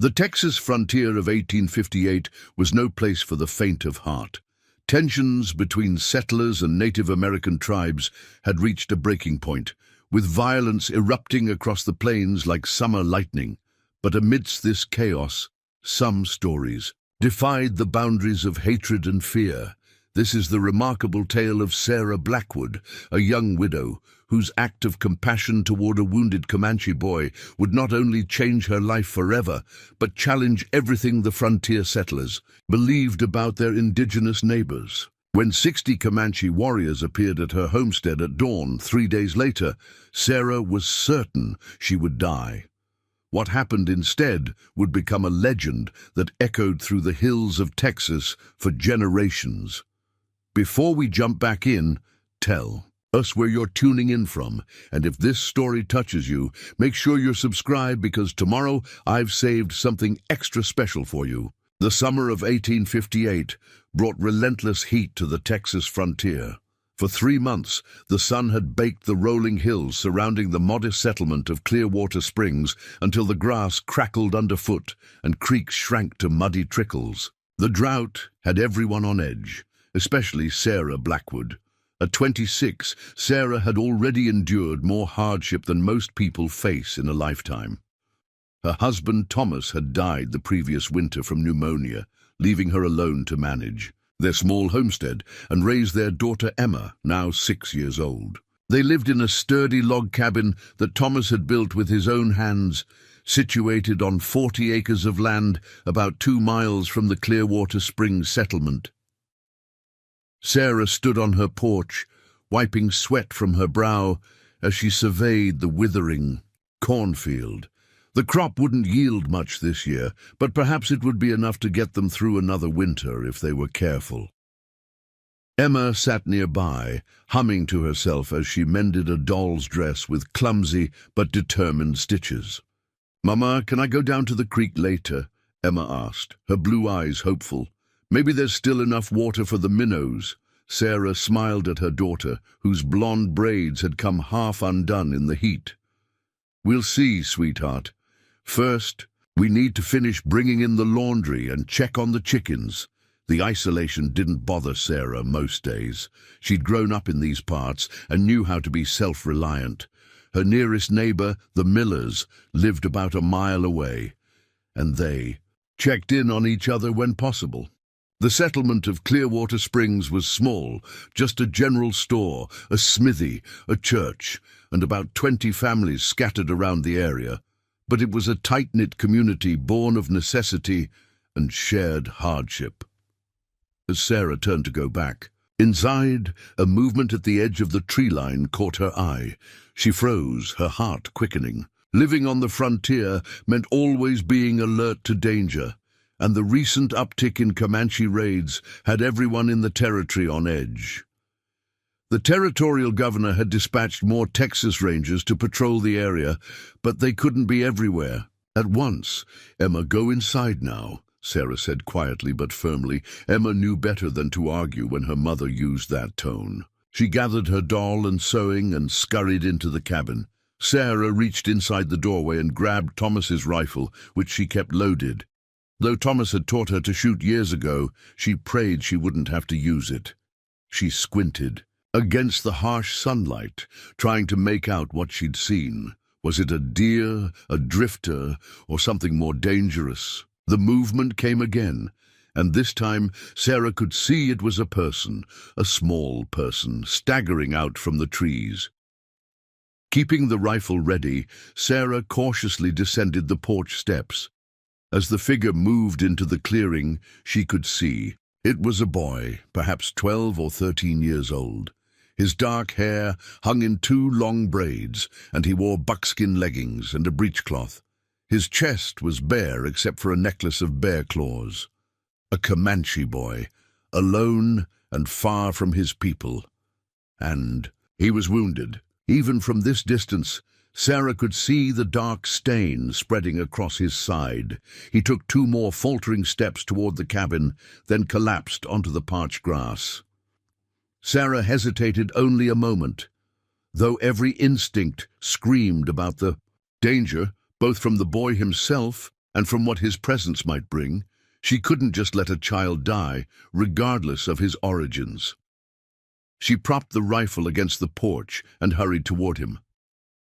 The Texas frontier of 1858 was no place for the faint of heart. Tensions between settlers and Native American tribes had reached a breaking point, with violence erupting across the plains like summer lightning. But amidst this chaos, some stories defied the boundaries of hatred and fear. This is the remarkable tale of Sarah Blackwood, a young widow whose act of compassion toward a wounded Comanche boy would not only change her life forever, but challenge everything the frontier settlers believed about their indigenous neighbors. When 60 Comanche warriors appeared at her homestead at dawn 3 days later, Sarah was certain she would die. What happened instead would become a legend that echoed through the hills of Texas for generations. Before we jump back in, tell us where you're tuning in from, and if this story touches you, make sure you're subscribed because tomorrow I've saved something extra special for you. The summer of 1858 brought relentless heat to the Texas frontier. For 3 months, the sun had baked the rolling hills surrounding the modest settlement of Clearwater Springs until the grass crackled underfoot and creeks shrank to muddy trickles. The drought had everyone on edge, especially Sarah Blackwood. At 26, Sarah had already endured more hardship than most people face in a lifetime. Her husband Thomas had died the previous winter from pneumonia, leaving her alone to manage their small homestead and raise their daughter Emma, now 6 years old. They lived in a sturdy log cabin that Thomas had built with his own hands, situated on 40 acres of land about 2 miles from the Clearwater Springs settlement. Sarah stood on her porch, wiping sweat from her brow as she surveyed the withering cornfield. The crop wouldn't yield much this year, but perhaps it would be enough to get them through another winter if they were careful. Emma sat nearby, humming to herself as she mended a doll's dress with clumsy but determined stitches. "Mama, can I go down to the creek later?" Emma asked, her blue eyes hopeful. "Maybe there's still enough water for the minnows." Sarah smiled at her daughter, whose blonde braids had come half undone in the heat. "We'll see, sweetheart. First, we need to finish bringing in the laundry and check on the chickens." The isolation didn't bother Sarah most days. She'd grown up in these parts and knew how to be self-reliant. Her nearest neighbor, the Millers, lived about a mile away, and they checked in on each other when possible. The settlement of Clearwater Springs was small, just a general store, a smithy, a church, and about 20 families scattered around the area. But it was a tight-knit community born of necessity and shared hardship. As Sarah turned to go back, inside, a movement at the edge of the tree line caught her eye. She froze, her heart quickening. Living on the frontier meant always being alert to danger, and the recent uptick in Comanche raids had everyone in the territory on edge. The territorial governor had dispatched more Texas Rangers to patrol the area, but they couldn't be everywhere at once. "Emma, go inside now," Sarah said quietly but firmly. Emma knew better than to argue when her mother used that tone. She gathered her doll and sewing and scurried into the cabin. Sarah reached inside the doorway and grabbed Thomas's rifle, which she kept loaded. Though Thomas had taught her to shoot years ago, she prayed she wouldn't have to use it. She squinted against the harsh sunlight, trying to make out what she'd seen. Was it a deer, a drifter, or something more dangerous? The movement came again, and this time Sarah could see it was a person, a small person, staggering out from the trees. Keeping the rifle ready, Sarah cautiously descended the porch steps. As the figure moved into the clearing, she could see. It was a boy, perhaps 12 or 13 years old. His dark hair hung in 2 long braids, and he wore buckskin leggings and a breechcloth. His chest was bare except for a necklace of bear claws. A Comanche boy, alone and far from his people. And he was wounded. Even from this distance, Sarah could see the dark stain spreading across his side. He took 2 more faltering steps toward the cabin, then collapsed onto the parched grass. Sarah hesitated only a moment, though every instinct screamed about the danger, both from the boy himself and from what his presence might bring, she couldn't just let a child die, regardless of his origins. She propped the rifle against the porch and hurried toward him.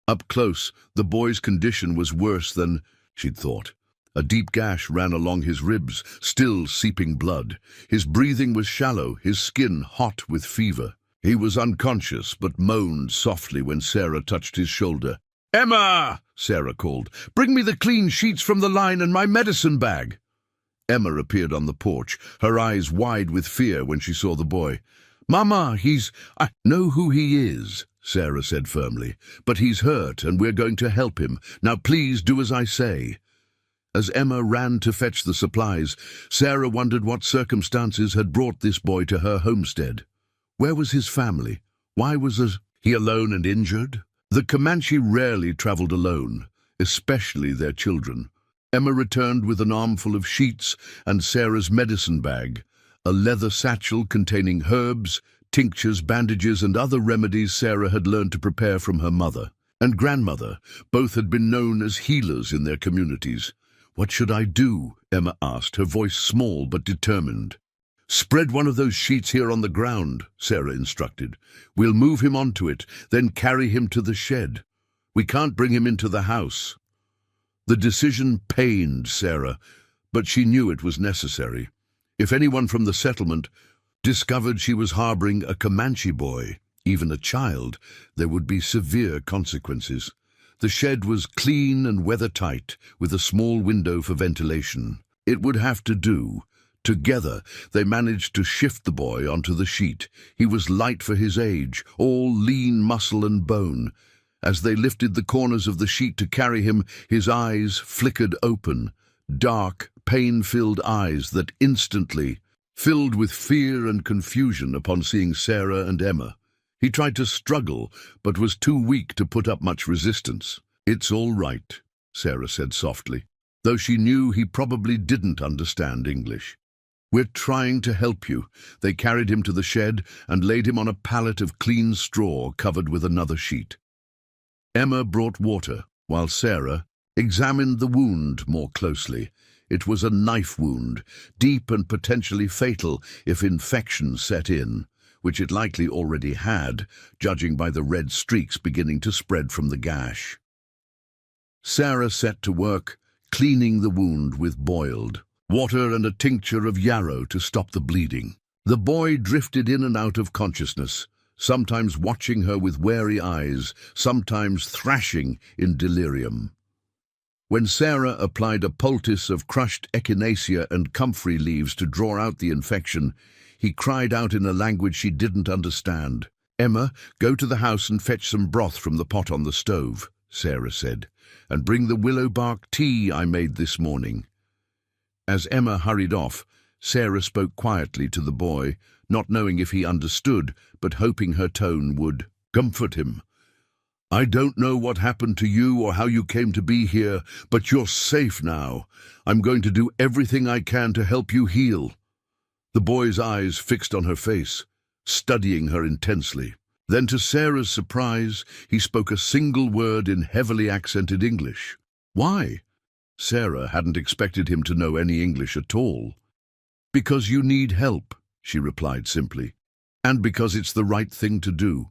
Up close, the boy's condition was worse than she'd thought. A deep gash ran along his ribs, still seeping blood. His breathing was shallow, his skin hot with fever. He was unconscious, but moaned softly when Sarah touched his shoulder. "Emma!" Sarah called. "Bring me the clean sheets from the line and my medicine bag." Emma appeared on the porch, her eyes wide with fear when she saw the boy. "Mama, I know who he is," Sarah said firmly, "but he's hurt and we're going to help him. Now please do as I say." As Emma ran to fetch the supplies, Sarah wondered what circumstances had brought this boy to her homestead. Where was his family? Why was he alone and injured? The Comanche rarely traveled alone, especially their children. Emma returned with an armful of sheets and Sarah's medicine bag, a leather satchel containing herbs, tinctures, bandages, and other remedies Sarah had learned to prepare from her mother and grandmother. Both had been known as healers in their communities. "What should I do?" Emma asked, her voice small but determined. "Spread one of those sheets here on the ground," Sarah instructed. "We'll move him onto it, then carry him to the shed. We can't bring him into the house." The decision pained Sarah, but she knew it was necessary. If anyone from the settlement discovered she was harboring a Comanche boy, even a child, there would be severe consequences. The shed was clean and weather-tight, with a small window for ventilation. It would have to do. Together, they managed to shift the boy onto the sheet. He was light for his age, all lean muscle and bone. As they lifted the corners of the sheet to carry him, his eyes flickered open, dark, pain-filled eyes that instantly filled with fear and confusion upon seeing Sarah and Emma. He tried to struggle, but was too weak to put up much resistance. "It's all right," Sarah said softly, though she knew he probably didn't understand English. "We're trying to help you." They carried him to the shed and laid him on a pallet of clean straw covered with another sheet. Emma brought water, while Sarah examined the wound more closely. It was a knife wound, deep and potentially fatal if infection set in, which it likely already had, judging by the red streaks beginning to spread from the gash. Sarah set to work, cleaning the wound with boiled water and a tincture of yarrow to stop the bleeding. The boy drifted in and out of consciousness, sometimes watching her with wary eyes, sometimes thrashing in delirium. When Sarah applied a poultice of crushed echinacea and comfrey leaves to draw out the infection, he cried out in a language she didn't understand. "Emma, go to the house and fetch some broth from the pot on the stove," Sarah said, "and bring the willow bark tea I made this morning." As Emma hurried off, Sarah spoke quietly to the boy, not knowing if he understood, but hoping her tone would comfort him. "I don't know what happened to you or how you came to be here, but you're safe now. I'm going to do everything I can to help you heal." The boy's eyes fixed on her face, studying her intensely. Then, to Sarah's surprise, he spoke a single word in heavily accented English. "Why?" Sarah hadn't expected him to know any English at all. "Because you need help," she replied simply, "and because it's the right thing to do."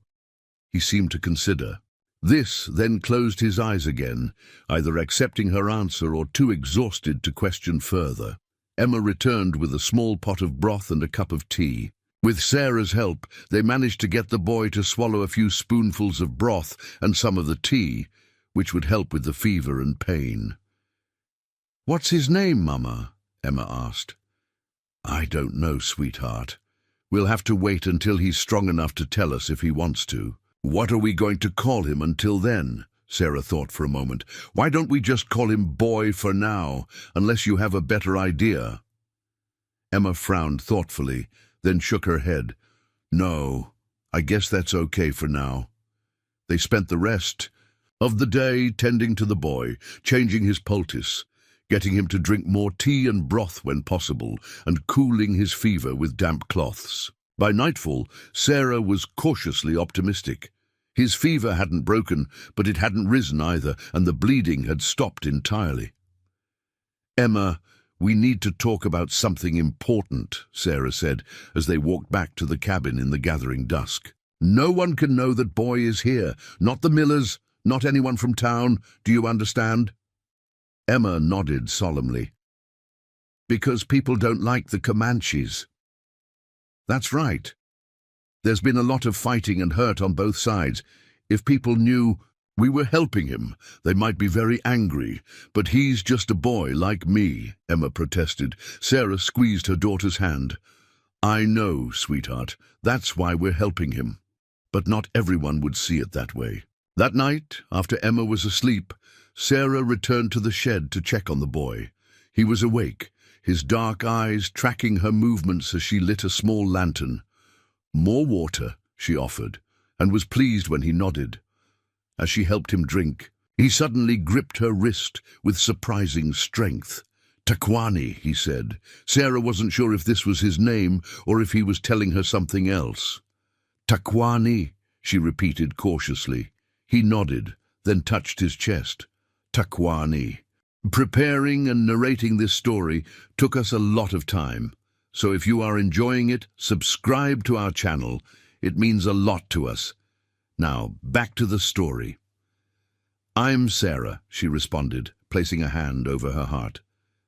He seemed to consider. This then closed his eyes again, either accepting her answer or too exhausted to question further. Emma returned with a small pot of broth and a cup of tea. With Sarah's help, they managed to get the boy to swallow a few spoonfuls of broth and some of the tea, which would help with the fever and pain. "What's his name, Mama?" Emma asked. "I don't know, sweetheart. We'll have to wait until he's strong enough to tell us if he wants to." "What are we going to call him until then?" Sarah thought for a moment. "Why don't we just call him Boy for now, unless you have a better idea?" Emma frowned thoughtfully, then shook her head. "No, I guess that's okay for now." They spent the rest of the day tending to the boy, changing his poultice, getting him to drink more tea and broth when possible, and cooling his fever with damp cloths. By nightfall, Sarah was cautiously optimistic. His fever hadn't broken, but it hadn't risen either, and the bleeding had stopped entirely. Emma, we need to talk about something important, Sarah said as they walked back to the cabin in the gathering dusk. No one can know that boy is here, not the Millers, not anyone from town. Do you understand? Emma nodded solemnly. Because people don't like the Comanches. That's right. There's been a lot of fighting and hurt on both sides. If people knew we were helping him, they might be very angry. But he's just a boy like me, Emma protested. Sarah squeezed her daughter's hand. I know, sweetheart. That's why we're helping him. But not everyone would see it that way. That night, after Emma was asleep, Sarah returned to the shed to check on the boy. He was awake, his dark eyes tracking her movements as she lit a small lantern. More water, she offered, and was pleased when he nodded. As she helped him drink, he suddenly gripped her wrist with surprising strength. Takwani, he said. Sarah wasn't sure if this was his name or if he was telling her something else. Takwani, she repeated cautiously. He nodded, then touched his chest. Takwani. Preparing and narrating this story took us a lot of time, so if you are enjoying it, subscribe to our channel. It means a lot to us. Now, back to the story. I'm Sarah, she responded, placing a hand over her heart.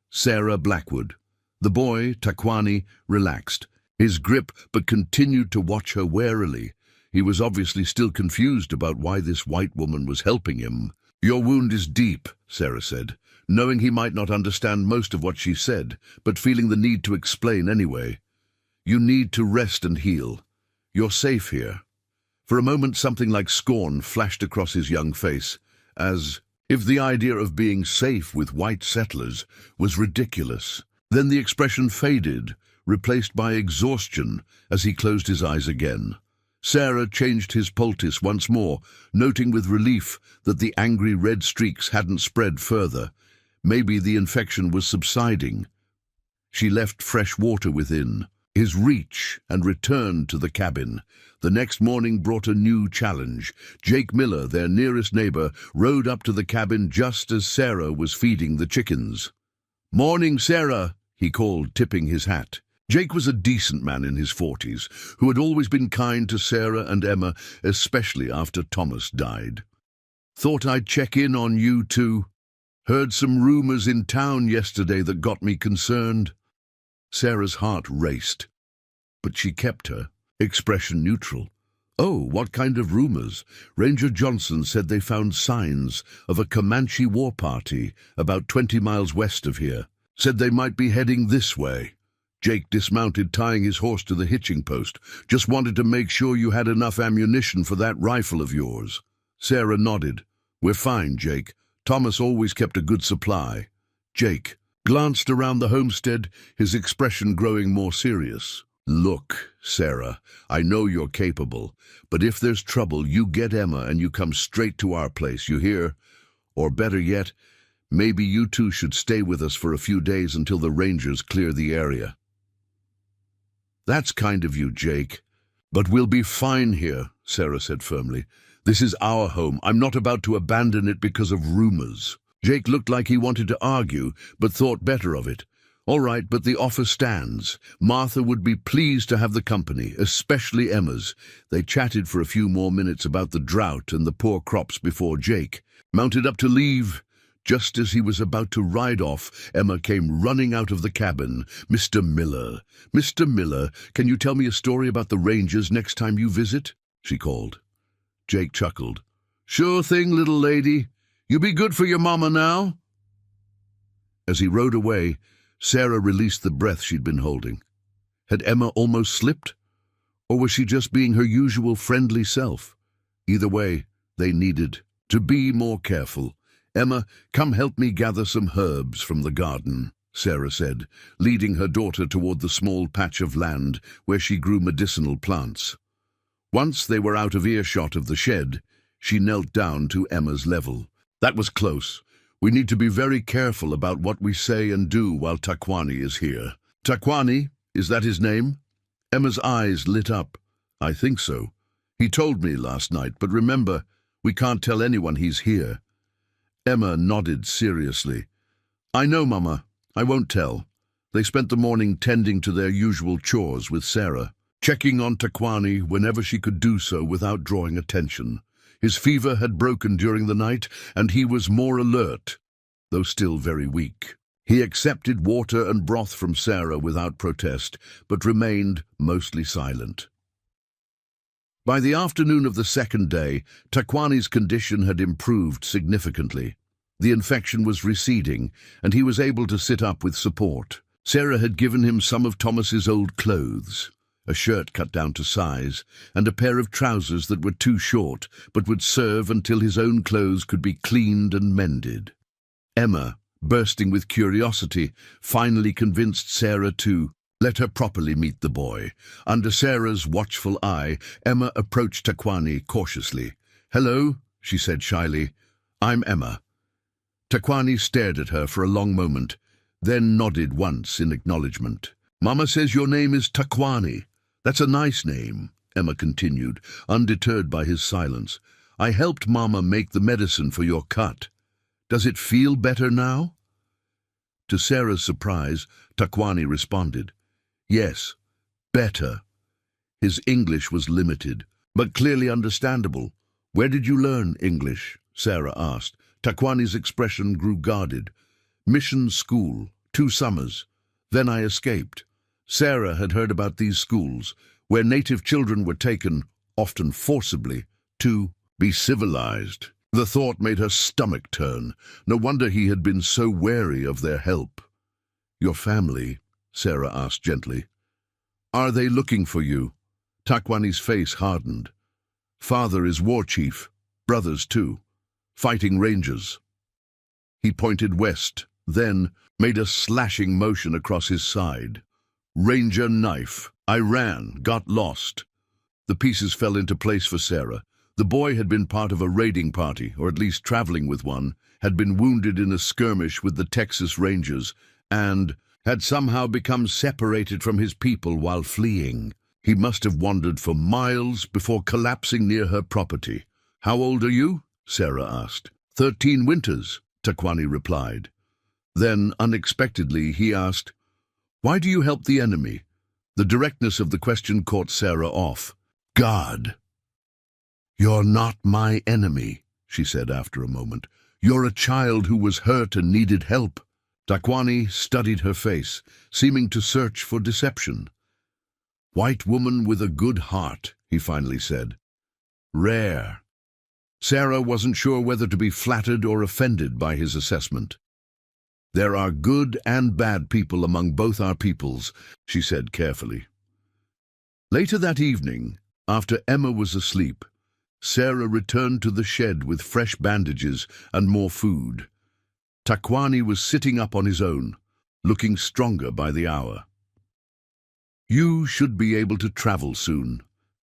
Sarah Blackwood. The boy, Takwani, relaxed, his grip, but continued to watch her warily. He was obviously still confused about why this white woman was helping him. Your wound is deep, Sarah said, knowing he might not understand most of what she said, but feeling the need to explain anyway. You need to rest and heal. You're safe here. For a moment, something like scorn flashed across his young face, as if the idea of being safe with white settlers was ridiculous. Then the expression faded, replaced by exhaustion as he closed his eyes again. Sarah changed his poultice once more, noting with relief that the angry red streaks hadn't spread further. Maybe the infection was subsiding. She left fresh water within his reach and returned to the cabin. The next morning brought a new challenge. Jake Miller, their nearest neighbor, rode up to the cabin just as Sarah was feeding the chickens. "Morning, Sarah," he called, tipping his hat. Jake was a decent man in his 40s, who had always been kind to Sarah and Emma, especially after Thomas died. "Thought I'd check in on you two. Heard some rumors in town yesterday that got me concerned." Sarah's heart raced, but she kept her expression neutral. "Oh, what kind of rumors?" Ranger Johnson said they found signs of a Comanche war party about 20 miles west of here. Said they might be heading this way. Jake dismounted, tying his horse to the hitching post. "Just wanted to make sure you had enough ammunition for that rifle of yours." Sarah nodded. "We're fine, Jake. Thomas always kept a good supply." Jake glanced around the homestead, his expression growing more serious. "Look, Sarah, I know you're capable, but if there's trouble, you get Emma and you come straight to our place, you hear? Or better yet, maybe you two should stay with us for a few days until the rangers clear the area." "That's kind of you, Jake. But we'll be fine here," Sarah said firmly. "This is our home. I'm not about to abandon it because of rumors." Jake looked like he wanted to argue, but thought better of it. "All right, but the offer stands. Martha would be pleased to have the company, especially Emma's." They chatted for a few more minutes about the drought and the poor crops before Jake mounted up to leave. Just as he was about to ride off, Emma came running out of the cabin. "Mr. Miller, Mr. Miller, can you tell me a story about the Rangers next time you visit?" she called. Jake chuckled. "Sure thing, little lady. You be good for your mama now." As he rode away, Sarah released the breath she'd been holding. Had Emma almost slipped? Or was she just being her usual friendly self? Either way, they needed to be more careful. "Emma, come help me gather some herbs from the garden," Sarah said, leading her daughter toward the small patch of land where she grew medicinal plants. Once they were out of earshot of the shed, she knelt down to Emma's level. "That was close. We need to be very careful about what we say and do while Takwani is here." "Takwani? Is that his name?" Emma's eyes lit up. "I think so. He told me last night, but remember, we can't tell anyone he's here." Emma nodded seriously. "I know, Mama. I won't tell. They spent the morning tending to their usual chores with Sarah, checking on Takwani whenever she could do so without drawing attention. His fever had broken during the night, and he was more alert, though still very weak. He accepted water and broth from Sarah without protest, but remained mostly silent. By the afternoon of the second day, Takwani's condition had improved significantly. The infection was receding, and he was able to sit up with support. Sarah had given him some of Thomas's old clothes, a shirt cut down to size, and a pair of trousers that were too short, but would serve until his own clothes could be cleaned and mended. Emma, bursting with curiosity, finally convinced Sarah to let her properly meet the boy. Under Sarah's watchful eye, Emma approached Takwani cautiously. "Hello," she said shyly. "I'm Emma." Takwani stared at her for a long moment, then nodded once in acknowledgement. "Mama says your name is Takwani. That's a nice name," Emma continued, undeterred by his silence. "I helped Mama make the medicine for your cut. Does it feel better now?" To Sarah's surprise, Takwani responded, "Yes, better." His English was limited, but clearly understandable. "Where did you learn English?" Sarah asked. Takwani's expression grew guarded. "Mission school, 2 summers. Then I escaped." Sarah had heard about these schools, where native children were taken, often forcibly, to be civilized. The thought made her stomach turn. No wonder he had been so wary of their help. "Your family?" Sarah asked gently. "Are they looking for you?" Takwani's face hardened. "Father is war chief, brothers too, fighting rangers." He pointed west, then made a slashing motion across his side. "Ranger knife. I ran, got lost." The pieces fell into place for Sarah. The boy had been part of a raiding party, or at least traveling with one, had been wounded in a skirmish with the Texas Rangers, and had somehow become separated from his people while fleeing. He must have wandered for miles before collapsing near her property. "How old are you?" Sarah asked. 13 winters, Takwani replied. Then, unexpectedly, he asked, "Why do you help the enemy?" The directness of the question caught Sarah off. "God. You're not my enemy," she said after a moment. "You're a child who was hurt and needed help." Takwani studied her face, seeming to search for deception. "White woman with a good heart," he finally said. "Rare." Sarah wasn't sure whether to be flattered or offended by his assessment. "There are good and bad people among both our peoples," she said carefully. Later that evening, after Emma was asleep, Sarah returned to the shed with fresh bandages and more food. Takwani was sitting up on his own, looking stronger by the hour. "You should be able to travel soon,"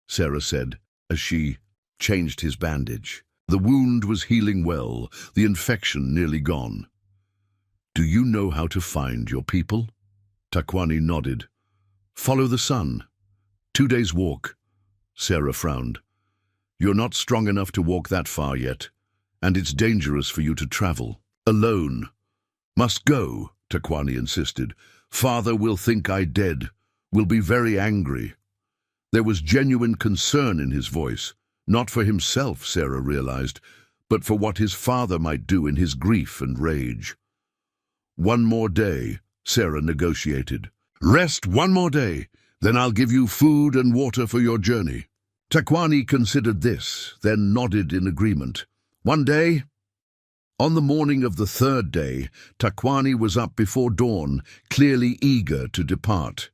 Sarah said, as she changed his bandage. The wound was healing well, the infection nearly gone. "Do you know how to find your people?" Takwani nodded. "Follow the sun. 2 days' walk." Sarah frowned. "You're not strong enough to walk that far yet, and it's dangerous for you to travel alone." "Must go," Takwani insisted. "Father will think I dead, will be very angry." There was genuine concern in his voice, not for himself, Sarah realized, but for what his father might do in his grief and rage. "1 more day," Sarah negotiated. "Rest 1 more day, then I'll give you food and water for your journey." Takwani considered this, then nodded in agreement. 1 day? On the morning of the 3rd day, Takwani was up before dawn, clearly eager to depart.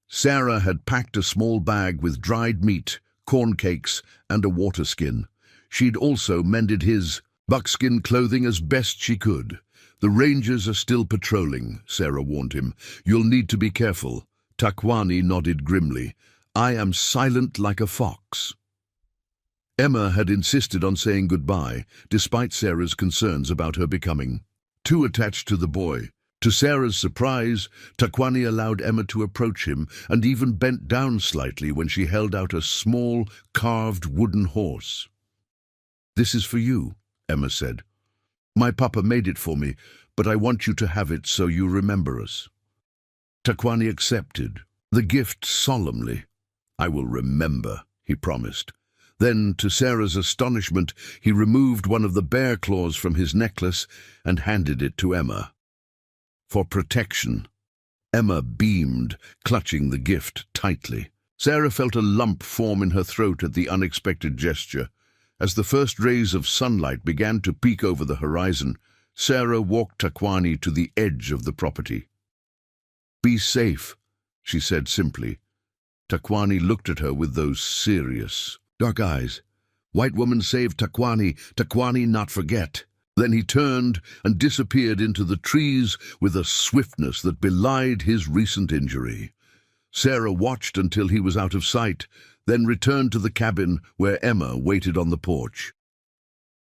Sarah had packed a small bag with dried meat, corn cakes, and a water skin. She'd also mended his buckskin clothing as best she could. "The Rangers are still patrolling," Sarah warned him. "You'll need to be careful." Takwani nodded grimly. "I am silent like a fox." Emma had insisted on saying goodbye, despite Sarah's concerns about her becoming too attached to the boy. To Sarah's surprise, Takwani allowed Emma to approach him and even bent down slightly when she held out a small, carved wooden horse. "This is for you," Emma said. "My papa made it for me, but I want you to have it so you remember us." Takwani accepted the gift solemnly. "I will remember," he promised. Then, to Sarah's astonishment, he removed one of the bear claws from his necklace and handed it to Emma. For protection. Emma beamed, clutching the gift tightly. Sarah felt a lump form in her throat at the unexpected gesture. As the first rays of sunlight began to peek over the horizon, Sarah walked Takwani to the edge of the property. "Be safe," she said simply. Takwani looked at her with those serious, dark eyes. "White woman saved Takwani, Takwani not forget." Then he turned and disappeared into the trees with a swiftness that belied his recent injury. Sarah watched until he was out of sight, then returned to the cabin where Emma waited on the porch.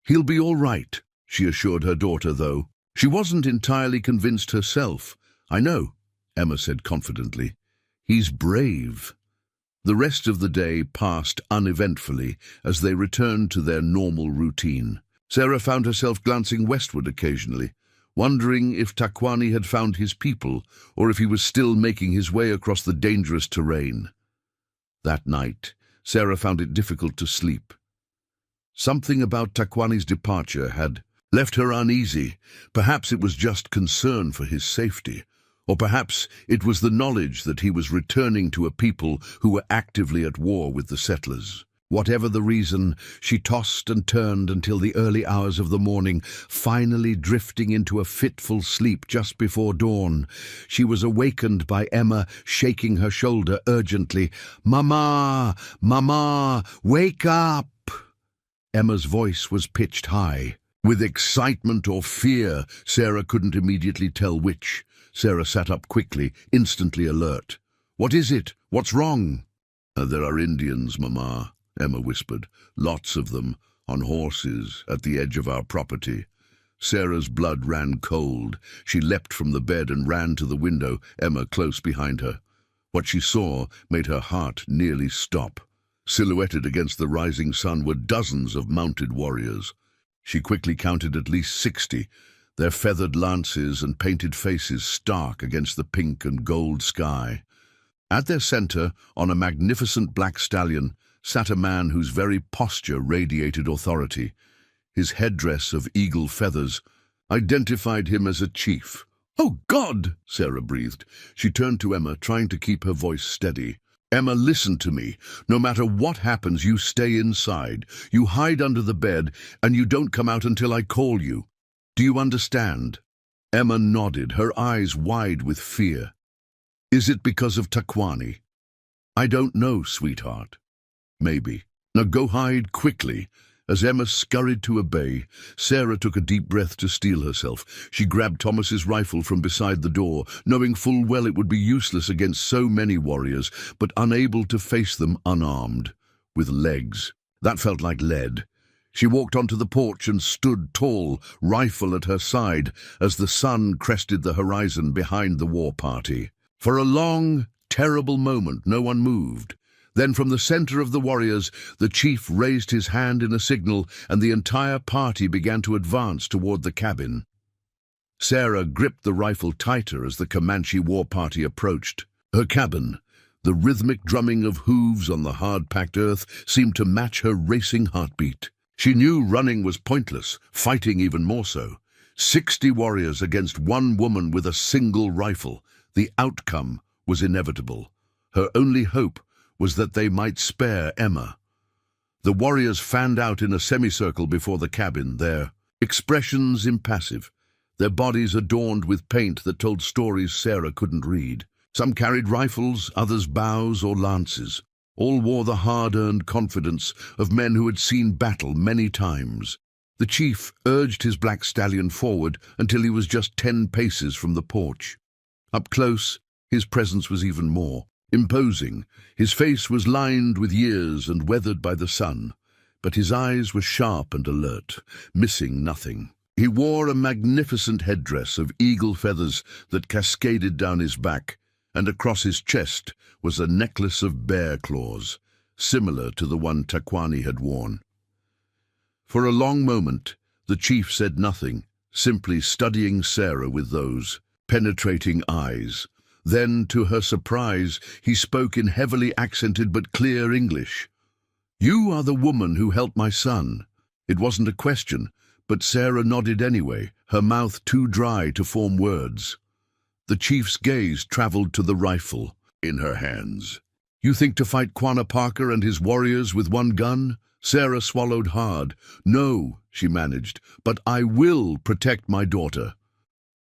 "He'll be all right," she assured her daughter, though she wasn't entirely convinced herself. "I know," Emma said confidently. "He's brave." The rest of the day passed uneventfully as they returned to their normal routine. Sarah found herself glancing westward occasionally, wondering if Takwani had found his people or if he was still making his way across the dangerous terrain. That night, Sarah found it difficult to sleep. Something about Takwani's departure had left her uneasy. Perhaps it was just concern for his safety, or perhaps it was the knowledge that he was returning to a people who were actively at war with the settlers. Whatever the reason, she tossed and turned until the early hours of the morning, finally drifting into a fitful sleep just before dawn. She was awakened by Emma shaking her shoulder urgently. "Mama! Mama! Wake up!" Emma's voice was pitched high. With excitement or fear, Sarah couldn't immediately tell which. Sarah sat up quickly, instantly alert. "What is it? What's wrong?" "There are Indians, Mama," Emma whispered. "Lots of them, on horses, at the edge of our property." Sarah's blood ran cold. She leapt from the bed and ran to the window, Emma close behind her. What she saw made her heart nearly stop. Silhouetted against the rising sun were dozens of mounted warriors. She quickly counted at least 60, their feathered lances and painted faces stark against the pink and gold sky. At their center, on a magnificent black stallion, sat a man whose very posture radiated authority. His headdress of eagle feathers identified him as a chief. "Oh, God!" Sarah breathed. She turned to Emma, trying to keep her voice steady. "Emma, listen to me. No matter what happens, you stay inside. You hide under the bed, and you don't come out until I call you. Do you understand?" Emma nodded, her eyes wide with fear. "Is it because of Takwani?" "I don't know, sweetheart. Maybe. Now go hide quickly." As Emma scurried to obey, Sarah took a deep breath to steel herself. She grabbed Thomas's rifle from beside the door, knowing full well it would be useless against so many warriors, but unable to face them unarmed. With legs. That felt like lead. She walked onto the porch and stood tall, rifle at her side, as the sun crested the horizon behind the war party. For a long, terrible moment, no one moved. Then from the center of the warriors, the chief raised his hand in a signal, and the entire party began to advance toward the cabin. Sarah gripped the rifle tighter as the Comanche war party approached. Her cabin, the rhythmic drumming of hooves on the hard-packed earth, seemed to match her racing heartbeat. She knew running was pointless, fighting even more so. 60 warriors against one woman with a single rifle. The outcome was inevitable. Her only hope was that they might spare Emma. The warriors fanned out in a semicircle before the cabin, their expressions impassive, their bodies adorned with paint that told stories Sarah couldn't read. Some carried rifles, others bows or lances. All wore the hard-earned confidence of men who had seen battle many times. The chief urged his black stallion forward until he was just 10 paces from the porch. Up close, his presence was even more imposing. His face was lined with years and weathered by the sun, but his eyes were sharp and alert, missing nothing. He wore a magnificent headdress of eagle feathers that cascaded down his back, and across his chest was a necklace of bear claws, similar to the one Takwani had worn. For a long moment, the chief said nothing, simply studying Sarah with those penetrating eyes. Then, to her surprise, he spoke in heavily accented but clear English. "You are the woman who helped my son." It wasn't a question, but Sarah nodded anyway, her mouth too dry to form words. The chief's gaze traveled to the rifle in her hands. "You think to fight Quanah Parker and his warriors with one gun?" Sarah swallowed hard. "No," she managed, "but I will protect my daughter."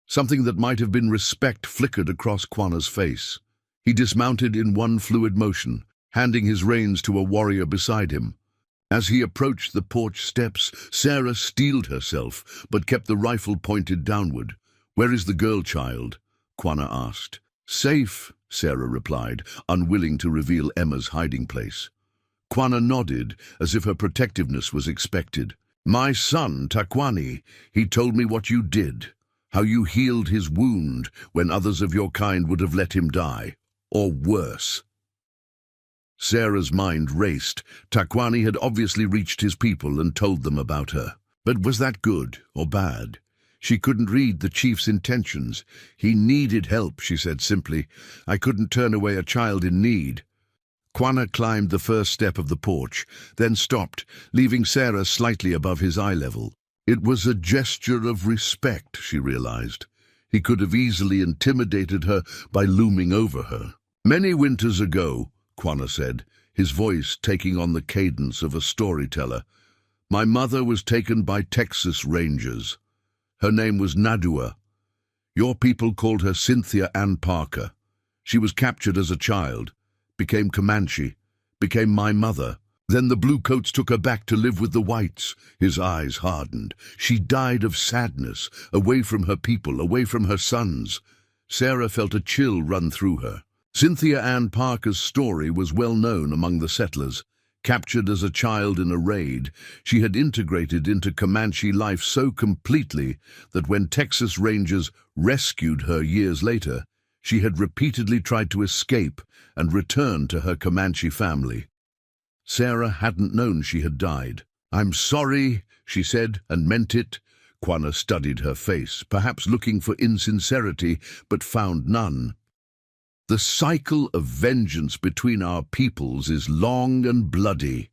Something that might have been respect flickered across Quanah's face. He dismounted in one fluid motion, handing his reins to a warrior beside him. As he approached the porch steps, Sarah steeled herself, but kept the rifle pointed downward. "Where is the girl child?" Quanah asked. "Safe," Sarah replied, unwilling to reveal Emma's hiding place. Quanah nodded, as if her protectiveness was expected. "My son, Takwani, he told me what you did, how you healed his wound when others of your kind would have let him die, or worse." Sarah's mind raced. Takwani had obviously reached his people and told them about her. But was that good or bad? She couldn't read the chief's intentions. "He needed help," she said simply. "I couldn't turn away a child in need." Quanah climbed the first step of the porch, then stopped, leaving Sarah slightly above his eye level. It was a gesture of respect, she realized. He could have easily intimidated her by looming over her. "Many winters ago," Quanah said, his voice taking on the cadence of a storyteller, "my mother was taken by Texas Rangers. Her name was Nadua. Your people called her Cynthia Ann Parker. She was captured as a child, became Comanche, became my mother. Then the bluecoats took her back to live with the whites." His eyes hardened. "She died of sadness, away from her people, away from her sons." Sarah felt a chill run through her. Cynthia Ann Parker's story was well known among the settlers. Captured as a child in a raid, she had integrated into Comanche life so completely that when Texas Rangers rescued her years later, she had repeatedly tried to escape and return to her Comanche family. Sarah hadn't known she had died. "I'm sorry," she said, and meant it. Quanah studied her face, perhaps looking for insincerity, but found none. "The cycle of vengeance between our peoples is long and bloody.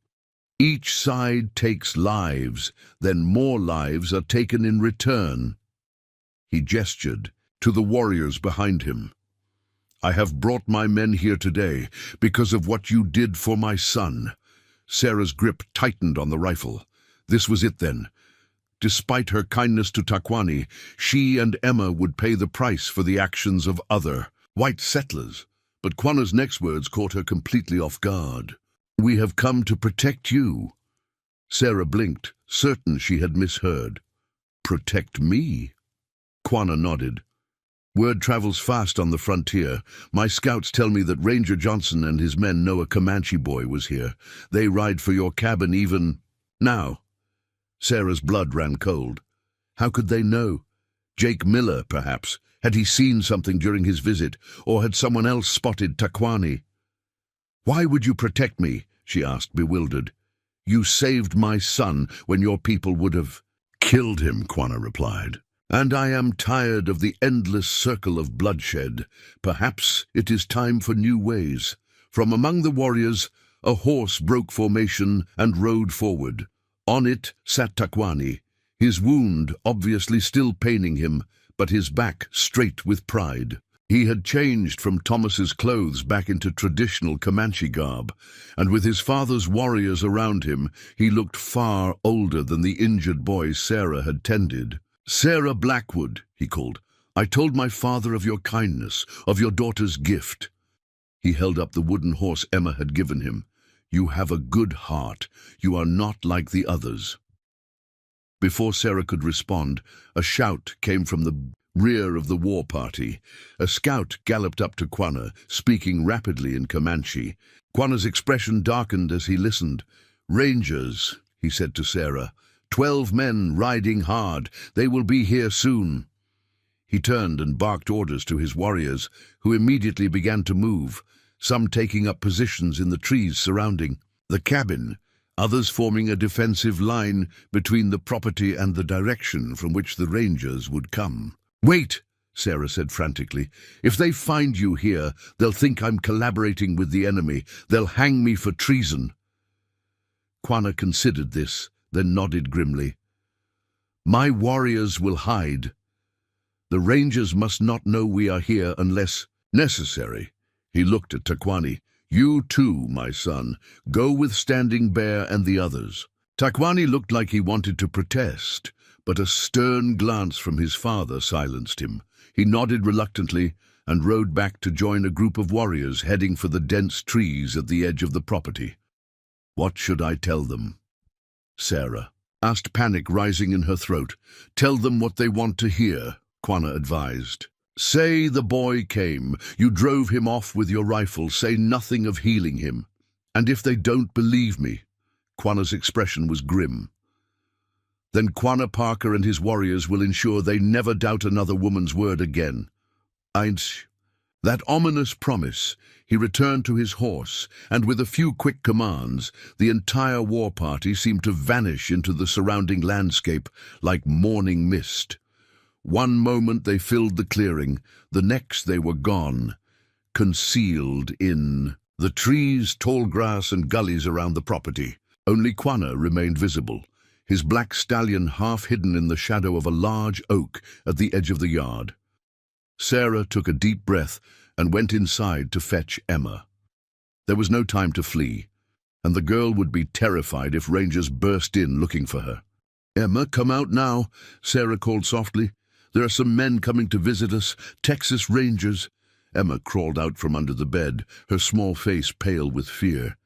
Each side takes lives, then more lives are taken in return." He gestured to the warriors behind him. "I have brought my men here today because of what you did for my son." Sarah's grip tightened on the rifle. This was it then. Despite her kindness to Takwani, she and Emma would pay the price for the actions of other white settlers. But Quanah's next words caught her completely off guard. "We have come to protect you." Sarah blinked, certain she had misheard. "Protect me?" Quanah nodded. "Word travels fast on the frontier. My scouts tell me that Ranger Johnson and his men know a Comanche boy was here. They ride for your cabin even now." Sarah's blood ran cold. How could they know? Jake Miller, perhaps. Had he seen something during his visit, or had someone else spotted Takwani? "Why would you protect me?" she asked, bewildered. "You saved my son when your people would have killed him," Quanah replied. "And I am tired of the endless circle of bloodshed. Perhaps it is time for new ways." From among the warriors, a horse broke formation and rode forward. On it sat Takwani, his wound obviously still paining him, but his back straight with pride. He had changed from Thomas's clothes back into traditional Comanche garb, and with his father's warriors around him, he looked far older than the injured boy Sarah had tended. "Sarah Blackwood," he called, "I told my father of your kindness, of your daughter's gift." He held up the wooden horse Emma had given him. "You have a good heart. You are not like the others." Before Sarah could respond, a shout came from the rear of the war party. A scout galloped up to Quanah, speaking rapidly in Comanche. Quanah's expression darkened as he listened. "Rangers," he said to Sarah, 12 men riding hard. They will be here soon." He turned and barked orders to his warriors, who immediately began to move, some taking up positions in the trees surrounding the cabin. others forming a defensive line between the property and the direction from which the Rangers would come. "Wait!" Sarah said frantically. "If they find you here, they'll think I'm collaborating with the enemy. They'll hang me for treason." Quanah considered this, then nodded grimly. "My warriors will hide. The Rangers must not know we are here unless necessary." He looked at Takwani. "You too, my son. Go with Standing Bear and the others." Takwani looked like he wanted to protest, but a stern glance from his father silenced him. He nodded reluctantly and rode back to join a group of warriors heading for the dense trees at the edge of the property. "What should I tell them?" Sarah asked, panic rising in her throat. "Tell them what they want to hear," Quanah advised. "Say the boy came. You drove him off with your rifle. Say nothing of healing him. And if they don't believe me," Quanah's expression was grim, "then Quanah Parker and his warriors will ensure they never doubt another woman's word again. Eins." That ominous promise, he returned to his horse, and with a few quick commands, the entire war party seemed to vanish into the surrounding landscape like morning mist. One moment they filled the clearing, the next they were gone, concealed in the trees, tall grass, and gullies around the property. Only Quanah remained visible, his black stallion half hidden in the shadow of a large oak at the edge of the yard. Sarah took a deep breath and went inside to fetch Emma. There was no time to flee, and the girl would be terrified if Rangers burst in looking for her. "Emma, come out now," Sarah called softly. "There are some men coming to visit us, Texas Rangers." Emma crawled out from under the bed, her small face pale with fear.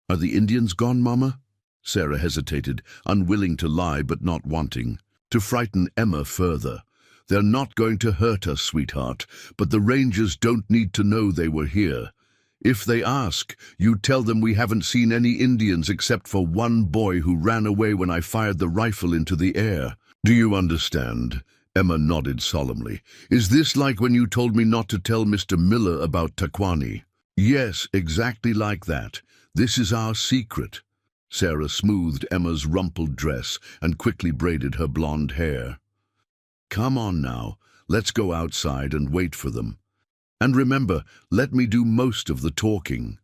"Are the Indians gone, Mama?" Sarah hesitated, unwilling to lie but not wanting to frighten Emma further. "They're not going to hurt us, sweetheart, but the Rangers don't need to know they were here. If they ask, you tell them we haven't seen any Indians except for one boy who ran away when I fired the rifle into the air. Do you understand?" Emma nodded solemnly. "Is this like when you told me not to tell Mr. Miller about Takwani?" "Yes, exactly like that. This is our secret." Sarah smoothed Emma's rumpled dress and quickly braided her blonde hair. "Come on now, let's go outside and wait for them. And remember, let me do most of the talking."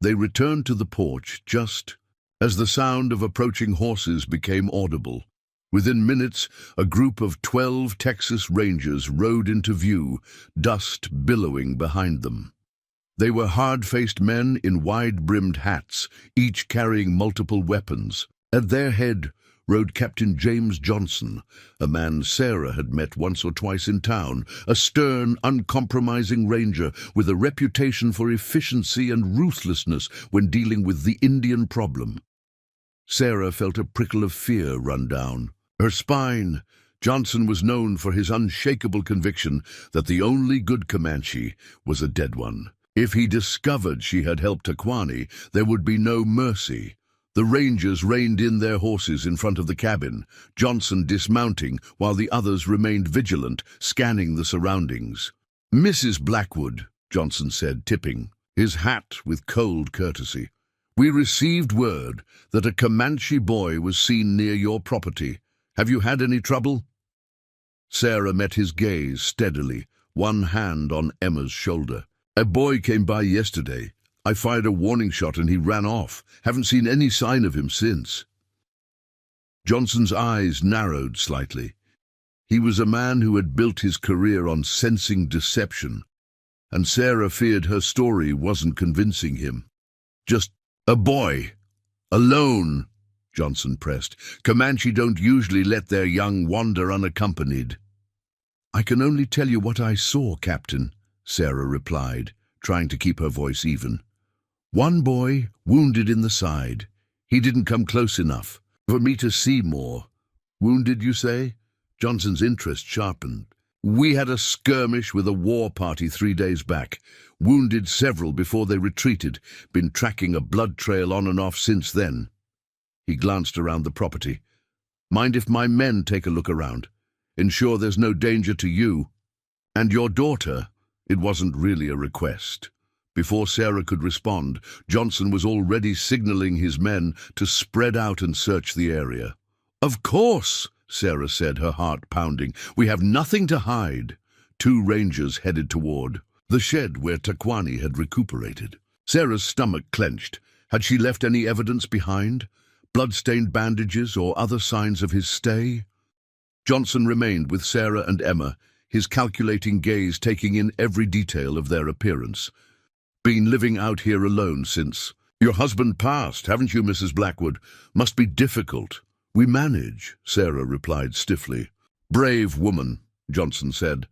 They returned to the porch just as the sound of approaching horses became audible. Within minutes, a group of 12 Texas Rangers rode into view, dust billowing behind them. They were hard-faced men in wide-brimmed hats, each carrying multiple weapons. At their head rode Captain James Johnson, a man Sarah had met once or twice in town, a stern, uncompromising ranger with a reputation for efficiency and ruthlessness when dealing with the Indian problem. Sarah felt a prickle of fear run down her spine. Johnson was known for his unshakable conviction that the only good Comanche was a dead one. If he discovered she had helped Takwani, there would be no mercy. The Rangers reined in their horses in front of the cabin, Johnson dismounting while the others remained vigilant, scanning the surroundings. "Mrs. Blackwood," Johnson said, tipping his hat with cold courtesy, "we received word that a Comanche boy was seen near your property. Have you had any trouble?" Sarah met his gaze steadily, one hand on Emma's shoulder. "A boy came by yesterday. I fired a warning shot and he ran off. Haven't seen any sign of him since." Johnson's eyes narrowed slightly. He was a man who had built his career on sensing deception, and Sarah feared her story wasn't convincing him. "Just a boy. Alone," Johnson pressed. "Comanche don't usually let their young wander unaccompanied." "I can only tell you what I saw, Captain," Sarah replied, trying to keep her voice even. "One boy wounded in the side. He didn't come close enough for me to see more." "Wounded, you say?" Johnson's interest sharpened. "We had a skirmish with a war party 3 days back. Wounded several before they retreated. Been tracking a blood trail on and off since then." He glanced around the property. "Mind if my men take a look around? Ensure there's no danger to you. And your daughter?" It wasn't really a request, Before Sarah could respond, Johnson was already signaling his men to spread out and search the area. "Of course," Sarah said, her heart pounding. "We have nothing to hide." Two rangers headed toward the shed where Takwani had recuperated. Sarah's stomach clenched. Had she left any evidence behind? Blood-stained bandages or other signs of his stay? Johnson remained with Sarah and Emma, his calculating gaze taking in every detail of their appearance. "Been living out here alone since—" "Your husband passed, haven't you, Mrs. Blackwood? Must be difficult." "We manage," Sarah replied stiffly. "Brave woman," Johnson said,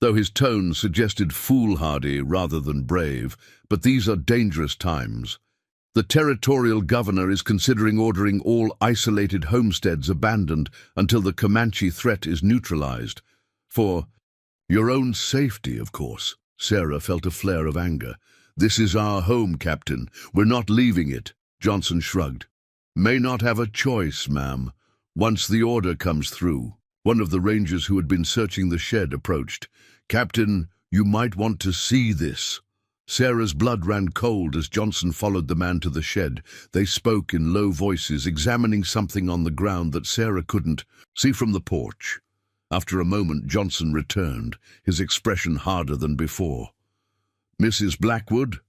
though his tone suggested foolhardy rather than brave. "But these are dangerous times. The territorial governor is considering ordering all isolated homesteads abandoned until the Comanche threat is neutralized. For your own safety, of course." Sarah felt a flare of anger. "This is our home, Captain. We're not leaving it." Johnson shrugged. "May not have a choice, ma'am. Once the order comes through." One of the rangers who had been searching the shed approached. "Captain, you might want to see this." Sarah's blood ran cold as Johnson followed the man to the shed. They spoke in low voices, examining something on the ground that Sarah couldn't see from the porch. After a moment, Johnson returned, his expression harder than before. "Mrs. Blackwood,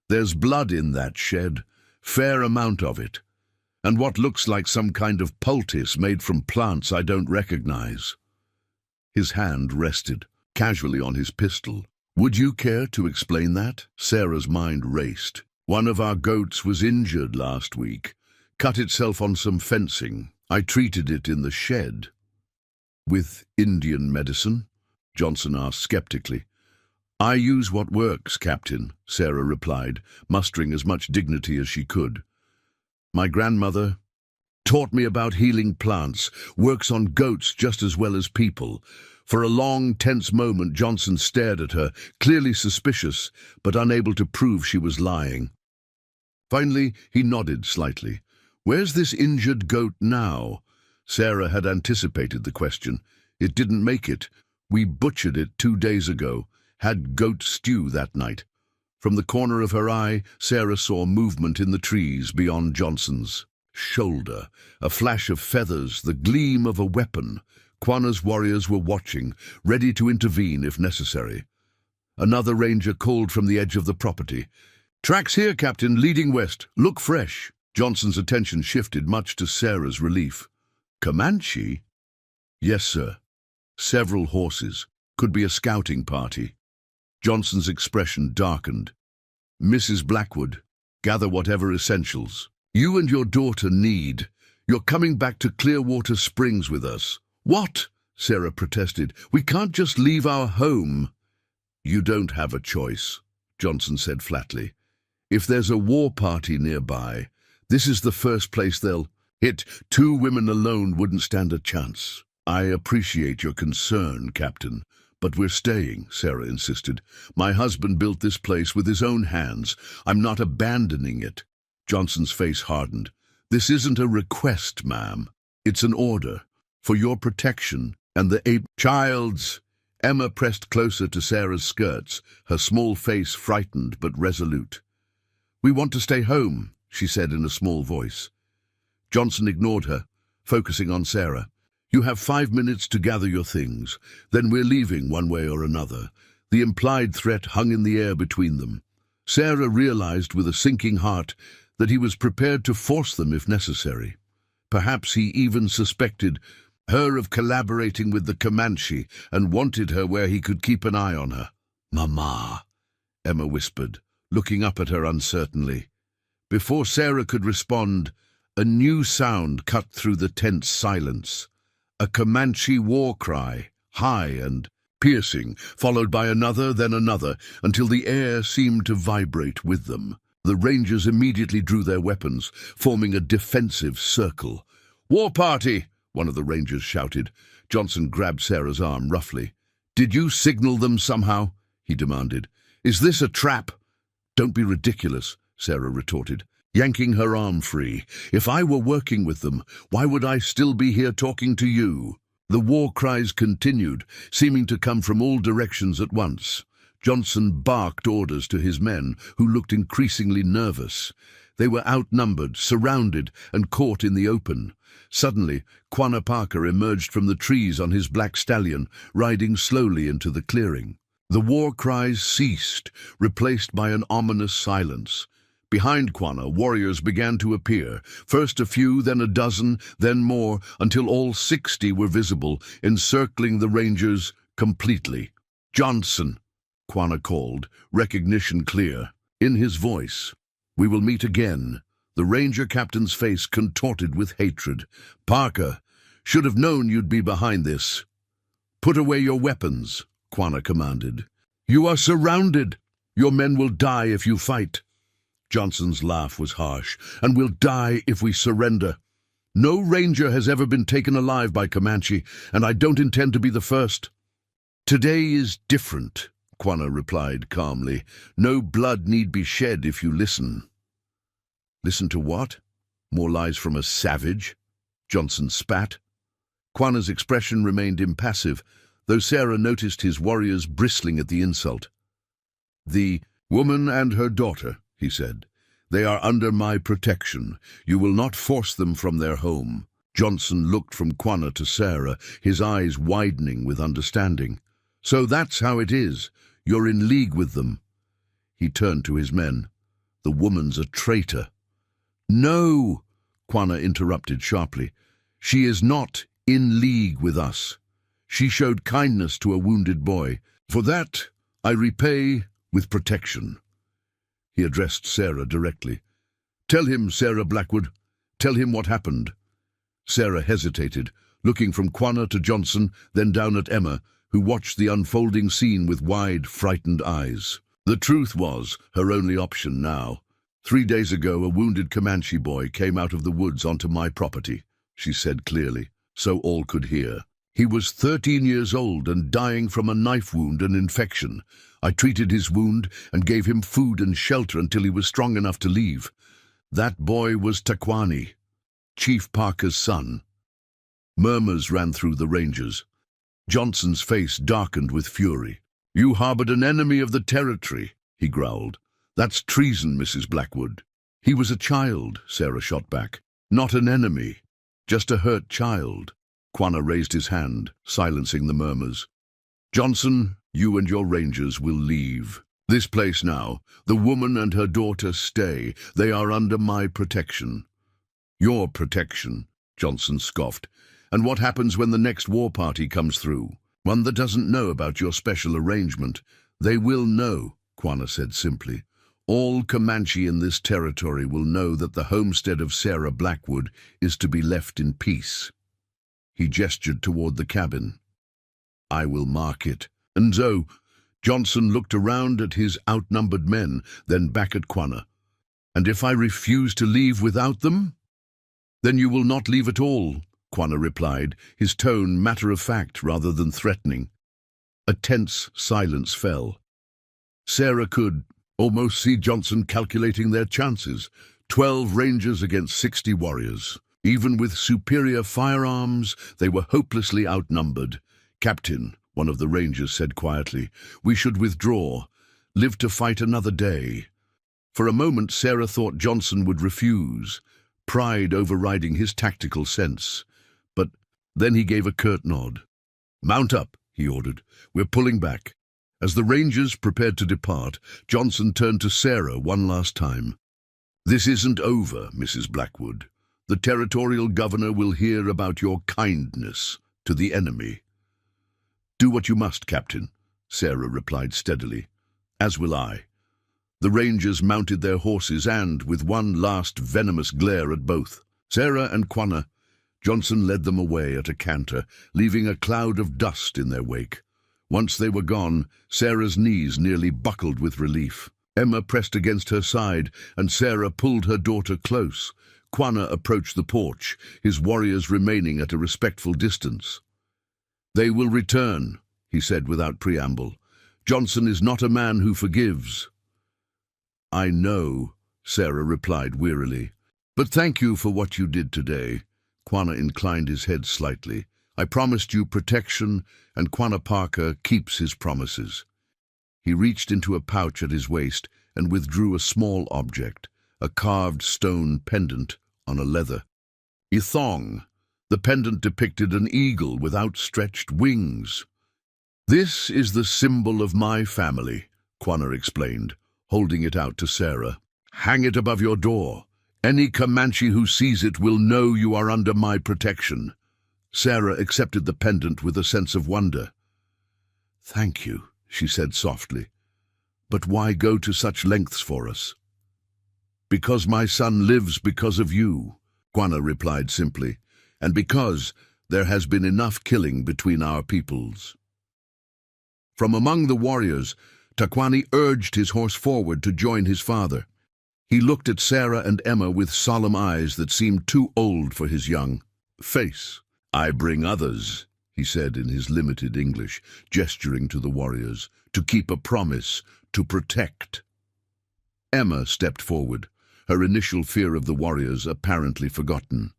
there's blood in that shed, fair amount of it, and what looks like some kind of poultice made from plants I don't recognize." His hand rested casually on his pistol. "Would you care to explain that?" Sarah's mind raced. "One of our goats was injured last week, cut itself on some fencing. I treated it in the shed." "With Indian medicine?" Johnson asked skeptically. "I use what works, Captain," Sarah replied, mustering as much dignity as she could. "My grandmother taught me about healing plants, works on goats just as well as people." For a long, tense moment, Johnson stared at her, clearly suspicious, but unable to prove she was lying. Finally, he nodded slightly. "Where's this injured goat now?" Sarah had anticipated the question. "It didn't make it. We butchered it 2 days ago. Had goat stew that night." From the corner of her eye, Sarah saw movement in the trees beyond Johnson's shoulder, a flash of feathers, the gleam of a weapon. Quanah's warriors were watching, ready to intervene if necessary. Another ranger called from the edge of the property. "Tracks here, Captain, leading west. Look fresh." Johnson's attention shifted, much to Sarah's relief. "Comanche?" "Yes, sir. Several horses. Could be a scouting party." Johnson's expression darkened. "Mrs. Blackwood, gather whatever essentials you and your daughter need. You're coming back to Clearwater Springs with us." "What?" Sarah protested. "We can't just leave our home." "You don't have a choice," Johnson said flatly. "If there's a war party nearby, this is the first place they'll hit. 2 women alone wouldn't stand a chance." "I appreciate your concern, Captain, but we're staying," Sarah insisted. "My husband built this place with his own hands. I'm not abandoning it." Johnson's face hardened. "This isn't a request, ma'am. It's an order. For your protection and the child's." Emma pressed closer to Sarah's skirts, her small face frightened but resolute. "We want to stay home," she said in a small voice. Johnson ignored her, focusing on Sarah. "You have 5 minutes to gather your things, then we're leaving one way or another." The implied threat hung in the air between them. Sarah realized with a sinking heart that he was prepared to force them if necessary. Perhaps he even suspected her of collaborating with the Comanche and wanted her where he could keep an eye on her. "Mama," Emma whispered, looking up at her uncertainly. Before Sarah could respond, a new sound cut through the tense silence. A Comanche war cry, high and piercing, followed by another, then another, until the air seemed to vibrate with them. The rangers immediately drew their weapons, forming a defensive circle. "War party!" one of the rangers shouted. Johnson grabbed Sarah's arm roughly. "Did you signal them somehow?" he demanded. "Is this a trap?" "Don't be ridiculous," Sarah retorted, yanking her arm free. "If I were working with them, why would I still be here talking to you?" The war cries continued, seeming to come from all directions at once. Johnson barked orders to his men, who looked increasingly nervous. They were outnumbered, surrounded, and caught in the open. Suddenly, Quanah Parker emerged from the trees on his black stallion, riding slowly into the clearing. The war cries ceased, replaced by an ominous silence. Behind Quanah, warriors began to appear, first a few, then a dozen, then more, until all 60 were visible, encircling the Rangers completely. "Johnson," Quanah called, recognition clear. In his voice, "We will meet again." The Ranger captain's face contorted with hatred. "Parker, should have known you'd be behind this." "Put away your weapons," Quanah commanded. "You are surrounded. Your men will die if you fight." Johnson's laugh was harsh. "And we'll die if we surrender. No Ranger has ever been taken alive by Comanche, and I don't intend to be the first." "Today is different," Quanah replied calmly. "No blood need be shed if you listen." "Listen to what? More lies from a savage?" Johnson spat. Quanah's expression remained impassive, though Sarah noticed his warriors bristling at the insult. "The woman and her daughter," he said. "They are under my protection. You will not force them from their home." Johnson looked from Quanah to Sarah, his eyes widening with understanding. "So that's how it is. You're in league with them." He turned to his men. "The woman's a traitor." "No," Quanah interrupted sharply. "She is not in league with us. She showed kindness to a wounded boy. For that, I repay with protection." He addressed Sarah directly. "Tell him, Sarah Blackwood. Tell him what happened." Sarah hesitated, looking from Quanah to Johnson, then down at Emma, who watched the unfolding scene with wide, frightened eyes. The truth was her only option now. "3 days ago, a wounded Comanche boy came out of the woods onto my property," she said clearly, so all could hear. "He was 13 years old and dying from a knife wound and infection. I treated his wound and gave him food and shelter until he was strong enough to leave. That boy was Taquani, Chief Parker's son." Murmurs ran through the Rangers. Johnson's face darkened with fury. "You harbored an enemy of the territory," he growled. "That's treason, Mrs. Blackwood." "He was a child," Sarah shot back. "Not an enemy. Just a hurt child." Quanah raised his hand, silencing the murmurs. "Johnson, you and your Rangers will leave this place now. The woman and her daughter stay. They are under my protection." "Your protection," Johnson scoffed. "And what happens when the next war party comes through? One that doesn't know about your special arrangement." "They will know," Quanah said simply. "All Comanche in this territory will know that the homestead of Sarah Blackwood is to be left in peace." He gestured toward the cabin. "I will mark it." And so, Johnson looked around at his outnumbered men, then back at Quanah. "And if I refuse to leave without them?" "Then you will not leave at all," Quanah replied, his tone matter-of-fact rather than threatening. A tense silence fell. Sarah could almost see Johnson calculating their chances. 12 Rangers against 60 warriors. Even with superior firearms, they were hopelessly outnumbered. "Captain," one of the Rangers said quietly, "we should withdraw, live to fight another day." For a moment, Sarah thought Johnson would refuse, pride overriding his tactical sense. But then he gave a curt nod. "Mount up," he ordered. "We're pulling back." As the Rangers prepared to depart, Johnson turned to Sarah one last time. "This isn't over, Mrs. Blackwood. The territorial governor will hear about your kindness to the enemy." "Do what you must, Captain," Sarah replied steadily. "As will I." The Rangers mounted their horses and, with one last venomous glare at both, Sarah and Quanah, Johnson led them away at a canter, leaving a cloud of dust in their wake. Once they were gone, Sarah's knees nearly buckled with relief. Emma pressed against her side, and Sarah pulled her daughter close. Quanah approached the porch, his warriors remaining at a respectful distance. "They will return," he said without preamble. "Johnson is not a man who forgives." "I know," Sarah replied wearily. "But thank you for what you did today." Quanah inclined his head slightly. "I promised you protection, and Quanah Parker keeps his promises." He reached into a pouch at his waist and withdrew a small object, a carved stone pendant on a leather. Ithong. The pendant depicted an eagle with outstretched wings. "This is the symbol of my family," Quanah explained, holding it out to Sarah. "Hang it above your door. Any Comanche who sees it will know you are under my protection." Sarah accepted the pendant with a sense of wonder. "Thank you," she said softly. "But why go to such lengths for us?" "Because my son lives because of you," Quanah replied simply, "and because there has been enough killing between our peoples." From among the warriors, Takwani urged his horse forward to join his father. He looked at Sarah and Emma with solemn eyes that seemed too old for his young face. "I bring others," he said in his limited English, gesturing to the warriors, "to keep a promise, to protect." Emma stepped forward, her initial fear of the warriors apparently forgotten.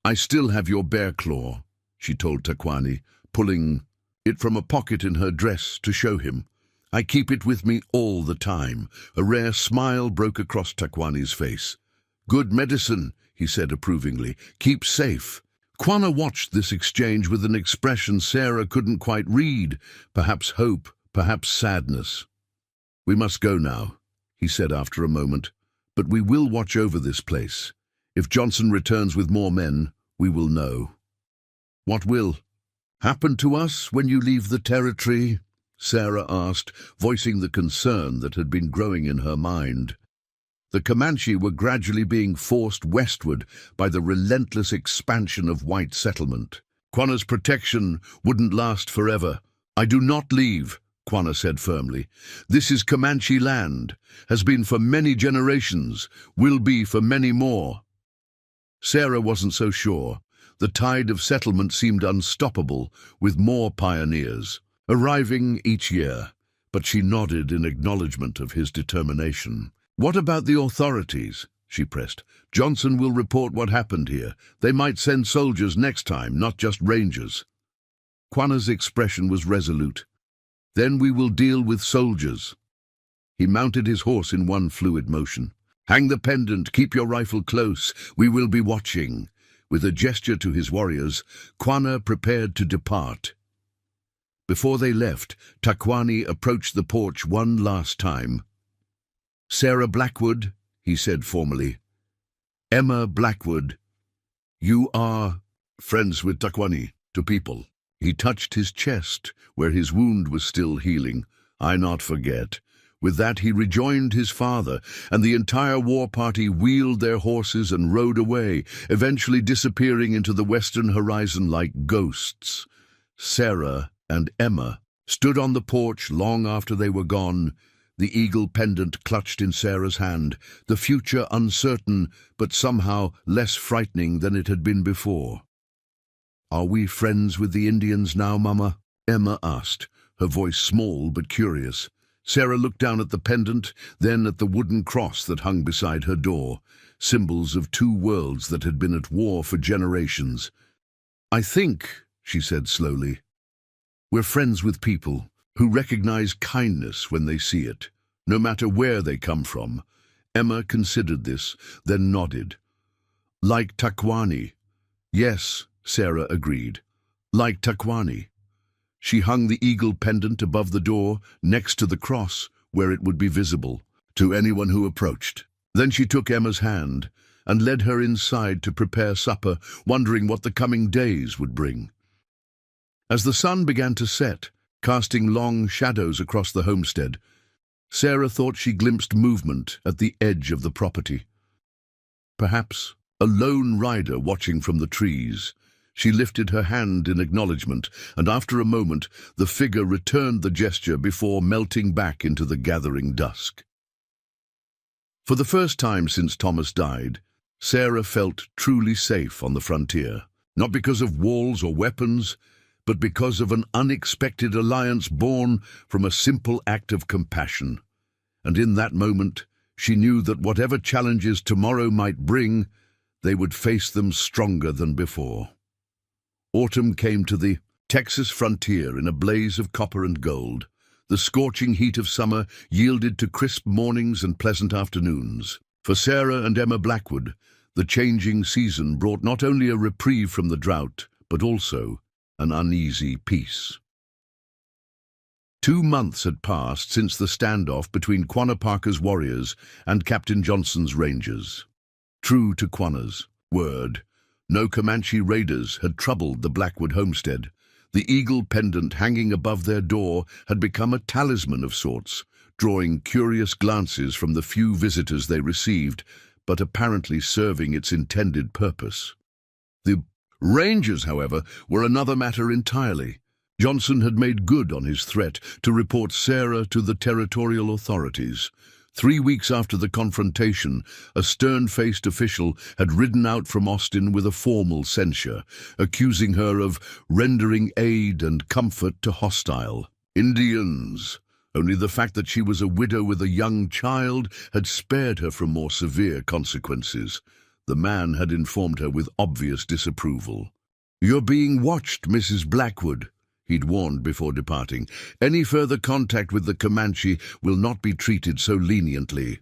"I still have your bear claw," she told Takwani, pulling it from a pocket in her dress to show him. "I keep it with me all the time." A rare smile broke across Takwani's face. "Good medicine," he said approvingly. "Keep safe." Quanah watched this exchange with an expression Sarah couldn't quite read, perhaps hope, perhaps sadness. "We must go now," he said after a moment, "but we will watch over this place. If Johnson returns with more men, we will know." "What will happen to us when you leave the territory?" Sarah asked, voicing the concern that had been growing in her mind. The Comanche were gradually being forced westward by the relentless expansion of white settlement. Quanah's protection wouldn't last forever. "I do not leave," Quanah said firmly. "This is Comanche land, has been for many generations, will be for many more." Sarah wasn't so sure. The tide of settlement seemed unstoppable, with more pioneers arriving each year, but she nodded in acknowledgement of his determination. "What about the authorities?" she pressed. "Johnson will report what happened here. They might send soldiers next time, not just rangers." Quanah's expression was resolute. "Then we will deal with soldiers." He mounted his horse in one fluid motion. "Hang the pendant, keep your rifle close, we will be watching." With a gesture to his warriors, Quanah prepared to depart. Before they left, Takwani approached the porch one last time. "Sarah Blackwood," he said formally. "Emma Blackwood, you are friends with Takwani, to people." He touched his chest, where his wound was still healing. "I not forget." With that he rejoined his father, and the entire war party wheeled their horses and rode away, eventually disappearing into the western horizon like ghosts. Sarah and Emma stood on the porch long after they were gone, the eagle pendant clutched in Sarah's hand, the future uncertain, but somehow less frightening than it had been before. "Are we friends with the Indians now, Mama?" Emma asked, her voice small but curious. Sarah looked down at the pendant, then at the wooden cross that hung beside her door, symbols of two worlds that had been at war for generations. "I think," she said slowly, "we're friends with people who recognize kindness when they see it, no matter where they come from." Emma considered this, then nodded. "Like Takwani." "Yes," Sarah agreed. "Like Takwani." She hung the eagle pendant above the door, next to the cross, where it would be visible to anyone who approached. Then she took Emma's hand and led her inside to prepare supper, wondering what the coming days would bring. As the sun began to set, casting long shadows across the homestead, Sarah thought she glimpsed movement at the edge of the property. Perhaps a lone rider watching from the trees. She lifted her hand in acknowledgement, and after a moment the figure returned the gesture before melting back into the gathering dusk. For the first time since Thomas died, Sarah felt truly safe on the frontier, not because of walls or weapons, but because of an unexpected alliance born from a simple act of compassion. And in that moment, she knew that whatever challenges tomorrow might bring, they would face them stronger than before. Autumn came to the Texas frontier in a blaze of copper and gold. The scorching heat of summer yielded to crisp mornings and pleasant afternoons. For Sarah and Emma Blackwood, the changing season brought not only a reprieve from the drought, but also an uneasy peace. 2 months had passed since the standoff between Quanah Parker's warriors and Captain Johnson's rangers. True to Quanah's word, no Comanche raiders had troubled the Blackwood homestead. The eagle pendant hanging above their door had become a talisman of sorts, drawing curious glances from the few visitors they received, but apparently serving its intended purpose. The rangers, however, were another matter entirely. Johnson had made good on his threat to report Sarah to the territorial authorities. 3 weeks after the confrontation, a stern-faced official had ridden out from Austin with a formal censure, accusing her of rendering aid and comfort to hostile Indians. Only the fact that she was a widow with a young child had spared her from more severe consequences. The man had informed her with obvious disapproval. "You're being watched, Mrs. Blackwood," he'd warned before departing. "Any further contact with the Comanche will not be treated so leniently."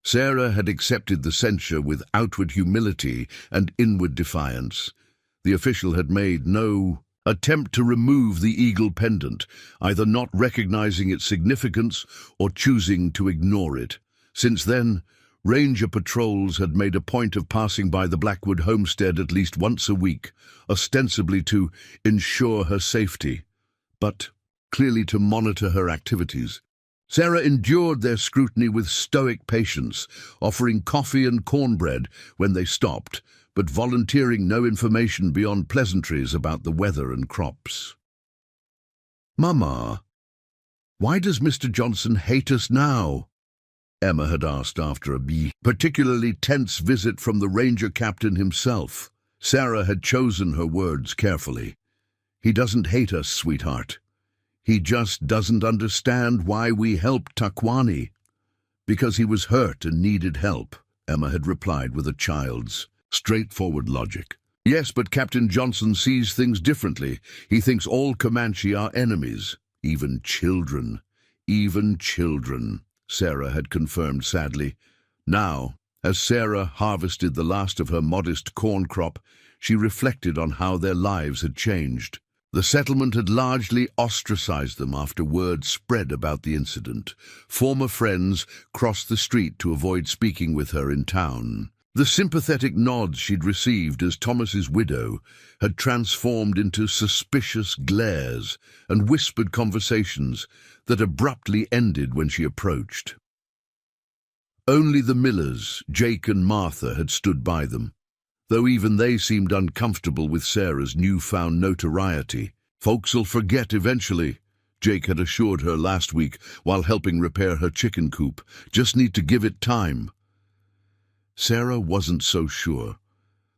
Sarah had accepted the censure with outward humility and inward defiance. The official had made no attempt to remove the eagle pendant, either not recognizing its significance or choosing to ignore it. Since then, ranger patrols had made a point of passing by the Blackwood homestead at least once a week, ostensibly to ensure her safety, but clearly to monitor her activities. Sarah endured their scrutiny with stoic patience, offering coffee and cornbread when they stopped, but volunteering no information beyond pleasantries about the weather and crops. "Mama, why does Mr. Johnson hate us now?" Emma had asked after a particularly tense visit from the ranger captain himself. Sarah had chosen her words carefully. "He doesn't hate us, sweetheart. He just doesn't understand why we helped Taquani." "Because he was hurt and needed help," Emma had replied with a child's straightforward logic. "Yes, but Captain Johnson sees things differently. He thinks all Comanche are enemies, even children." "Even children," Sarah had confirmed sadly. Now, as Sarah harvested the last of her modest corn crop, she reflected on how their lives had changed. The settlement had largely ostracized them after word spread about the incident. Former friends crossed the street to avoid speaking with her in town. The sympathetic nods she'd received as Thomas's widow had transformed into suspicious glares and whispered conversations that abruptly ended when she approached. Only the Millers, Jake and Martha, had stood by them, though even they seemed uncomfortable with Sarah's newfound notoriety. "Folks'll forget eventually," Jake had assured her last week while helping repair her chicken coop. "Just need to give it time." Sarah wasn't so sure.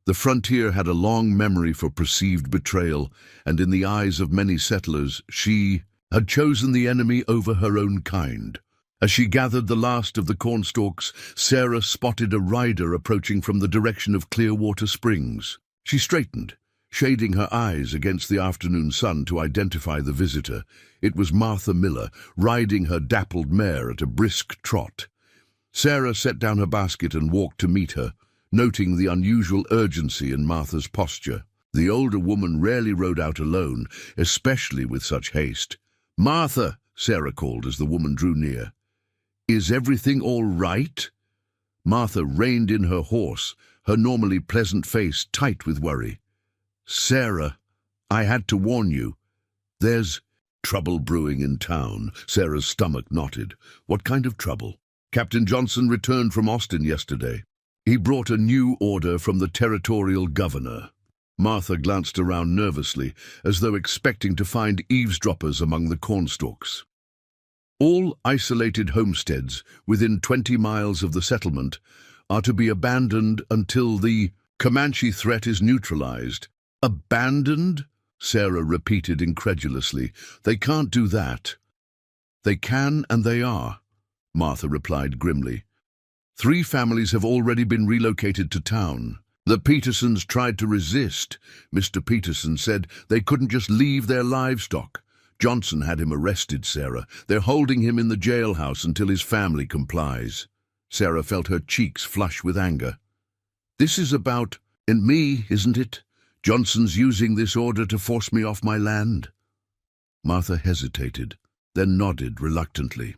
The frontier had a long memory for perceived betrayal, and in the eyes of many settlers, she had chosen the enemy over her own kind. As she gathered the last of the cornstalks, Sarah spotted a rider approaching from the direction of Clearwater Springs. She straightened, shading her eyes against the afternoon sun to identify the visitor. It was Martha Miller, riding her dappled mare at a brisk trot. Sarah set down her basket and walked to meet her, noting the unusual urgency in Martha's posture. The older woman rarely rode out alone, especially with such haste. "Martha," Sarah called as the woman drew near. "Is everything all right?" Martha reined in her horse, her normally pleasant face tight with worry. "Sarah, I had to warn you. There's trouble brewing in town." Sarah's stomach knotted. "What kind of trouble?" "Captain Johnson returned from Austin yesterday. He brought a new order from the territorial governor." Martha glanced around nervously, as though expecting to find eavesdroppers among the cornstalks. "All isolated homesteads within 20 miles of the settlement are to be abandoned until the Comanche threat is neutralized." "Abandoned?" Sarah repeated incredulously. "They can't do that." "They can and they are," Martha replied grimly. 3 families have already been relocated to town. The Petersons tried to resist. Mr. Peterson said they couldn't just leave their livestock. Johnson had him arrested, Sarah. They're holding him in the jailhouse until his family complies. Sarah felt her cheeks flush with anger. This is about and me, isn't it? Johnson's using this order to force me off my land. Martha hesitated, then nodded reluctantly.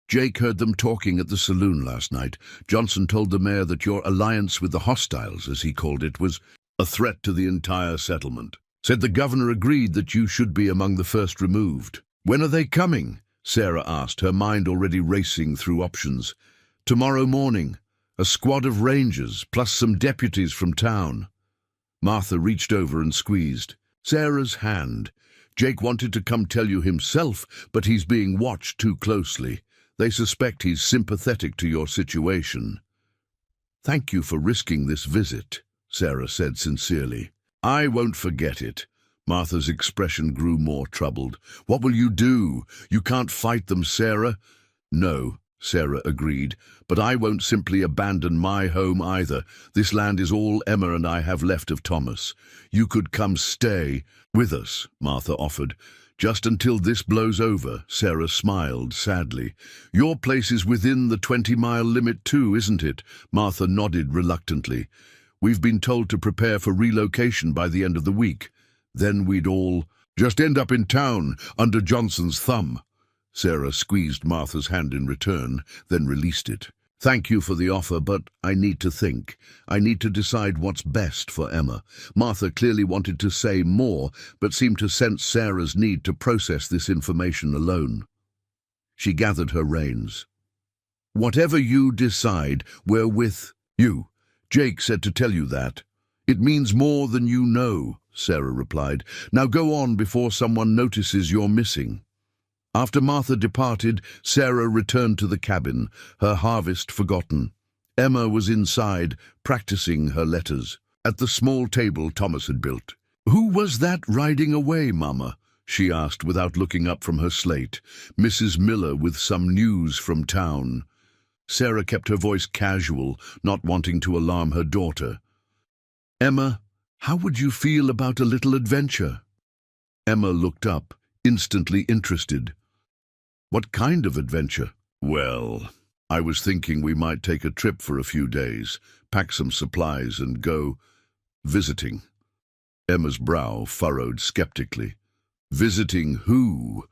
Jake heard them talking at the saloon last night. Johnson told the mayor that your alliance with the hostiles, as he called it, was a threat to the entire settlement. Said the governor agreed that you should be among the first removed. When are they coming? Sarah asked, her mind already racing through options. Tomorrow morning. A squad of rangers, plus some deputies from town. Martha reached over and squeezed Sarah's hand. Jake wanted to come tell you himself, but he's being watched too closely. They suspect he's sympathetic to your situation. Thank you for risking this visit, Sarah said sincerely. I won't forget it. Martha's expression grew more troubled. What will you do? You can't fight them, Sarah. No, Sarah agreed, but I won't simply abandon my home either. This land is all Emma and I have left of Thomas. You could come stay with us, Martha offered. Just until this blows over, Sarah smiled sadly. Your place is within the 20-mile limit too, isn't it? Martha nodded reluctantly. We've been told to prepare for relocation by the end of the week. Then we'd all just end up in town under Johnson's thumb. Sarah squeezed Martha's hand in return, then released it. Thank you for the offer, but I need to think. I need to decide what's best for Emma. Martha clearly wanted to say more, but seemed to sense Sarah's need to process this information alone. She gathered her reins. Whatever you decide, we're with you. Jake said to tell you that. It means more than you know, Sarah replied. Now go on before someone notices you're missing. After Martha departed, Sarah returned to the cabin, her harvest forgotten. Emma was inside, practicing her letters, at the small table Thomas had built. Who was that riding away, Mama? She asked without looking up from her slate. Mrs. Miller with some news from town. Sarah kept her voice casual, not wanting to alarm her daughter. Emma, how would you feel about a little adventure? Emma looked up, instantly interested. What kind of adventure? Well, I was thinking we might take a trip for a few days, pack some supplies and go visiting. Emma's brow furrowed skeptically. Visiting who?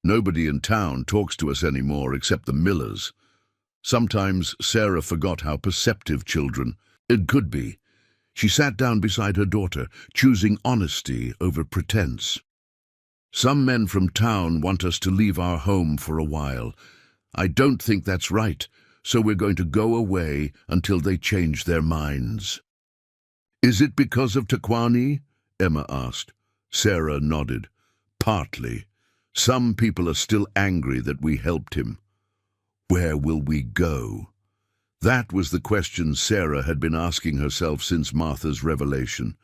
Nobody in town talks to us anymore except the Millers. Sometimes Sarah forgot how perceptive children it could be. She sat down beside her daughter, choosing honesty over pretense. Some men from town want us to leave our home for a while. I don't think that's right, so we're going to go away until they change their minds. Is it because of Taquani? Emma asked. Sarah nodded. Partly. Some people are still angry that we helped him. Where will we go? That was the question Sarah had been asking herself since Martha's revelation.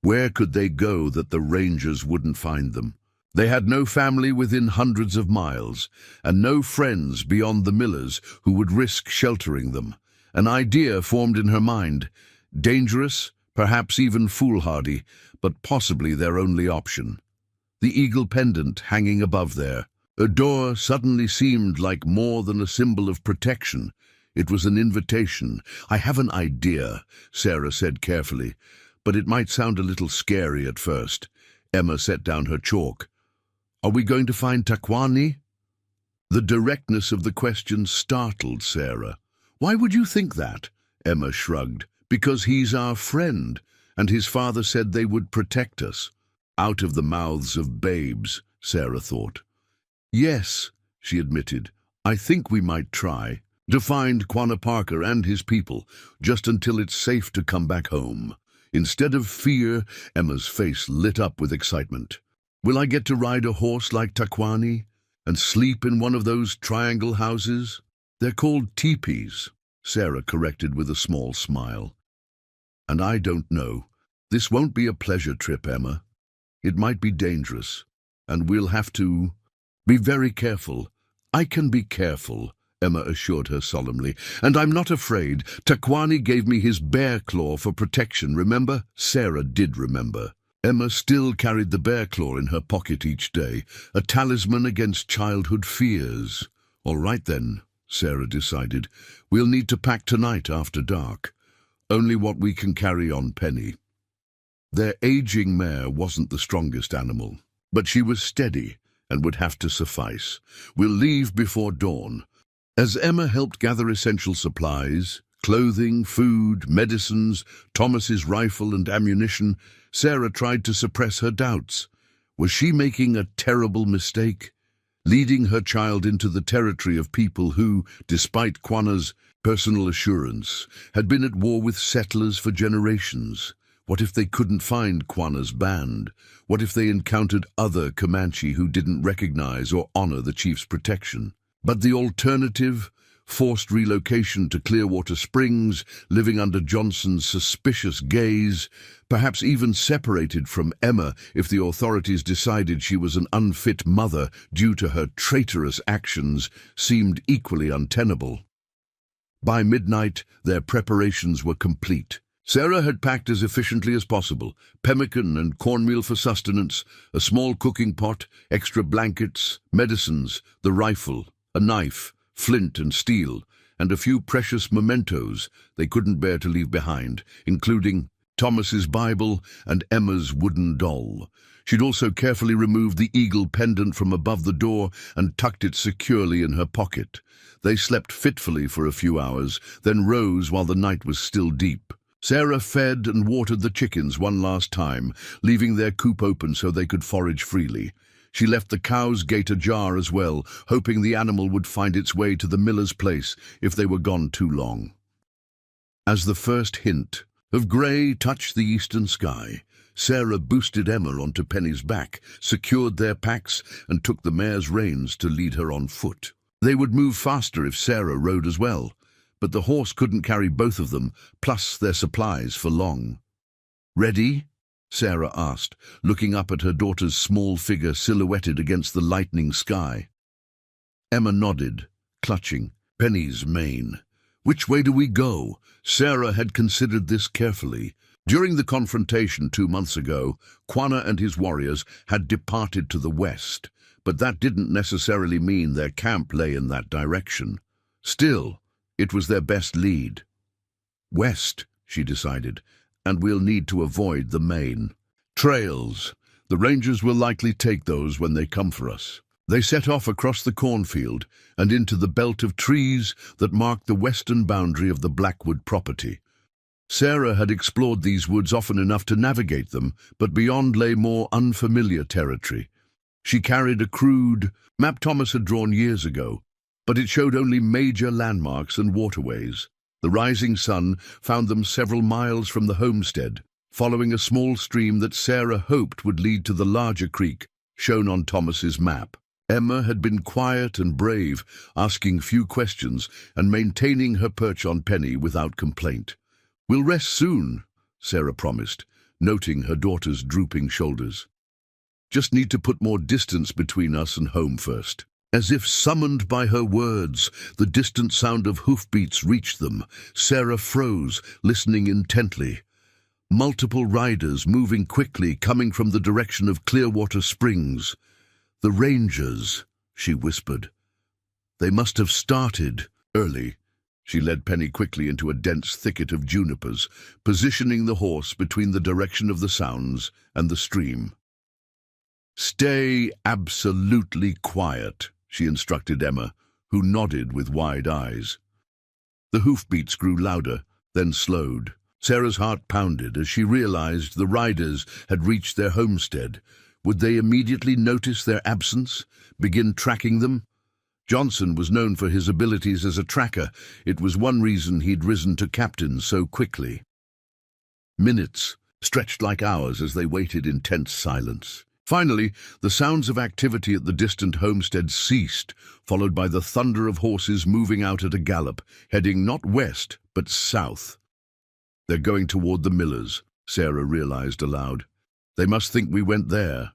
Where could they go that the rangers wouldn't find them? They had no family within hundreds of miles, and no friends beyond the Millers who would risk sheltering them. An idea formed in her mind, dangerous, perhaps even foolhardy, but possibly their only option. The eagle pendant hanging above there. A door suddenly seemed like more than a symbol of protection. It was an invitation. I have an idea, Sarah said carefully, but it might sound a little scary at first. Emma set down her chalk. Are we going to find Taquani? The directness of the question startled Sarah. Why would you think that? Emma shrugged. Because he's our friend, and his father said they would protect us. Out of the mouths of babes, Sarah thought. Yes, she admitted. I think we might try to find Quanah Parker and his people, just until it's safe to come back home. Instead of fear, Emma's face lit up with excitement. Will I get to ride a horse like Taquani and sleep in one of those triangle houses? They're called teepees, Sarah corrected with a small smile. And I don't know. This won't be a pleasure trip, Emma. It might be dangerous, and we'll have to be very careful. I can be careful, Emma assured her solemnly, and I'm not afraid. Taquani gave me his bear claw for protection, remember? Sarah did remember. Emma still carried the bear claw in her pocket each day, a talisman against childhood fears. "All right then," Sarah decided. "We'll need to pack tonight after dark. Only what we can carry on Penny." Their aging mare wasn't the strongest animal, but she was steady and would have to suffice. "We'll leave before dawn." As Emma helped gather essential supplies, clothing, food, medicines, Thomas's rifle and ammunition, Sarah tried to suppress her doubts. Was she making a terrible mistake? Leading her child into the territory of people who, despite Quanah's personal assurance, had been at war with settlers for generations? What if they couldn't find Quanah's band? What if they encountered other Comanche who didn't recognize or honor the chief's protection? But the alternative, forced relocation to Clearwater Springs, living under Johnson's suspicious gaze, perhaps even separated from Emma if the authorities decided she was an unfit mother due to her traitorous actions, seemed equally untenable. By midnight, their preparations were complete. Sarah had packed as efficiently as possible: pemmican and cornmeal for sustenance, a small cooking pot, extra blankets, medicines, the rifle, a knife, flint and steel, and a few precious mementos they couldn't bear to leave behind, including Thomas's Bible and Emma's wooden doll. She'd also carefully removed the eagle pendant from above the door and tucked it securely in her pocket. They slept fitfully for a few hours, then rose while the night was still deep. Sarah fed and watered the chickens one last time, leaving their coop open so they could forage freely. She left the cow's gate ajar as well, hoping the animal would find its way to the miller's place if they were gone too long. As the first hint of grey touched the eastern sky, Sarah boosted Emma onto Penny's back, secured their packs, and took the mare's reins to lead her on foot. They would move faster if Sarah rode as well, but the horse couldn't carry both of them, plus their supplies for long. "Ready?" Sarah asked, looking up at her daughter's small figure silhouetted against the lightening sky. Emma nodded, clutching Penny's mane. "Which way do we go?" Sarah had considered this carefully. During the confrontation 2 months ago, Quanah and his warriors had departed to the west, but that didn't necessarily mean their camp lay in that direction. Still, it was their best lead. "West," she decided, "and we'll need to avoid the main trails. The rangers will likely take those when they come for us." They set off across the cornfield and into the belt of trees that marked the western boundary of the Blackwood property. Sarah had explored these woods often enough to navigate them, but beyond lay more unfamiliar territory. She carried a crude map Thomas had drawn years ago, but it showed only major landmarks and waterways. The rising sun found them several miles from the homestead, following a small stream that Sarah hoped would lead to the larger creek shown on Thomas's map. Emma had been quiet and brave, asking few questions and maintaining her perch on Penny without complaint. "We'll rest soon," Sarah promised, noting her daughter's drooping shoulders. "Just need to put more distance between us and home first." As if summoned by her words, the distant sound of hoofbeats reached them. Sarah froze, listening intently. Multiple riders moving quickly, coming from the direction of Clearwater Springs. "The Rangers," she whispered. "They must have started early." She led Penny quickly into a dense thicket of junipers, positioning the horse between the direction of the sounds and the stream. "Stay absolutely quiet," she instructed Emma, who nodded with wide eyes. The hoofbeats grew louder, then slowed. Sarah's heart pounded as she realized the riders had reached their homestead. Would they immediately notice their absence, begin tracking them? Johnson was known for his abilities as a tracker. It was one reason he'd risen to captain so quickly. Minutes stretched like hours as they waited in tense silence. Finally, the sounds of activity at the distant homestead ceased, followed by the thunder of horses moving out at a gallop, heading not west, but south. "They're going toward the Millers," Sarah realized aloud. "They must think we went there."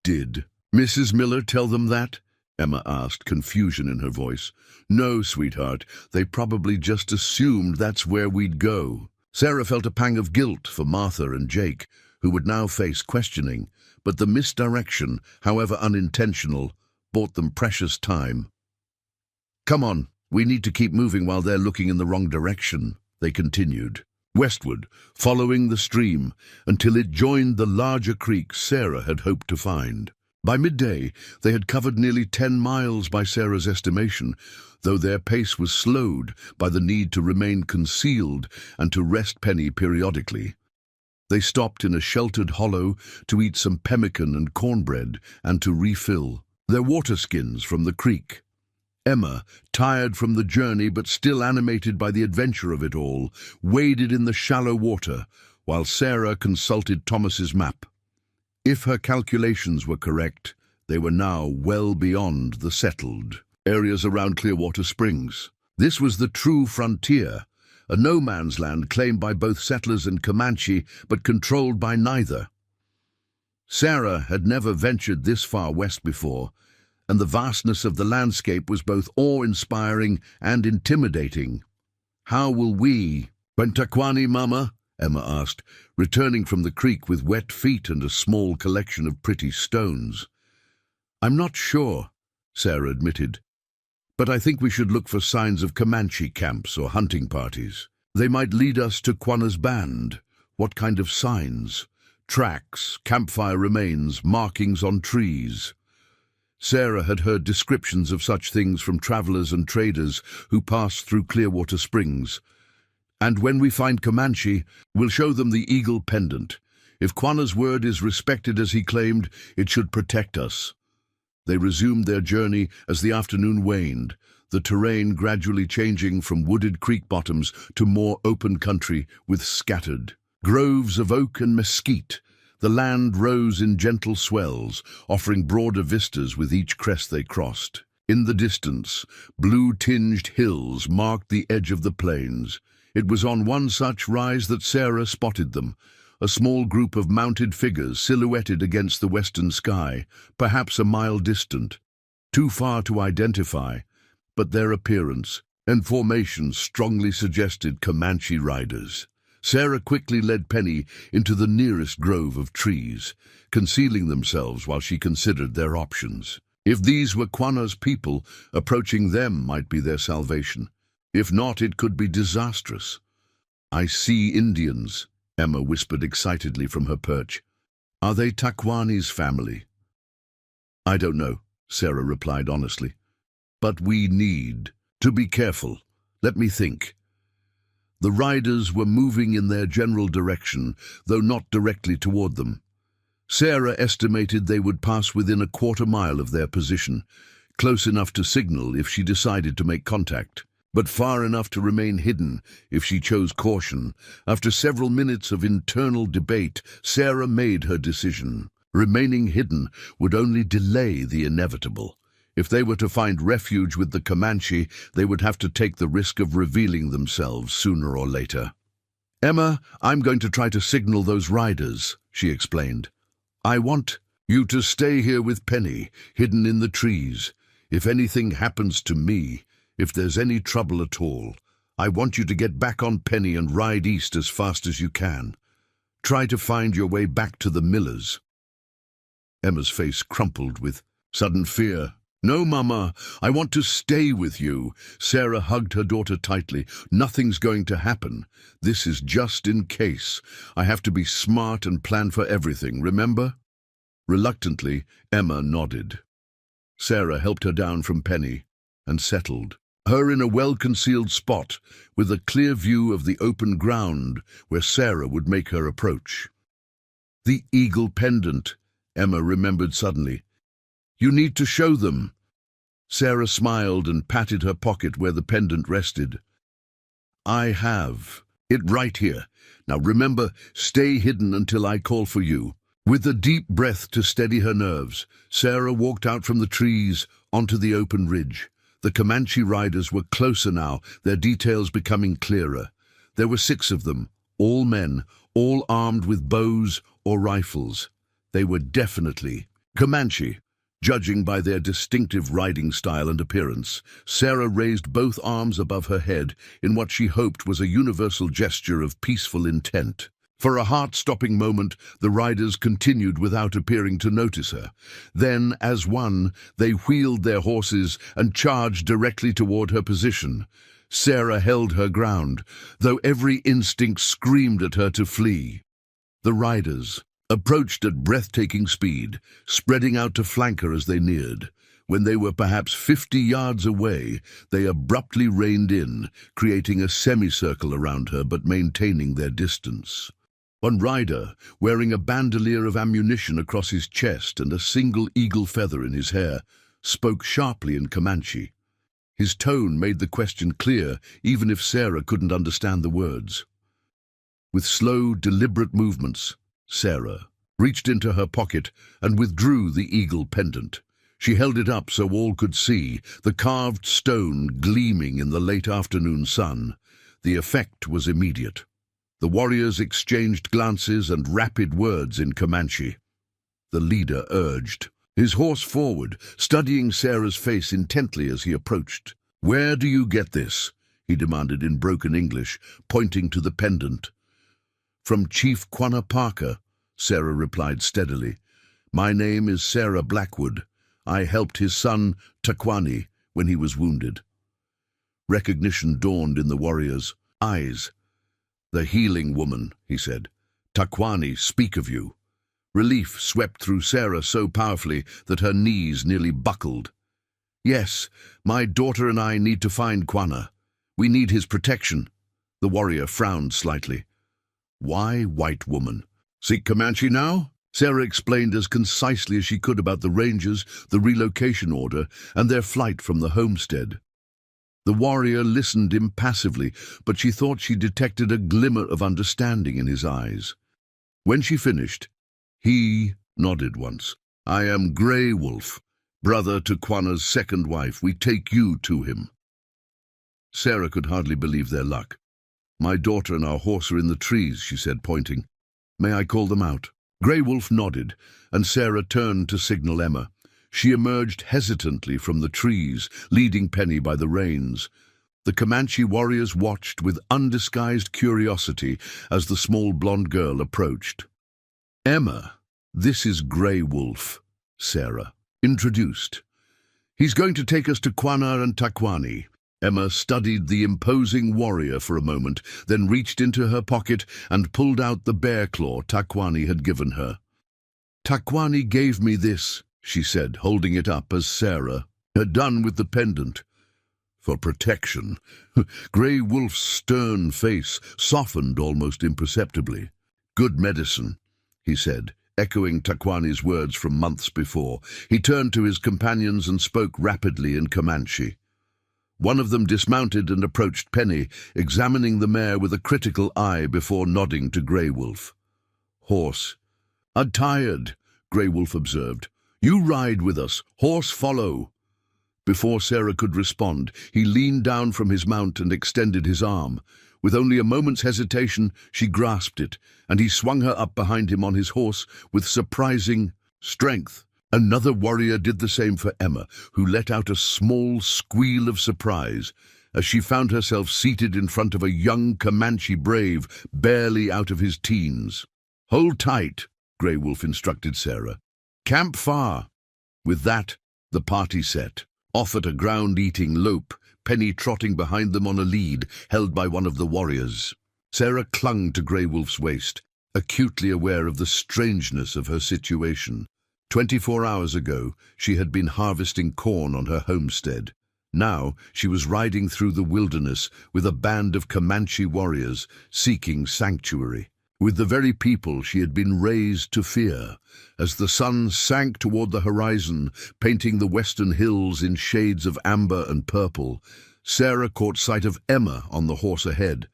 "Did Mrs. Miller tell them that?" Emma asked, confusion in her voice. "No, sweetheart, they probably just assumed that's where we'd go." Sarah felt a pang of guilt for Martha and Jake, who would now face questioning, but the misdirection, however unintentional, bought them precious time. "Come on, we need to keep moving while they're looking in the wrong direction," they continued, westward, following the stream, until it joined the larger creek Sarah had hoped to find. By midday, they had covered nearly 10 miles by Sarah's estimation, though their pace was slowed by the need to remain concealed and to rest Penny periodically. They stopped in a sheltered hollow to eat some pemmican and cornbread and to refill their water skins from the creek. Emma, tired from the journey but still animated by the adventure of it all, waded in the shallow water, while Sarah consulted Thomas's map. If her calculations were correct, they were now well beyond the settled areas around Clearwater Springs. This was the true frontier, a no-man's land claimed by both settlers and Comanche, but controlled by neither. Sarah had never ventured this far west before, and the vastness of the landscape was both awe-inspiring and intimidating. "How will we?" "Takwani, Mama?" Emma asked, returning from the creek with wet feet and a small collection of pretty stones. "I'm not sure," Sarah admitted, "but I think we should look for signs of Comanche camps or hunting parties. They might lead us to Quanah's band. What kind of signs? Tracks, campfire remains, markings on trees." Sarah had heard descriptions of such things from travelers and traders who passed through Clearwater Springs. "And when we find Comanche, we'll show them the eagle pendant. If Quanah's word is respected as he claimed, it should protect us." They resumed their journey as the afternoon waned, the terrain gradually changing from wooded creek bottoms to more open country with scattered groves of oak and mesquite. The land rose in gentle swells, offering broader vistas with each crest they crossed. In the distance, blue-tinged hills marked the edge of the plains. It was on one such rise that Sarah spotted them, a small group of mounted figures silhouetted against the western sky, perhaps a mile distant. Too far to identify, but their appearance and formation strongly suggested Comanche riders. Sarah quickly led Penny into the nearest grove of trees, concealing themselves while she considered their options. If these were Quanah's people, approaching them might be their salvation. If not, it could be disastrous. "I see Indians," Emma whispered excitedly from her perch. "Are they Takwani's family?" "I don't know," Sarah replied honestly. "But we need to be careful. Let me think." The riders were moving in their general direction, though not directly toward them. Sarah estimated they would pass within a quarter-mile of their position, close enough to signal if she decided to make contact, but far enough to remain hidden if she chose caution. After several minutes of internal debate, Sarah made her decision. Remaining hidden would only delay the inevitable. If they were to find refuge with the Comanche, they would have to take the risk of revealing themselves sooner or later. "Emma, I'm going to try to signal those riders," she explained. "I want you to stay here with Penny, hidden in the trees. If anything happens to me, if there's any trouble at all, I want you to get back on Penny and ride east as fast as you can. Try to find your way back to the Millers." Emma's face crumpled with sudden fear. "No, Mama, I want to stay with you." Sarah hugged her daughter tightly. "Nothing's going to happen. This is just in case. I have to be smart and plan for everything, remember?" Reluctantly, Emma nodded. Sarah helped her down from Penny and settled her in a well-concealed spot with a clear view of the open ground where Sarah would make her approach. "The eagle pendant," Emma remembered suddenly. "You need to show them." Sarah smiled and patted her pocket where the pendant rested. "I have it right here. Now remember, stay hidden until I call for you." With a deep breath to steady her nerves, Sarah walked out from the trees onto the open ridge. The Comanche riders were closer now, their details becoming clearer. There were 6 of them, all men, all armed with bows or rifles. They were definitely Comanche. Judging by their distinctive riding style and appearance, Sarah raised both arms above her head in what she hoped was a universal gesture of peaceful intent. For a heart-stopping moment, the riders continued without appearing to notice her. Then, as one, they wheeled their horses and charged directly toward her position. Sarah held her ground, though every instinct screamed at her to flee. The riders approached at breathtaking speed, spreading out to flank her as they neared. When they were perhaps 50 yards away, they abruptly reined in, creating a semicircle around her but maintaining their distance. One rider, wearing a bandolier of ammunition across his chest and a single eagle feather in his hair, spoke sharply in Comanche. His tone made the question clear, even if Sarah couldn't understand the words. With slow, deliberate movements, Sarah reached into her pocket and withdrew the eagle pendant. She held it up so all could see, the carved stone gleaming in the late afternoon sun. The effect was immediate. The warriors exchanged glances and rapid words in Comanche. The leader urged his horse forward, studying Sarah's face intently as he approached. "Where do you get this?" he demanded in broken English, pointing to the pendant. "From Chief Quanah Parker," Sarah replied steadily. "My name is Sarah Blackwood. I helped his son, Taquani, when he was wounded." Recognition dawned in the warriors' eyes. "The healing woman," he said. "Taquani, speak of you." Relief swept through Sarah so powerfully that her knees nearly buckled. "Yes, my daughter and I need to find Quanah. We need his protection." The warrior frowned slightly. "Why, white woman? Seek Comanche now?" Sarah explained as concisely as she could about the rangers, the relocation order, and their flight from the homestead. The warrior listened impassively, but she thought she detected a glimmer of understanding in his eyes. When she finished, he nodded once. "I am Grey Wolf, brother to Quanah's second wife. We take you to him." Sarah could hardly believe their luck. "My daughter and our horse are in the trees," she said, pointing. "May I call them out?" Grey Wolf nodded, and Sarah turned to signal Emma. She emerged hesitantly from the trees, leading Penny by the reins. The Comanche warriors watched with undisguised curiosity as the small blonde girl approached. "Emma, this is Grey Wolf," Sarah introduced. "He's going to take us to Quanah and Taquani." Emma studied the imposing warrior for a moment, then reached into her pocket and pulled out the bear claw Taquani had given her. "Taquani gave me this," she said, holding it up as Sarah had done with the pendant. "For protection." Grey Wolf's stern face softened almost imperceptibly. "Good medicine," he said, echoing Taquani's words from months before. He turned to his companions and spoke rapidly in Comanche. One of them dismounted and approached Penny, examining the mare with a critical eye before nodding to Grey Wolf. "Horse." "I'm tired," Grey Wolf observed. "You ride with us. Horse follow." Before Sarah could respond, he leaned down from his mount and extended his arm. With only a moment's hesitation, she grasped it, and he swung her up behind him on his horse with surprising strength. Another warrior did the same for Emma, who let out a small squeal of surprise as she found herself seated in front of a young Comanche brave, barely out of his teens. "Hold tight," Grey Wolf instructed Sarah. "Camp far." With that, the party set, off at a ground-eating lope, Penny trotting behind them on a lead, held by one of the warriors. Sarah clung to Grey Wolf's waist, acutely aware of the strangeness of her situation. 24 hours ago, she had been harvesting corn on her homestead. Now, she was riding through the wilderness with a band of Comanche warriors seeking sanctuary, with the very people she had been raised to fear. As the sun sank toward the horizon, painting the western hills in shades of amber and purple, Sarah caught sight of Emma on the horse ahead.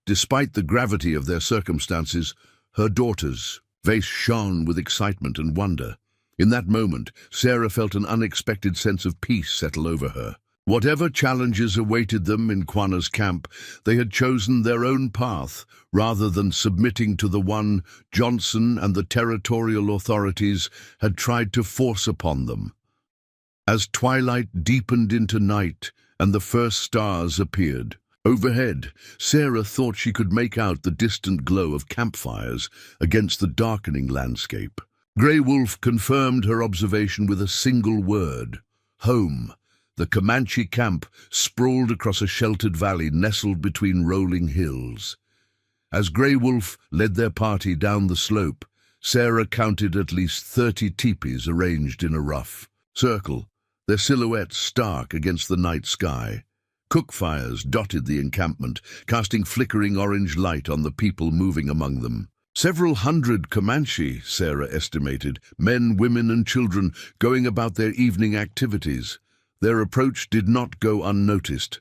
Despite the gravity of their circumstances, her daughter's face shone with excitement and wonder. In that moment, Sarah felt an unexpected sense of peace settle over her. Whatever challenges awaited them in Quanah's camp, they had chosen their own path rather than submitting to the one Johnson and the territorial authorities had tried to force upon them. As twilight deepened into night and the first stars appeared, Overhead, Sarah thought she could make out the distant glow of campfires against the darkening landscape. Grey Wolf confirmed her observation with a single word: home. The Comanche camp sprawled across a sheltered valley nestled between rolling hills. As Grey Wolf led their party down the slope, Sarah counted at least 30 teepees arranged in a rough circle, their silhouettes stark against the night sky. Cook fires dotted the encampment, casting flickering orange light on the people moving among them. Several hundred Comanche, Sarah estimated, men, women and children going about their evening activities. Their approach did not go unnoticed.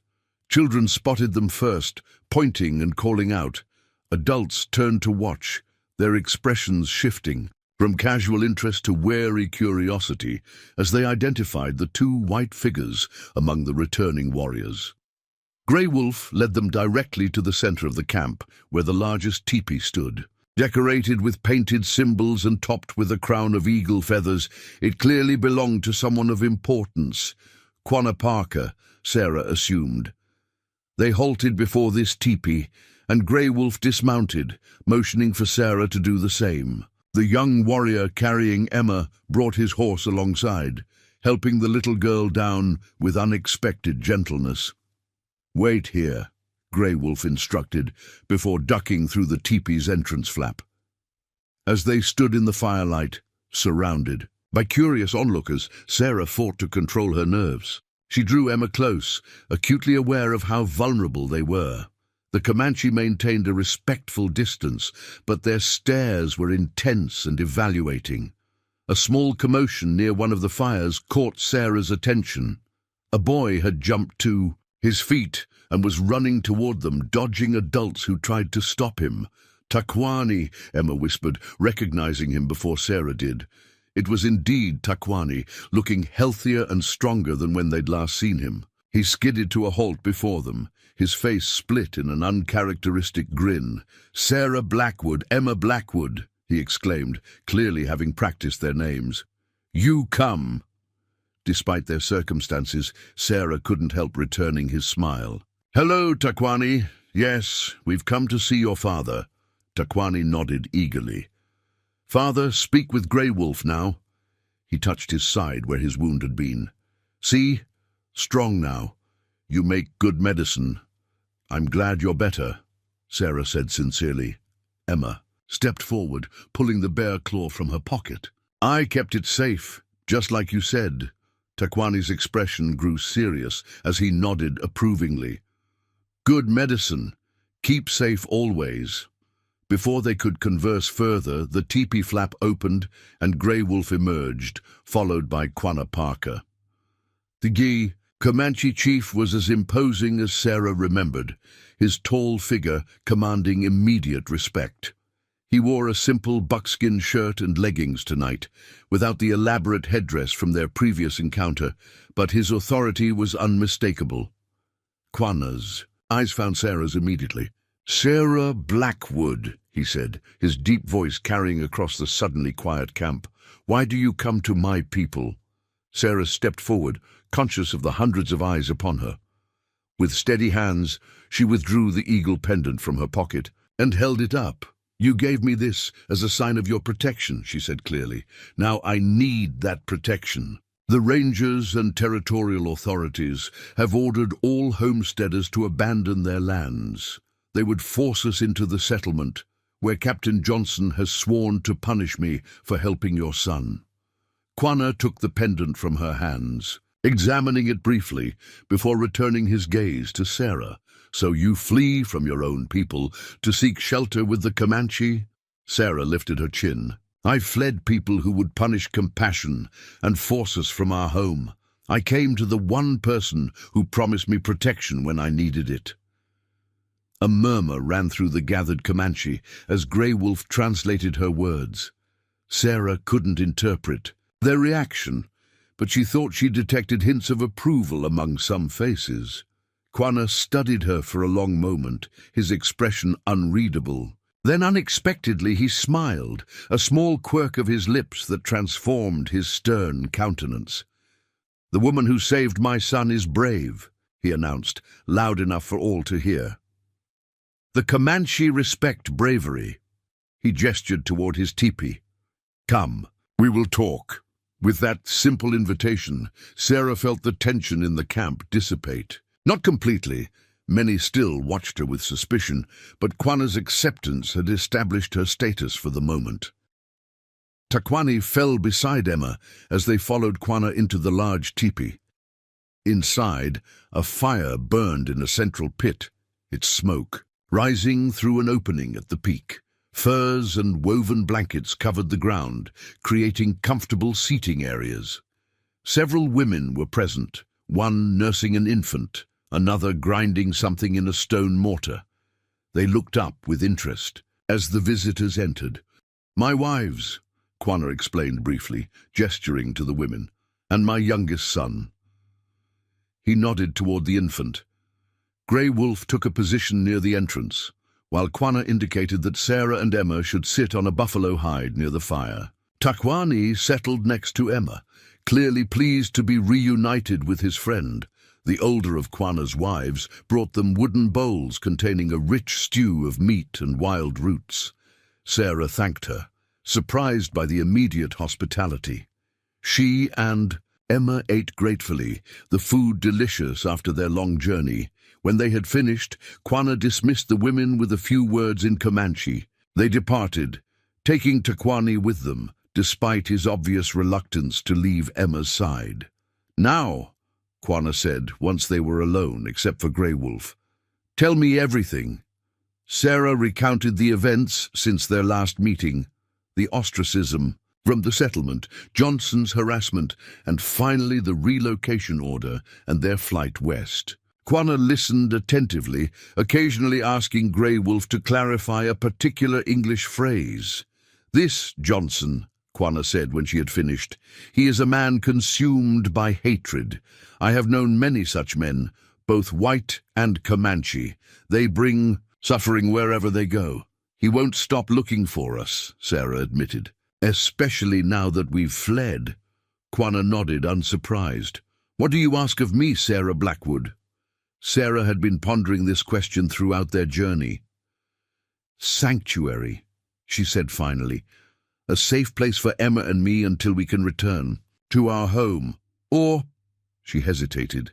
Children spotted them first, pointing and calling out. Adults turned to watch, their expressions shifting from casual interest to wary curiosity as they identified the two white figures among the returning warriors. Grey Wolf led them directly to the center of the camp, where the largest teepee stood. Decorated with painted symbols and topped with a crown of eagle feathers, it clearly belonged to someone of importance. Quanah Parker, Sarah assumed. They halted before this teepee, and Grey Wolf dismounted, motioning for Sarah to do the same. The young warrior carrying Emma brought his horse alongside, helping the little girl down with unexpected gentleness. "Wait here," Grey Wolf instructed, before ducking through the teepee's entrance flap. As they stood in the firelight, surrounded by curious onlookers, Sarah fought to control her nerves. She drew Emma close, acutely aware of how vulnerable they were. The Comanche maintained a respectful distance, but their stares were intense and evaluating. A small commotion near one of the fires caught Sarah's attention. A boy had jumped to his feet and was running toward them, dodging adults who tried to stop him. "Takwani," Emma whispered, recognizing him before Sarah did. It was indeed Takwani, looking healthier and stronger than when they'd last seen him. He skidded to a halt before them, his face split in an uncharacteristic grin. "Sarah Blackwood, Emma Blackwood," he exclaimed, clearly having practiced their names. "You come." Despite their circumstances, Sarah couldn't help returning his smile. "Hello, Takwani. Yes, we've come to see your father." Takwani nodded eagerly. "Father, speak with Grey Wolf now." He touched his side where his wound had been. "See? Strong now. You make good medicine. I'm glad you're better," Sarah said sincerely. Emma stepped forward, pulling the bear claw from her pocket. "I kept it safe, just like you said." Takwani's expression grew serious as he nodded approvingly. "Good medicine. Keep safe always." Before they could converse further, the teepee flap opened and Grey Wolf emerged, followed by Quanah Parker. The Comanche chief was as imposing as Sarah remembered, his tall figure commanding immediate respect. He wore a simple buckskin shirt and leggings tonight, without the elaborate headdress from their previous encounter, but his authority was unmistakable. Quanah's eyes found Sarah's immediately. "Sarah Blackwood," he said, his deep voice carrying across the suddenly quiet camp. "Why do you come to my people?" Sarah stepped forward, conscious of the hundreds of eyes upon her. With steady hands, she withdrew the eagle pendant from her pocket and held it up. "You gave me this as a sign of your protection," she said clearly. "Now I need that protection. The rangers and territorial authorities have ordered all homesteaders to abandon their lands. They would force us into the settlement, where Captain Johnson has sworn to punish me for helping your son." Quanah took the pendant from her hands, examining it briefly before returning his gaze to Sarah. "So you flee from your own people to seek shelter with the Comanche?" Sarah lifted her chin. "I fled people who would punish compassion and force us from our home. I came to the one person who promised me protection when I needed it." A murmur ran through the gathered Comanche as Grey Wolf translated her words. Sarah couldn't interpret their reaction, but she thought she detected hints of approval among some faces. Quanah studied her for a long moment, his expression unreadable. Then unexpectedly he smiled, a small quirk of his lips that transformed his stern countenance. "The woman who saved my son is brave," he announced, loud enough for all to hear. The Comanche respect bravery. He gestured toward his teepee. Come, we will talk. With that simple invitation, Sarah felt the tension in the camp dissipate. Not completely. Many still watched her with suspicion, but Quanah's acceptance had established her status for the moment. Takwani fell beside Emma as they followed Quanah into the large teepee. Inside, a fire burned in a central pit, its smoke rising through an opening at the peak. Furs and woven blankets covered the ground, creating comfortable seating areas. Several women were present, one nursing an infant, another grinding something in a stone mortar. They looked up with interest as the visitors entered. My wives, Quanah explained briefly, gesturing to the women, and my youngest son. He nodded toward the infant. Grey Wolf took a position near the entrance, while Quanah indicated that Sarah and Emma should sit on a buffalo hide near the fire. Takwani settled next to Emma, clearly pleased to be reunited with his friend. The older of Quanah's wives brought them wooden bowls containing a rich stew of meat and wild roots. Sarah thanked her, surprised by the immediate hospitality. She and Emma ate gratefully, the food delicious after their long journey. When they had finished, Quanah dismissed the women with a few words in Comanche. They departed, taking Takwani with them, despite his obvious reluctance to leave Emma's side. Now, Quanah said, once they were alone, except for Grey Wolf, tell me everything. Sarah recounted the events since their last meeting, the ostracism from the settlement, Johnson's harassment, and finally the relocation order and their flight west. Quanah listened attentively, occasionally asking Grey Wolf to clarify a particular English phrase. This Johnson, Quanah said when she had finished, he is a man consumed by hatred. I have known many such men, both white and Comanche. They bring suffering wherever they go. He won't stop looking for us, Sarah admitted. Especially now that we've fled. Quanah nodded, unsurprised. What do you ask of me, Sarah Blackwood? Sarah had been pondering this question throughout their journey. Sanctuary, she said finally. A safe place for Emma and me until we can return to our home. Or, she hesitated,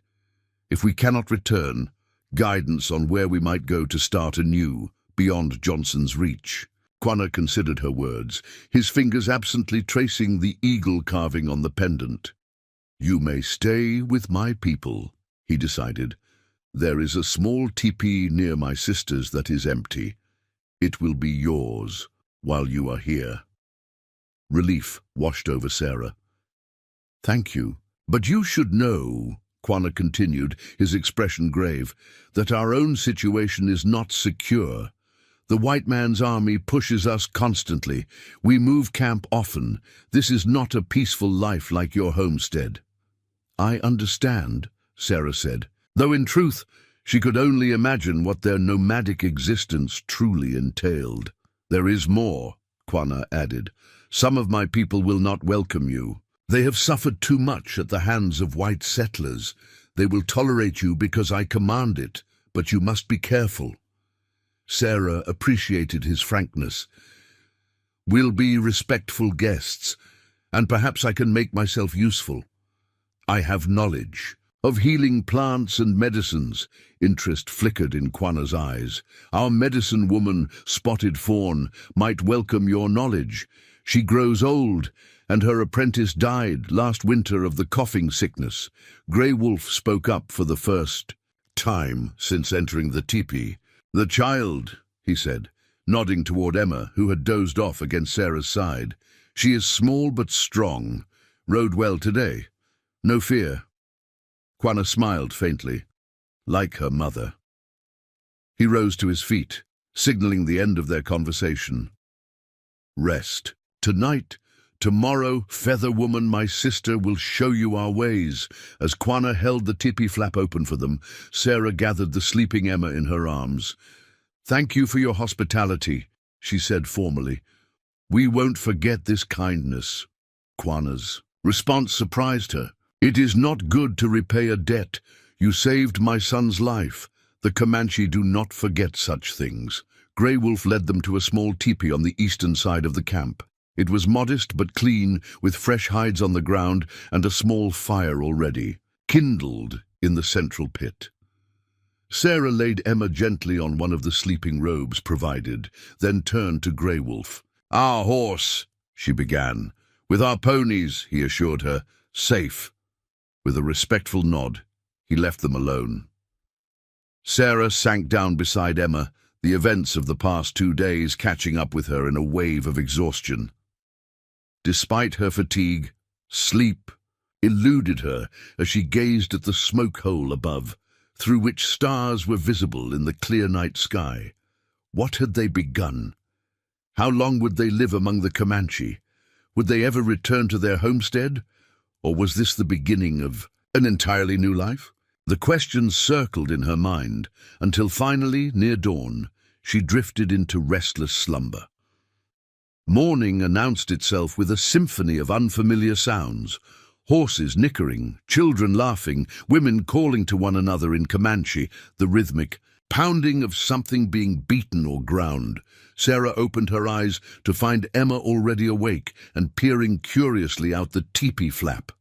if we cannot return, guidance on where we might go to start anew, beyond Johnson's reach. Quanah considered her words, his fingers absently tracing the eagle carving on the pendant. You may stay with my people, he decided. There is a small teepee near my sister's that is empty. It will be yours while you are here. Relief washed over Sarah. Thank you. But you should know, Quanah continued, his expression grave, that our own situation is not secure. The white man's army pushes us constantly. We move camp often. This is not a peaceful life like your homestead. I understand, Sarah said, though in truth she could only imagine what their nomadic existence truly entailed. There is more, Quanah added. Some of my people will not welcome you. They have suffered too much at the hands of white settlers. They will tolerate you because I command it, but you must be careful. Sarah appreciated his frankness. We'll be respectful guests, and perhaps I can make myself useful. I have knowledge of healing plants and medicines. Interest flickered in Quanah's eyes. Our medicine woman, Spotted Fawn, might welcome your knowledge. She grows old, and her apprentice died last winter of the coughing sickness. Grey Wolf spoke up for the first time since entering the teepee. The child, he said, nodding toward Emma, who had dozed off against Sarah's side. She is small but strong. Rode well today. No fear. Quanah smiled faintly, like her mother. He rose to his feet, signaling the end of their conversation. Rest. Tonight, tomorrow, Feather Woman, my sister, will show you our ways. As Quanah held the tipi flap open for them, Sarah gathered the sleeping Emma in her arms. Thank you for your hospitality, she said formally. We won't forget this kindness. Quanah's response surprised her. It is not good to repay a debt You saved my son's life. The Comanche do not forget such things. Grey Wolf led them to a small teepee on the eastern side of the camp. It was modest but clean, with fresh hides on the ground and a small fire already, kindled in the central pit. Sarah laid Emma gently on one of the sleeping robes provided, then turned to Grey Wolf. "Our horse," she began. "With our ponies," he assured her. "Safe." With a respectful nod, he left them alone. Sarah sank down beside Emma, the events of the past 2 days catching up with her in a wave of exhaustion. Despite her fatigue, sleep eluded her as she gazed at the smoke hole above, through which stars were visible in the clear night sky. What had they begun? How long would they live among the Comanche? Would they ever return to their homestead? Or was this the beginning of an entirely new life? The questions circled in her mind, until finally, near dawn, she drifted into restless slumber. Morning announced itself with a symphony of unfamiliar sounds. Horses nickering, children laughing, women calling to one another in Comanche, the rhythmic pounding of something being beaten or ground. Sarah opened her eyes to find Emma already awake and peering curiously out the teepee flap.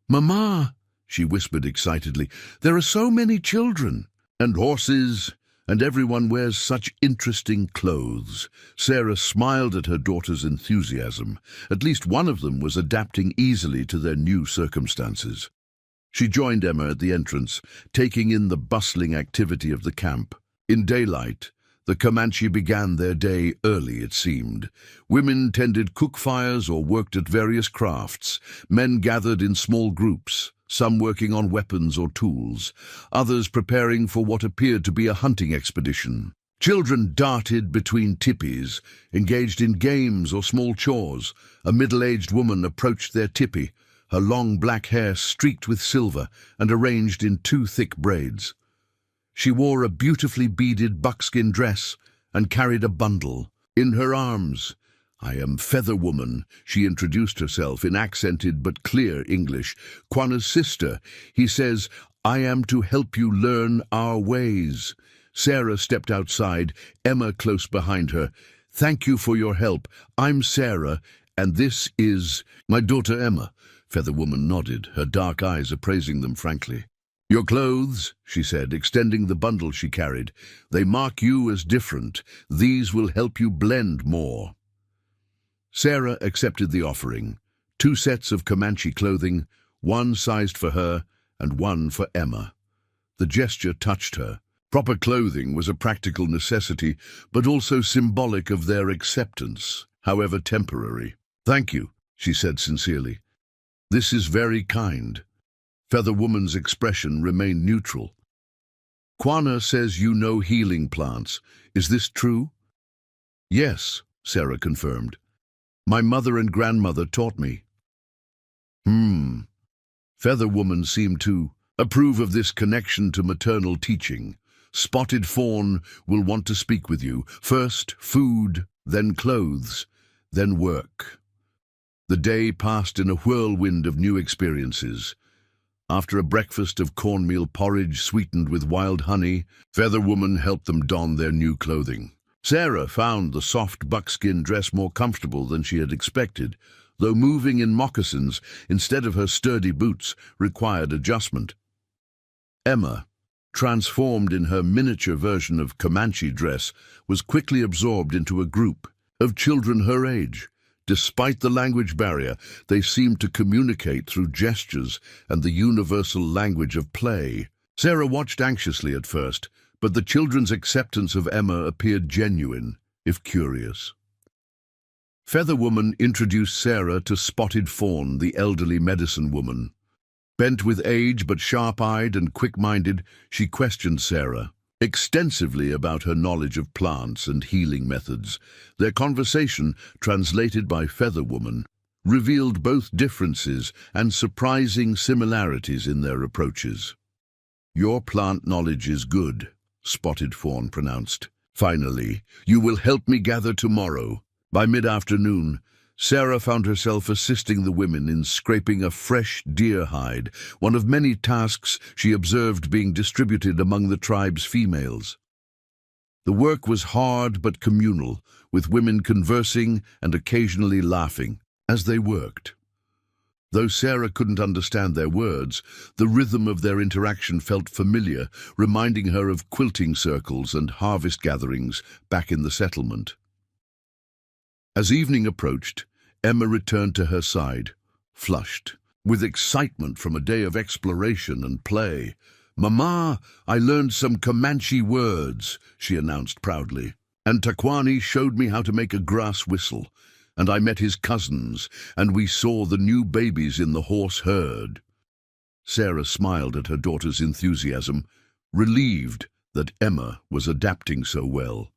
"Mama," she whispered excitedly, "there are so many children, and horses, and everyone wears such interesting clothes." Sarah smiled at her daughter's enthusiasm. At least one of them was adapting easily to their new circumstances. She joined Emma at the entrance, taking in the bustling activity of the camp. In daylight, the Comanche began their day early, it seemed. Women tended cook fires or worked at various crafts. Men gathered in small groups, some working on weapons or tools, others preparing for what appeared to be a hunting expedition. Children darted between teepees, engaged in games or small chores. A middle-aged woman approached their teepee, her long black hair streaked with silver and arranged in 2 thick braids. She wore a beautifully beaded buckskin dress and carried a bundle. In her arms, "I am Feather Woman," she introduced herself in accented but clear English. "Quanah's sister. He says, I am to help you learn our ways." Sarah stepped outside, Emma close behind her. "Thank you for your help. I'm Sarah, and this is my daughter Emma." Feather Woman nodded, her dark eyes appraising them frankly. "Your clothes," she said, extending the bundle she carried. "They mark you as different. These will help you blend more." Sarah accepted the offering. 2 sets of Comanche clothing, one sized for her and one for Emma. The gesture touched her. Proper clothing was a practical necessity, but also symbolic of their acceptance, however temporary. "Thank you," she said sincerely. "This is very kind." Feather Woman's expression remained neutral. "Quanah says you know healing plants. Is this true?" "Yes," Sarah confirmed. "My mother and grandmother taught me." Feather Woman seemed to approve of this connection to maternal teaching. "Spotted Fawn will want to speak with you. First food, then clothes, then work." The day passed in a whirlwind of new experiences. After a breakfast of cornmeal porridge sweetened with wild honey, Feather Woman helped them don their new clothing. Sarah found the soft buckskin dress more comfortable than she had expected, though moving in moccasins instead of her sturdy boots required adjustment. Emma, transformed in her miniature version of Comanche dress, was quickly absorbed into a group of children her age. Despite the language barrier, they seemed to communicate through gestures and the universal language of play. Sarah watched anxiously at first, but the children's acceptance of Emma appeared genuine, if curious. Feather Woman introduced Sarah to Spotted Fawn, the elderly medicine woman. Bent with age but sharp-eyed and quick-minded, she questioned Sarah extensively about her knowledge of plants and healing methods. Their conversation, translated by Feather Woman, revealed both differences and surprising similarities in their approaches. "Your plant knowledge is good," Spotted Fawn pronounced. "Finally, you will help me gather tomorrow. By mid-afternoon, Sarah found herself assisting the women in scraping a fresh deer hide, one of many tasks she observed being distributed among the tribe's females. The work was hard but communal, with women conversing and occasionally laughing as they worked. Though Sarah couldn't understand their words, the rhythm of their interaction felt familiar, reminding her of quilting circles and harvest gatherings back in the settlement. As evening approached, Emma returned to her side, flushed, with excitement from a day of exploration and play. "Mama, I learned some Comanche words," she announced proudly. "And Takwani showed me how to make a grass whistle. And I met his cousins, and we saw the new babies in the horse herd." Sarah smiled at her daughter's enthusiasm, relieved that Emma was adapting so well.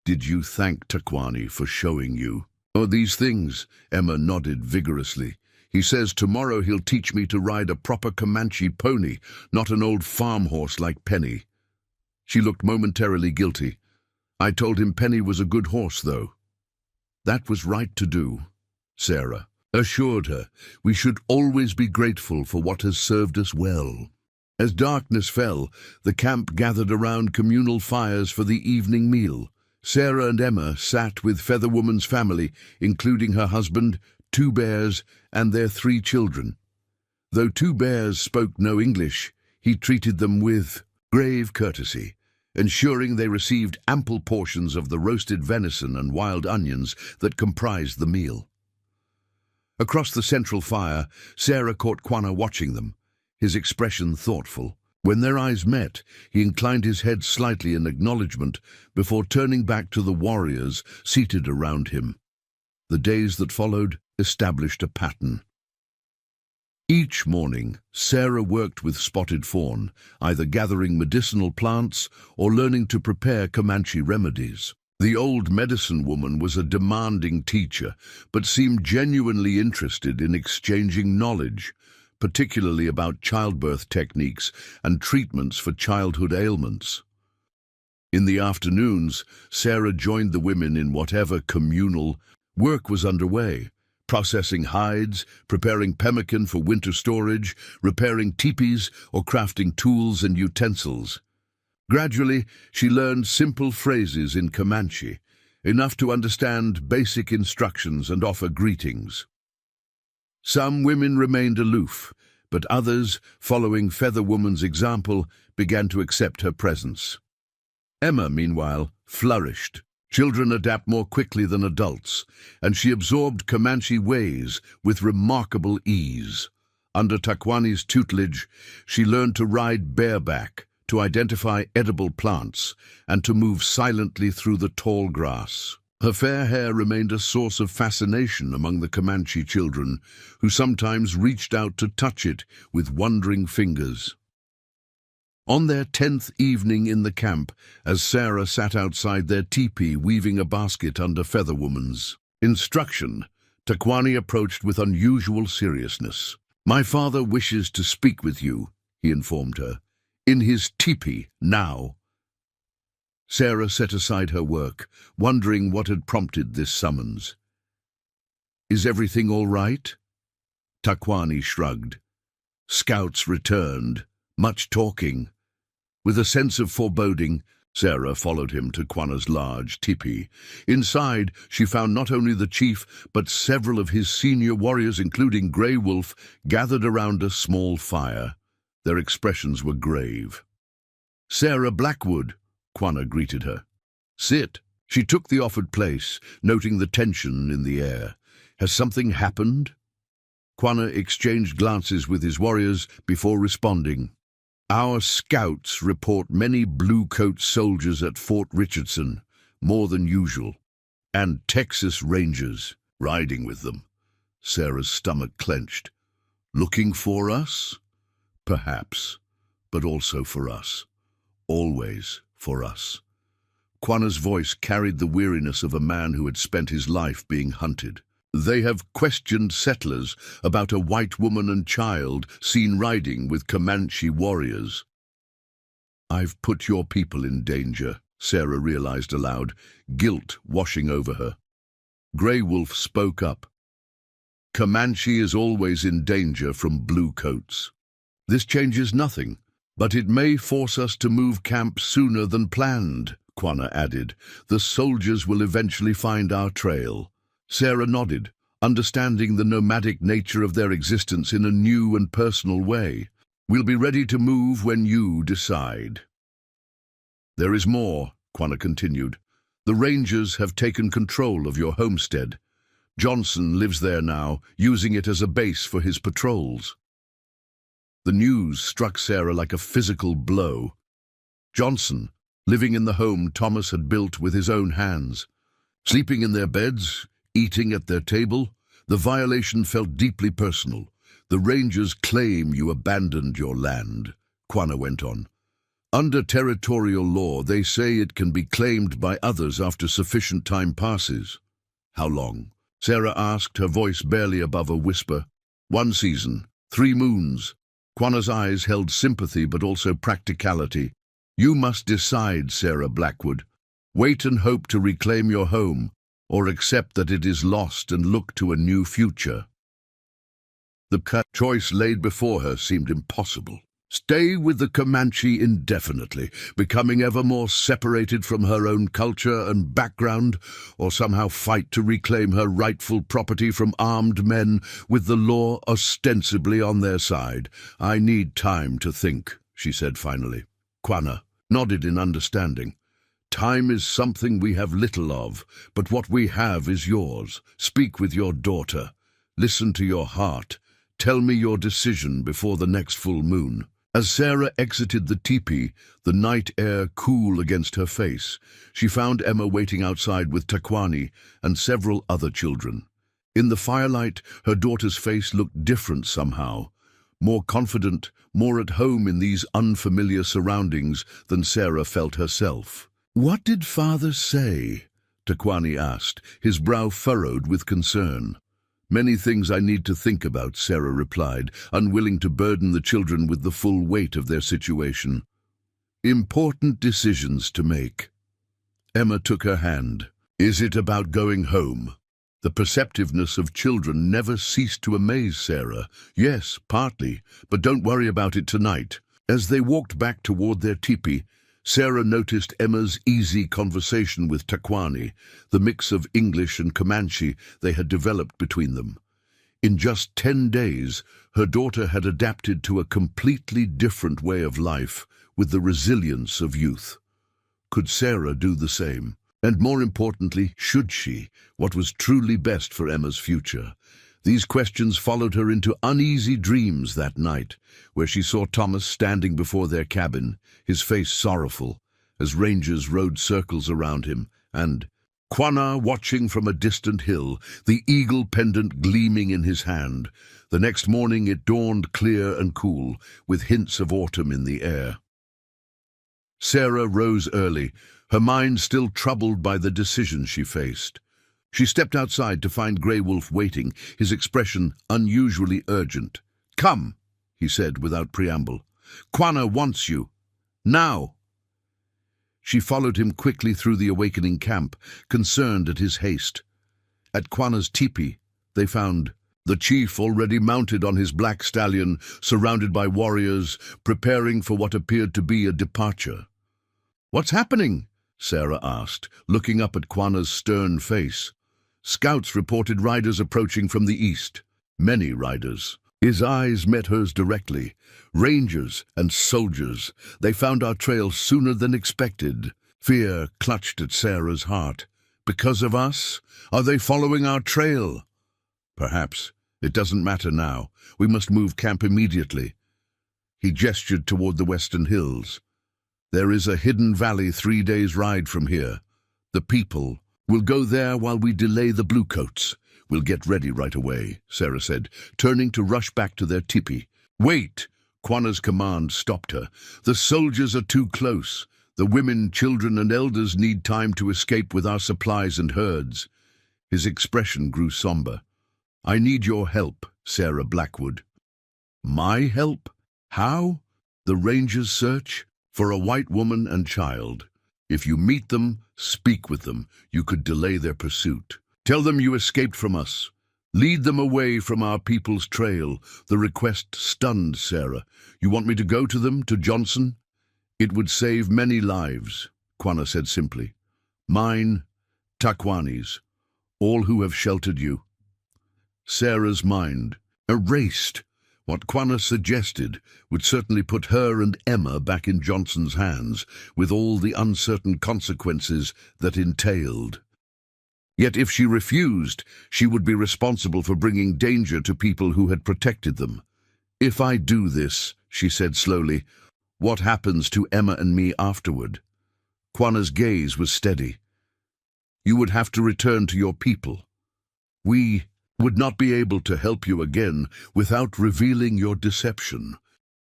"Did you thank Takwani for showing you?" "Oh, these things," Emma nodded vigorously. "He says tomorrow he'll teach me to ride a proper Comanche pony, not an old farm horse like Penny." She looked momentarily guilty. "I told him Penny was a good horse, though." "That was right to do," Sarah assured her. "We should always be grateful for what has served us well." As darkness fell, the camp gathered around communal fires for the evening meal. Sarah and Emma sat with Feather Woman's family, including her husband, 2 bears, and their 3 children. Though 2 bears spoke no English, he treated them with grave courtesy, ensuring they received ample portions of the roasted venison and wild onions that comprised the meal. Across the central fire, Sarah caught Quanah watching them, his expression thoughtful. When their eyes met, he inclined his head slightly in acknowledgement before turning back to the warriors seated around him. The days that followed established a pattern. Each morning, Sarah worked with Spotted Fawn, either gathering medicinal plants or learning to prepare Comanche remedies. The old medicine woman was a demanding teacher, but seemed genuinely interested in exchanging knowledge, particularly about childbirth techniques and treatments for childhood ailments. In the afternoons, Sarah joined the women in whatever communal work was underway, processing hides, preparing pemmican for winter storage, repairing teepees, or crafting tools and utensils. Gradually, she learned simple phrases in Comanche, enough to understand basic instructions and offer greetings. Some women remained aloof, but others, following Feather Woman's example, began to accept her presence. Emma, meanwhile, flourished. Children adapt more quickly than adults, and she absorbed Comanche ways with remarkable ease. Under Takwani's tutelage, she learned to ride bareback, to identify edible plants, and to move silently through the tall grass. Her fair hair remained a source of fascination among the Comanche children, who sometimes reached out to touch it with wondering fingers. On their 10th evening in the camp, as Sarah sat outside their teepee weaving a basket under Feather Woman's instruction, Takwani approached with unusual seriousness. "My father wishes to speak with you," he informed her. "In his teepee, now." Sarah set aside her work, wondering what had prompted this summons. "Is everything all right?" Takwani shrugged. "Scouts returned. Much talking." With a sense of foreboding, Sarah followed him to Quanah's large teepee. Inside, she found not only the chief, but several of his senior warriors, including Grey Wolf, gathered around a small fire. Their expressions were grave. "Sarah Blackwood," Quanah greeted her. "Sit." She took the offered place, noting the tension in the air. "Has something happened?" Quanah exchanged glances with his warriors before responding. "Our scouts report many blue-coat soldiers at Fort Richardson, more than usual, and Texas Rangers riding with them." Sarah's stomach clenched. "Looking for us?" "Perhaps, but also for us. Always for us." Quanah's voice carried the weariness of a man who had spent his life being hunted. "They have questioned settlers about a white woman and child seen riding with Comanche warriors." "I've put your people in danger," Sarah realized aloud, guilt washing over her. Grey Wolf spoke up. Comanche is always in danger from bluecoats. This changes nothing, but it may force us to move camp sooner than planned, Quanah added. The soldiers will eventually find our trail. Sarah nodded, understanding the nomadic nature of their existence in a new and personal way. We'll be ready to move when you decide. There is more, Quanah continued. The Rangers have taken control of your homestead. Johnson lives there now, using it as a base for his patrols. The news struck Sarah like a physical blow. Johnson, living in the home Thomas had built with his own hands, sleeping in their beds, eating at their table, the violation felt deeply personal. The Rangers claim you abandoned your land, Quanah went on. Under territorial law, they say it can be claimed by others after sufficient time passes. How long? Sarah asked, her voice barely above a whisper. 1 season, 3 moons. Quanah's eyes held sympathy but also practicality. You must decide, Sarah Blackwood. Wait and hope to reclaim your home, or accept that it is lost and look to a new future. The choice laid before her seemed impossible. Stay with the Comanche indefinitely, becoming ever more separated from her own culture and background, or somehow fight to reclaim her rightful property from armed men with the law ostensibly on their side. I need time to think, she said finally. Quanah nodded in understanding. Time is something we have little of, but what we have is yours. Speak with your daughter. Listen to your heart. Tell me your decision before the next full moon. As Sarah exited the teepee, the night air cool against her face, she found Emma waiting outside with Takwani and several other children. In the firelight, her daughter's face looked different somehow, more confident, more at home in these unfamiliar surroundings than Sarah felt herself. What did father say? Takwani asked, his brow furrowed with concern. Many things I need to think about, Sarah replied, unwilling to burden the children with the full weight of their situation. Important decisions to make. Emma took her hand. Is it about going home? The perceptiveness of children never ceased to amaze Sarah. Yes, partly, but don't worry about it tonight. As they walked back toward their teepee, Sarah noticed Emma's easy conversation with Takwani, the mix of English and Comanche they had developed between them. In just 10 days, her daughter had adapted to a completely different way of life with the resilience of youth. Could Sarah do the same? And more importantly, should she? What was truly best for Emma's future? These questions followed her into uneasy dreams that night, where she saw Thomas standing before their cabin, his face sorrowful, as rangers rode circles around him, and Quanah watching from a distant hill, the eagle pendant gleaming in his hand. The next morning it dawned clear and cool, with hints of autumn in the air. Sarah rose early, her mind still troubled by the decision she faced. She stepped outside to find Grey Wolf waiting, his expression unusually urgent. Come, he said without preamble. Quanah wants you. Now. She followed him quickly through the awakening camp, concerned at his haste. At Quanah's teepee, they found the chief already mounted on his black stallion, surrounded by warriors, preparing for what appeared to be a departure. What's happening? Sarah asked, looking up at Quanah's stern face. Scouts reported riders approaching from the east. Many riders. His eyes met hers directly. Rangers and soldiers. They found our trail sooner than expected. Fear clutched at Sarah's heart. Because of us? Are they following our trail? Perhaps. It doesn't matter now. We must move camp immediately. He gestured toward the western hills. There is a hidden valley 3 days' ride from here. The people will go there while we delay the bluecoats. We'll get ready right away, Sarah said, turning to rush back to their teepee. Wait! Quanah's command stopped her. The soldiers are too close. The women, children, and elders need time to escape with our supplies and herds. His expression grew somber. I need your help, Sarah Blackwood. My help? How? The Rangers' search? For a white woman and child. If you meet them, speak with them. You could delay their pursuit. Tell them you escaped from us. Lead them away from our people's trail." The request stunned Sarah. "You want me to go to them, to Johnson?" "It would save many lives," Quanah said simply. "Mine, Takwani's, all who have sheltered you." Sarah's mind erased. What Quanah suggested would certainly put her and Emma back in Johnson's hands, with all the uncertain consequences that entailed. Yet if she refused, she would be responsible for bringing danger to people who had protected them. "If I do this," she said slowly, "what happens to Emma and me afterward?" Quanah's gaze was steady. "You would have to return to your people. We would not be able to help you again without revealing your deception."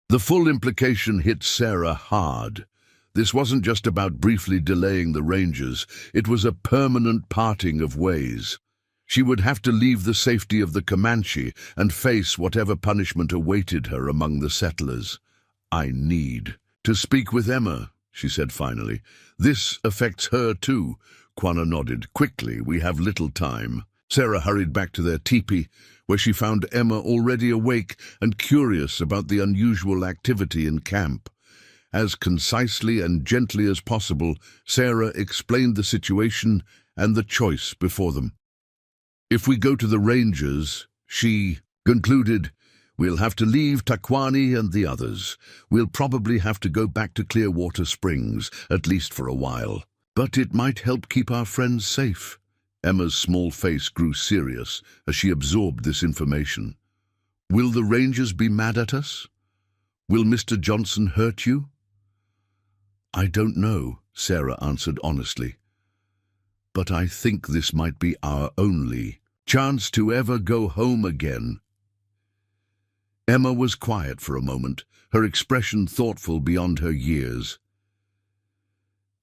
The full implication hit Sarah hard. This wasn't just about briefly delaying the Rangers, it was a permanent parting of ways. She would have to leave the safety of the Comanche and face whatever punishment awaited her among the settlers. "I need to speak with Emma," she said finally. "This affects her too." Quanah nodded. "Quickly, we have little time." Sarah hurried back to their teepee, where she found Emma already awake and curious about the unusual activity in camp. As concisely and gently as possible, Sarah explained the situation and the choice before them. "If we go to the Rangers," she concluded, "we'll have to leave Takwani and the others. We'll probably have to go back to Clearwater Springs, at least for a while. But it might help keep our friends safe." Emma's small face grew serious as she absorbed this information. "Will the Rangers be mad at us? Will Mr. Johnson hurt you?" "I don't know," Sarah answered honestly. "But I think this might be our only chance to ever go home again." Emma was quiet for a moment, her expression thoughtful beyond her years.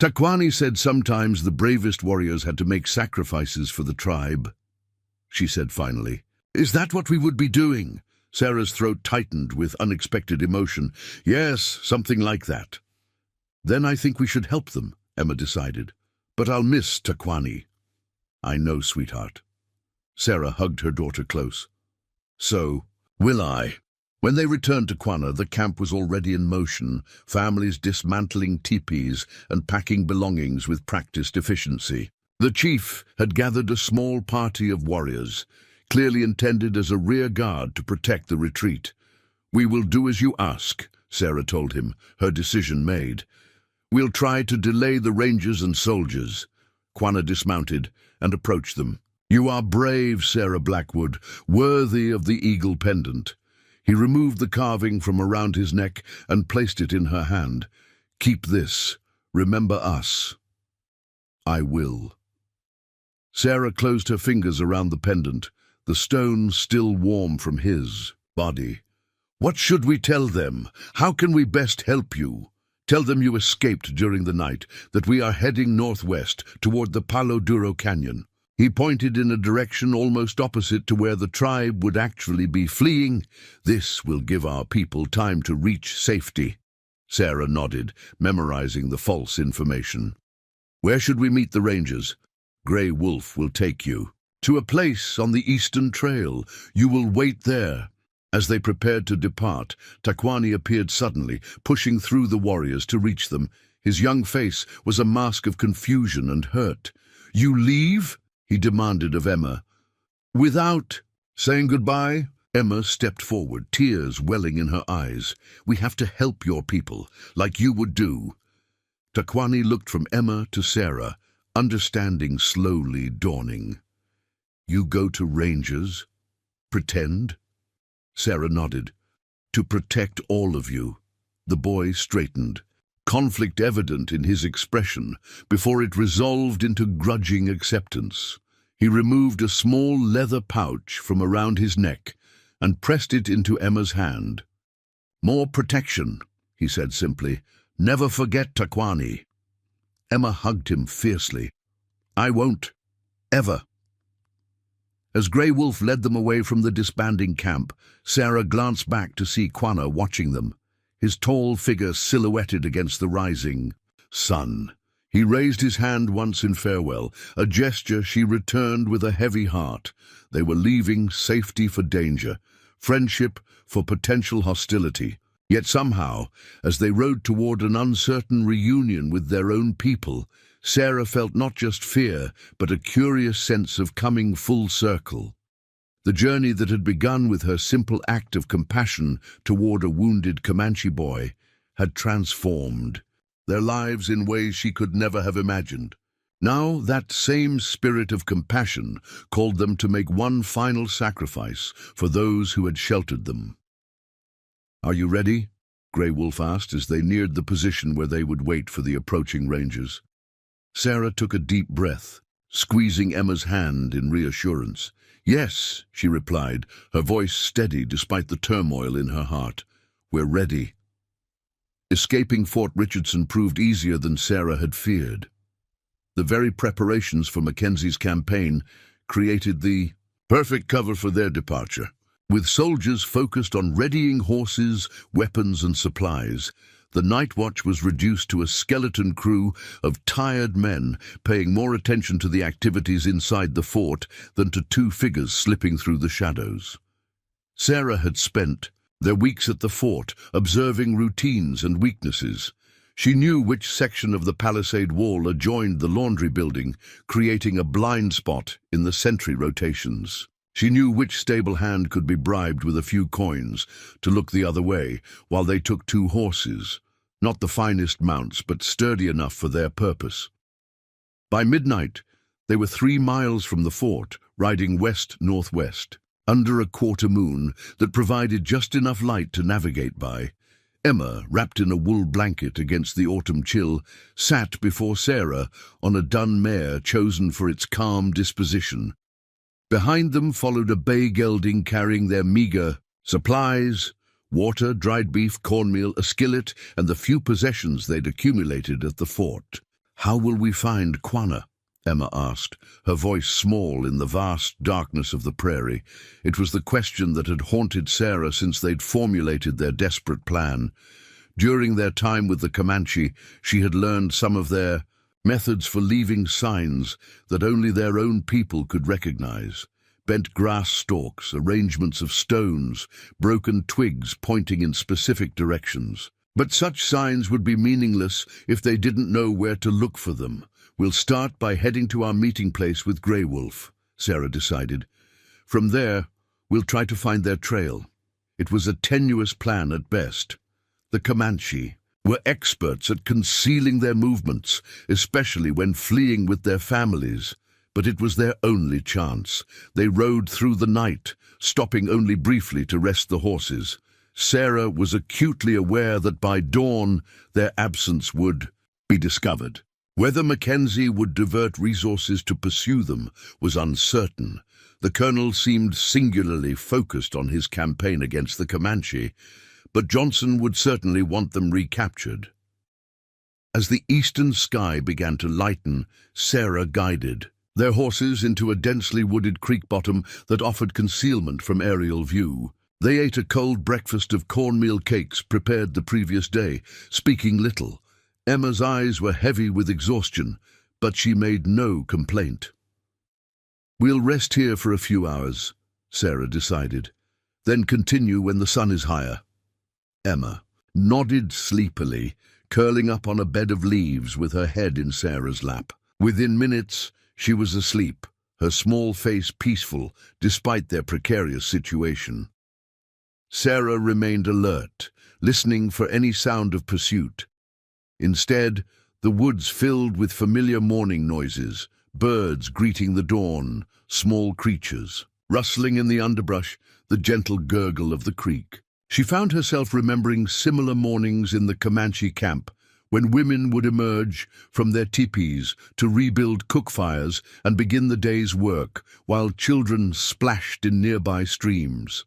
"Takwani said sometimes the bravest warriors had to make sacrifices for the tribe," she said finally. "Is that what we would be doing?" Sarah's throat tightened with unexpected emotion. "Yes, something like that." "Then I think we should help them," Emma decided. "But I'll miss Takwani." "I know, sweetheart." Sarah hugged her daughter close. "So will I." When they returned to Quanah, the camp was already in motion, families dismantling teepees and packing belongings with practiced efficiency. The chief had gathered a small party of warriors, clearly intended as a rear guard to protect the retreat. "We will do as you ask," Sarah told him, her decision made. "We'll try to delay the Rangers and soldiers." Quanah dismounted and approached them. "You are brave, Sarah Blackwood, worthy of the eagle pendant." He removed the carving from around his neck and placed it in her hand. "Keep this. Remember us." "I will." Sarah closed her fingers around the pendant, the stone still warm from his body. "What should we tell them? How can we best help you?" "Tell them you escaped during the night, that we are heading northwest toward the Palo Duro Canyon." He pointed in a direction almost opposite to where the tribe would actually be fleeing. "This will give our people time to reach safety." Sarah nodded, memorizing the false information. "Where should we meet the Rangers?" "Grey Wolf will take you to a place on the Eastern Trail. You will wait there." As they prepared to depart, Takwani appeared suddenly, pushing through the warriors to reach them. His young face was a mask of confusion and hurt. "You leave?" he demanded of Emma. "Without saying goodbye?" Emma stepped forward, tears welling in her eyes. "We have to help your people, like you would do." Takwani looked from Emma to Sarah, understanding slowly dawning. "You go to Rangers? Pretend?" Sarah nodded. "To protect all of you." The boy straightened, conflict evident in his expression, before it resolved into grudging acceptance. He removed a small leather pouch from around his neck and pressed it into Emma's hand. "More protection," he said simply. "Never forget Takwani." Emma hugged him fiercely. "I won't. Ever." As Grey Wolf led them away from the disbanding camp, Sarah glanced back to see Quanah watching them, his tall figure silhouetted against the rising sun. He raised his hand once in farewell, a gesture she returned with a heavy heart. They were leaving safety for danger, friendship for potential hostility. Yet somehow, as they rode toward an uncertain reunion with their own people, Sarah felt not just fear, but a curious sense of coming full circle. The journey that had begun with her simple act of compassion toward a wounded Comanche boy had transformed their lives in ways she could never have imagined. Now that same spirit of compassion called them to make one final sacrifice for those who had sheltered them. "Are you ready?" Grey Wolf asked as they neared the position where they would wait for the approaching rangers. Sarah took a deep breath, squeezing Emma's hand in reassurance. "Yes," she replied, her voice steady despite the turmoil in her heart. "We're ready." Escaping Fort Richardson proved easier than Sarah had feared. The very preparations for Mackenzie's campaign created the perfect cover for their departure. With soldiers focused on readying horses, weapons, and supplies, the night watch was reduced to a skeleton crew of tired men paying more attention to the activities inside the fort than to two figures slipping through the shadows. Sarah had spent their weeks at the fort, observing routines and weaknesses. She knew which section of the palisade wall adjoined the laundry building, creating a blind spot in the sentry rotations. She knew which stable hand could be bribed with a few coins to look the other way while they took two horses, not the finest mounts, but sturdy enough for their purpose. By midnight, they were 3 miles from the fort, riding west-northwest. Under a quarter moon that provided just enough light to navigate by. Emma, wrapped in a wool blanket against the autumn chill, sat before Sarah on a dun mare chosen for its calm disposition. Behind them followed a bay gelding carrying their meager supplies, water, dried beef, cornmeal, a skillet, and the few possessions they'd accumulated at the fort. "How will we find Quanah?" Emma asked, her voice small in the vast darkness of the prairie. It was the question that had haunted Sarah since they'd formulated their desperate plan. During their time with the Comanche, she had learned some of their methods for leaving signs that only their own people could recognize. Bent grass stalks, arrangements of stones, broken twigs pointing in specific directions. But such signs would be meaningless if they didn't know where to look for them. "We'll start by heading to our meeting place with Grey Wolf," Sarah decided. "From there, we'll try to find their trail." It was a tenuous plan at best. The Comanche were experts at concealing their movements, especially when fleeing with their families. But it was their only chance. They rode through the night, stopping only briefly to rest the horses. Sarah was acutely aware that by dawn their absence would be discovered. Whether Mackenzie would divert resources to pursue them was uncertain. The colonel seemed singularly focused on his campaign against the Comanche, but Johnson would certainly want them recaptured. As the eastern sky began to lighten, Sarah guided their horses into a densely wooded creek bottom that offered concealment from aerial view. They ate a cold breakfast of cornmeal cakes prepared the previous day, speaking little. Emma's eyes were heavy with exhaustion, but she made no complaint. "We'll rest here for a few hours," Sarah decided, "then continue when the sun is higher." Emma nodded sleepily, curling up on a bed of leaves with her head in Sarah's lap. Within minutes, she was asleep, her small face peaceful despite their precarious situation. Sarah remained alert, listening for any sound of pursuit. Instead, the woods filled with familiar morning noises, birds greeting the dawn, small creatures rustling in the underbrush, the gentle gurgle of the creek. She found herself remembering similar mornings in the Comanche camp, when women would emerge from their teepees to rebuild cook fires and begin the day's work, while children splashed in nearby streams.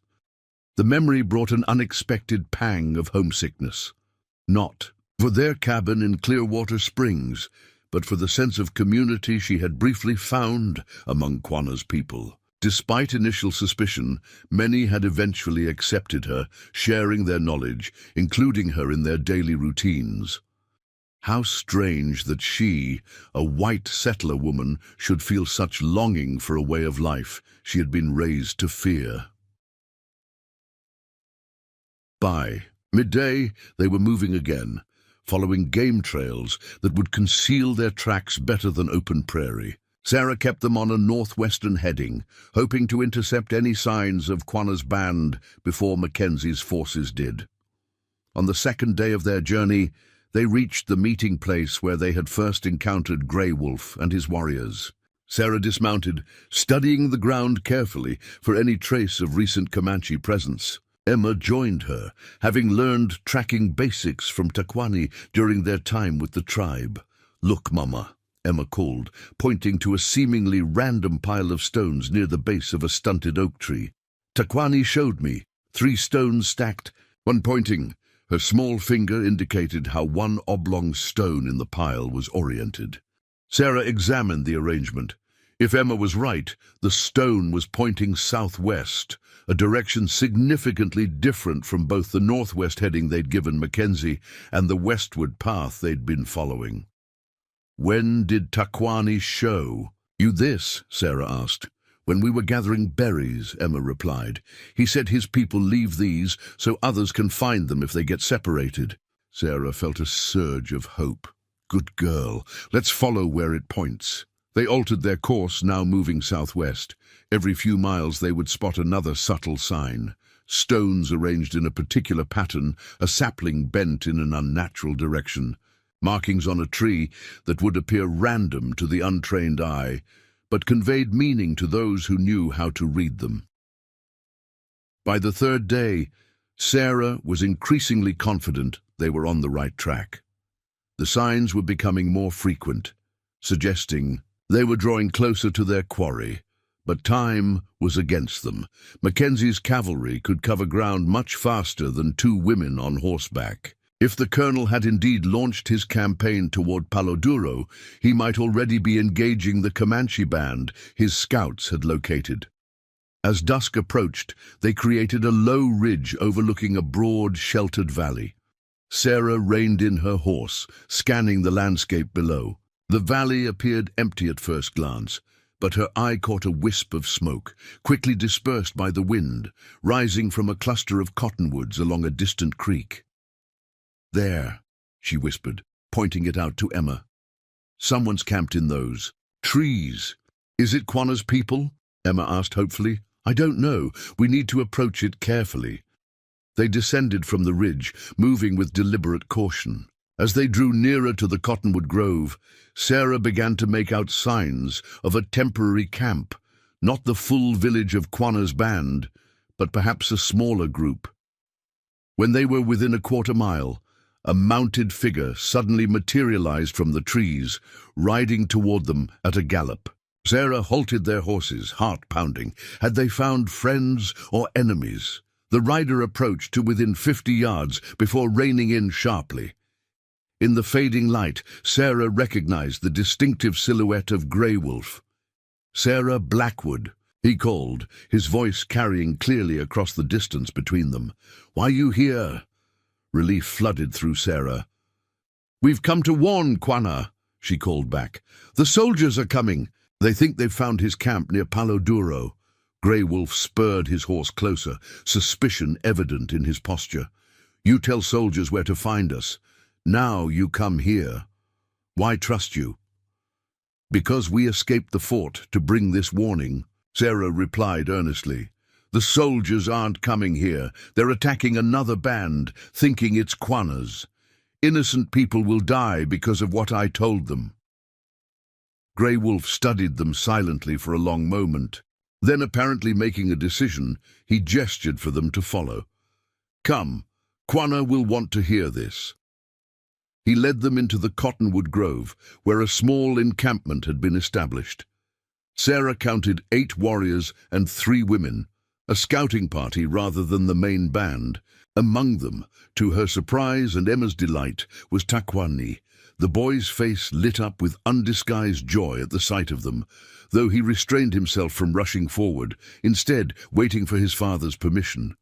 The memory brought an unexpected pang of homesickness. Not for their cabin in Clearwater Springs, but for the sense of community she had briefly found among Quanah's people. Despite initial suspicion, many had eventually accepted her, sharing their knowledge, including her in their daily routines. How strange that she, a white settler woman, should feel such longing for a way of life she had been raised to fear. By midday, they were moving again, following game trails that would conceal their tracks better than open prairie. Sarah kept them on a northwestern heading, hoping to intercept any signs of Quanah's band before Mackenzie's forces did. On the second day of their journey, they reached the meeting place where they had first encountered Grey Wolf and his warriors. Sarah dismounted, studying the ground carefully for any trace of recent Comanche presence. Emma joined her, having learned tracking basics from Taquani during their time with the tribe. "Look, Mama," Emma called, pointing to a seemingly random pile of stones near the base of a stunted oak tree. "Taquani showed me 3 stones stacked, one pointing." Her small finger indicated how one oblong stone in the pile was oriented. Sarah examined the arrangement. If Emma was right, the stone was pointing southwest, a direction significantly different from both the northwest heading they'd given Mackenzie and the westward path they'd been following. "When did Taquani show you this?" Sarah asked. "When we were gathering berries," Emma replied. "He said his people leave these so others can find them if they get separated." Sarah felt a surge of hope. "Good girl. Let's follow where it points." They altered their course, now moving southwest. Every few miles they would spot another subtle sign. Stones arranged in a particular pattern, a sapling bent in an unnatural direction, markings on a tree that would appear random to the untrained eye, but conveyed meaning to those who knew how to read them. By the third day, Sarah was increasingly confident they were on the right track. The signs were becoming more frequent, suggesting they were drawing closer to their quarry, but time was against them. Mackenzie's cavalry could cover ground much faster than 2 women on horseback. If the colonel had indeed launched his campaign toward Palo Duro, he might already be engaging the Comanche band his scouts had located. As dusk approached, they created a low ridge overlooking a broad, sheltered valley. Sarah reined in her horse, scanning the landscape below. The valley appeared empty at first glance, but her eye caught a wisp of smoke, quickly dispersed by the wind, rising from a cluster of cottonwoods along a distant creek. "There," she whispered, pointing it out to Emma. "Someone's camped in those trees." "Is it Quanah's people?" Emma asked hopefully. "I don't know. We need to approach it carefully." They descended from the ridge, moving with deliberate caution. As they drew nearer to the cottonwood grove, Sarah began to make out signs of a temporary camp, not the full village of Quanah's band, but perhaps a smaller group. When they were within a quarter mile, a mounted figure suddenly materialized from the trees, riding toward them at a gallop. Sarah halted their horses, heart pounding. Had they found friends or enemies? The rider approached to within 50 yards before reining in sharply. In the fading light, Sarah recognized the distinctive silhouette of Grey Wolf. "Sarah Blackwood," he called, his voice carrying clearly across the distance between them. "Why you here?" Relief flooded through Sarah. "We've come to warn Quanah," she called back. "The soldiers are coming. They think they've found his camp near Palo Duro." Grey Wolf spurred his horse closer, suspicion evident in his posture. "You tell soldiers where to find us. Now you come here. Why trust you?" "Because we escaped the fort to bring this warning," Sarah replied earnestly. "The soldiers aren't coming here. They're attacking another band, thinking it's Quanah's. Innocent people will die because of what I told them." Grey Wolf studied them silently for a long moment. Then, apparently making a decision, he gestured for them to follow. "Come, Quanah will want to hear this." He led them into the cottonwood grove, where a small encampment had been established. Sarah counted 8 warriors and 3 women, a scouting party rather than the main band. Among them, to her surprise and Emma's delight, was Taquani. The boy's face lit up with undisguised joy at the sight of them, though he restrained himself from rushing forward, instead waiting for his father's permission.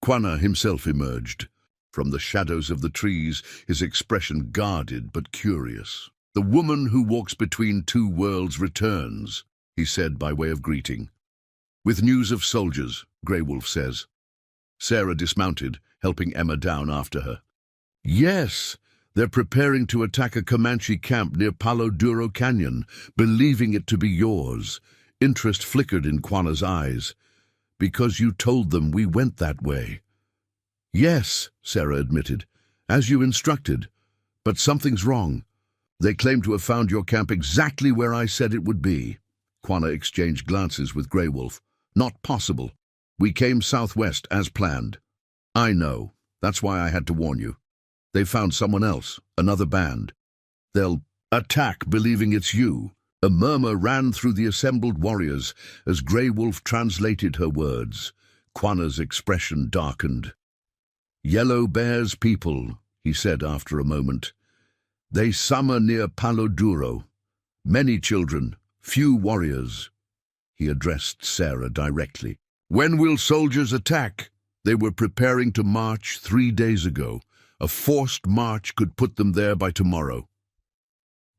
Quanah himself emerged. From the shadows of the trees, his expression guarded but curious. "The woman who walks between two worlds returns," he said by way of greeting. "With news of soldiers," Grey Wolf says. Sarah dismounted, helping Emma down after her. "Yes, they're preparing to attack a Comanche camp near Palo Duro Canyon, believing it to be yours." Interest flickered in Quanah's eyes. "Because you told them we went that way." "Yes," Sarah admitted, "as you instructed. But something's wrong. They claim to have found your camp exactly where I said it would be." Quanah exchanged glances with Grey Wolf. "Not possible. We came southwest as planned." "I know. That's why I had to warn you. They found someone else, another band. They'll attack believing it's you." A murmur ran through the assembled warriors as Grey Wolf translated her words. Quanah's expression darkened. "Yellow Bear's people," he said after a moment. "They summer near Palo Duro. Many children, few warriors." He addressed Sarah directly. "When will soldiers attack?" "They were preparing to march 3 days ago. A forced march could put them there by tomorrow."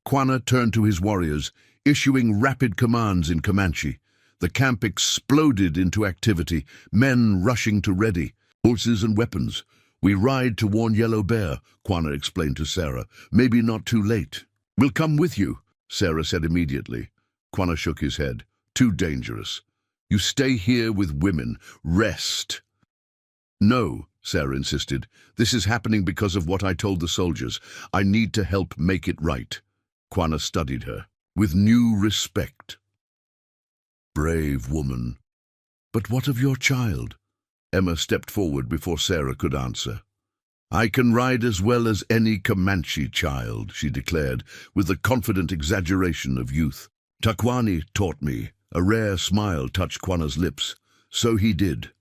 Quanah turned to his warriors, issuing rapid commands in Comanche. The camp exploded into activity, men rushing to ready, horses and weapons. "We ride to warn Yellow Bear," Quanah explained to Sarah. "Maybe not too late." "We'll come with you," Sarah said immediately. Quanah shook his head. "Too dangerous. You stay here with women. Rest." "No," Sarah insisted. "This is happening because of what I told the soldiers. I need to help make it right." Quanah studied her with new respect. "Brave woman. But what of your child?" Emma stepped forward before Sarah could answer. "I can ride as well as any Comanche child," she declared, with the confident exaggeration of youth. "Takwani taught me." A rare smile touched Quanah's lips. "So he did."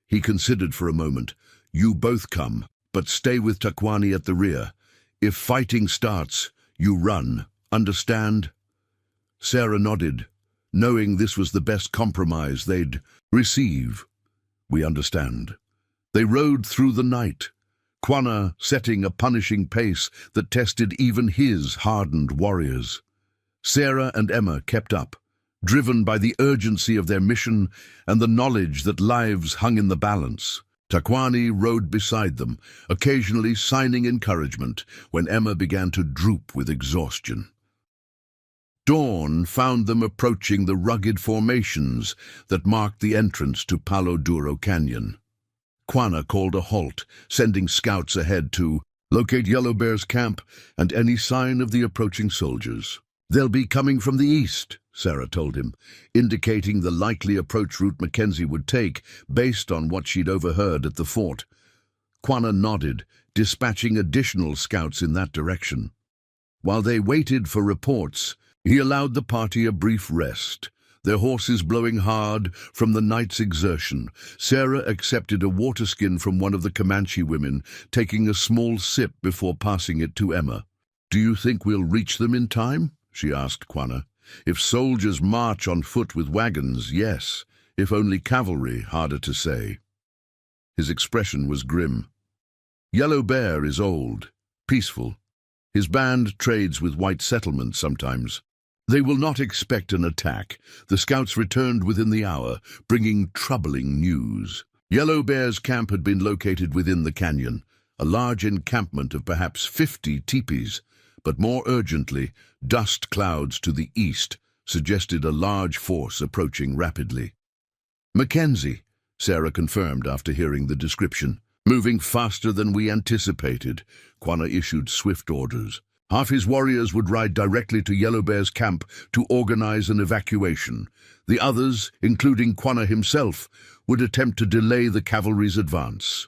He considered for a moment. "You both come, but stay with Takwani at the rear. If fighting starts, you run. Understand?" Sarah nodded, knowing this was the best compromise they'd receive. "We understand." They rode through the night, Quanah setting a punishing pace that tested even his hardened warriors. Sarah and Emma kept up, driven by the urgency of their mission and the knowledge that lives hung in the balance. Takwani rode beside them, occasionally signing encouragement when Emma began to droop with exhaustion. Dawn found them approaching the rugged formations that marked the entrance to Palo Duro Canyon. Quanah called a halt, sending scouts ahead to locate Yellow Bear's camp and any sign of the approaching soldiers. "They'll be coming from the east," Sarah told him, indicating the likely approach route Mackenzie would take based on what she'd overheard at the fort. Quanah nodded, dispatching additional scouts in that direction. While they waited for reports, he allowed the party a brief rest, their horses blowing hard from the night's exertion. Sarah accepted a water skin from one of the Comanche women, taking a small sip before passing it to Emma. "Do you think we'll reach them in time?" she asked Quanah. "If soldiers march on foot with wagons, yes. If only cavalry, harder to say." His expression was grim. "Yellow Bear is old, peaceful. His band trades with white settlements sometimes. They will not expect an attack." The scouts returned within the hour, bringing troubling news. Yellow Bear's camp had been located within the canyon, a large encampment of perhaps 50 teepees. But more urgently, dust clouds to the east suggested a large force approaching rapidly. "Mackenzie," Sarah confirmed after hearing the description. "Moving faster than we anticipated." Quanah issued swift orders. Half his warriors would ride directly to Yellow Bear's camp to organize an evacuation. The others, including Quanah himself, would attempt to delay the cavalry's advance.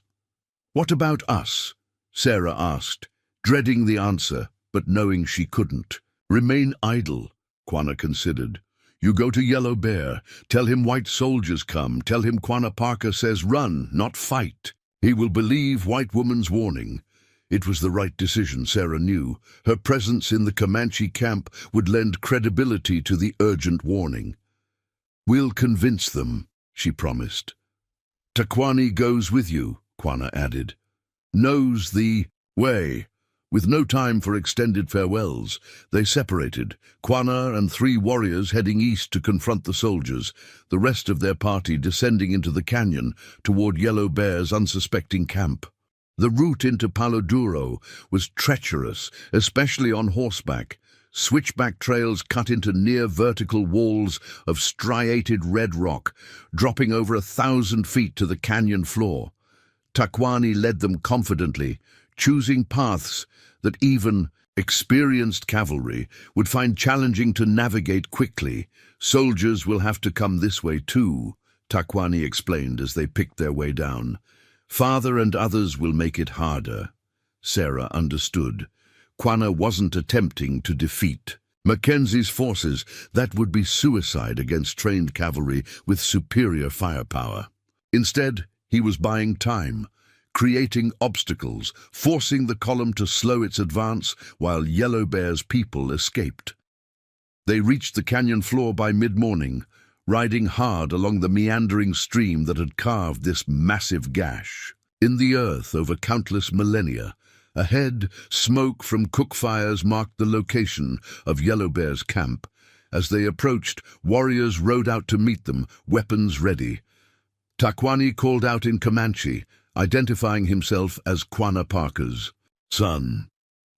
"What about us?" Sarah asked, dreading the answer, but knowing she couldn't. "Remain idle," Quanah considered. "You go to Yellow Bear, tell him white soldiers come, tell him Quanah Parker says run, not fight. He will believe white woman's warning." It was the right decision, Sarah knew. Her presence in the Comanche camp would lend credibility to the urgent warning. "We'll convince them," she promised. "Takwani goes with you," Quanah added. knows the way. With no time for extended farewells, they separated, Quanah and 3 warriors heading east to confront the soldiers, the rest of their party descending into the canyon toward Yellow Bear's unsuspecting camp. The route into Palo Duro was treacherous, especially on horseback. Switchback trails cut into near-vertical walls of striated red rock, dropping over 1,000 feet to the canyon floor. Takwani led them confidently, choosing paths that even experienced cavalry would find challenging to navigate quickly. "Soldiers will have to come this way too," Takwani explained as they picked their way down. "Father and others will make it harder." Sarah understood. Quanah wasn't attempting to defeat Mackenzie's forces. That would be suicide against trained cavalry with superior firepower. Instead, he was buying time, creating obstacles, forcing the column to slow its advance while Yellow Bear's people escaped. They reached the canyon floor by mid-morning, riding hard along the meandering stream that had carved this massive gash in the earth over countless millennia. Ahead, smoke from cook fires marked the location of Yellow Bear's camp. As they approached, warriors rode out to meet them, weapons ready. Takwani called out in Comanche, identifying himself as Quanah Parker's son.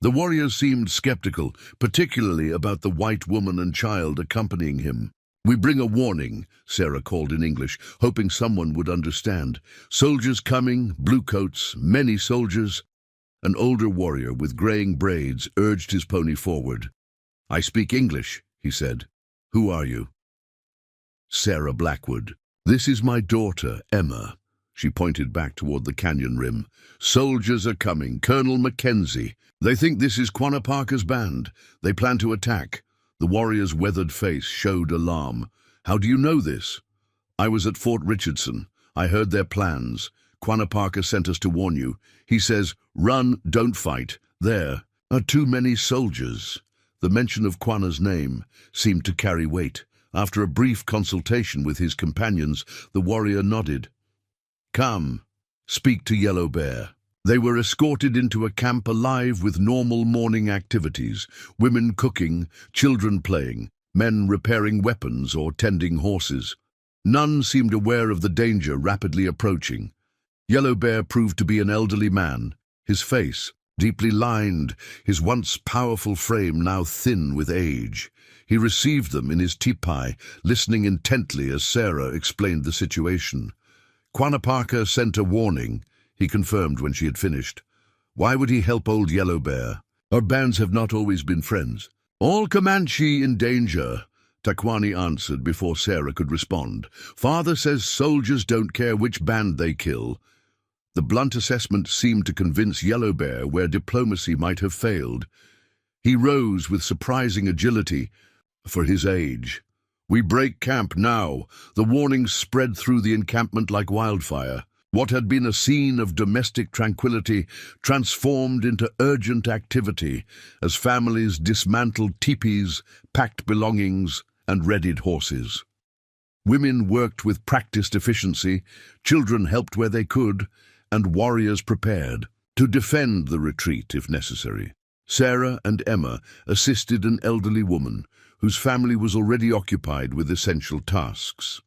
The warriors seemed skeptical, particularly about the white woman and child accompanying him. "We bring a warning," Sarah called in English, hoping someone would understand. "Soldiers coming, bluecoats, many soldiers." An older warrior with graying braids urged his pony forward. "I speak English," he said. "Who are you?" "Sarah Blackwood. This is my daughter, Emma." She pointed back toward the canyon rim. "Soldiers are coming, Colonel Mackenzie. They think this is Quanah Parker's band. They plan to attack." The warrior's weathered face showed alarm. "How do you know this?" "I was at Fort Richardson. I heard their plans. Quanah Parker sent us to warn you. He says, 'Run, don't fight. There are too many soldiers.'" The mention of Quanah's name seemed to carry weight. After a brief consultation with his companions, the warrior nodded. "Come, speak to Yellow Bear." They were escorted into a camp alive with normal morning activities, women cooking, children playing, men repairing weapons or tending horses. None seemed aware of the danger rapidly approaching. Yellow Bear proved to be an elderly man, his face deeply lined, his once powerful frame now thin with age. He received them in his teepee, listening intently as Sarah explained the situation. "Quanah Parker sent a warning," he confirmed when she had finished. "Why would he help old Yellow Bear? Our bands have not always been friends." "All Comanche in danger," Takwani answered before Sarah could respond. "Father says soldiers don't care which band they kill." The blunt assessment seemed to convince Yellow Bear where diplomacy might have failed. He rose with surprising agility for his age. "We break camp now." The warning spread through the encampment like wildfire. What had been a scene of domestic tranquility transformed into urgent activity as families dismantled teepees, packed belongings, and readied horses. Women worked with practiced efficiency, children helped where they could, and warriors prepared to defend the retreat if necessary. Sarah and Emma assisted an elderly woman whose family was already occupied with essential tasks.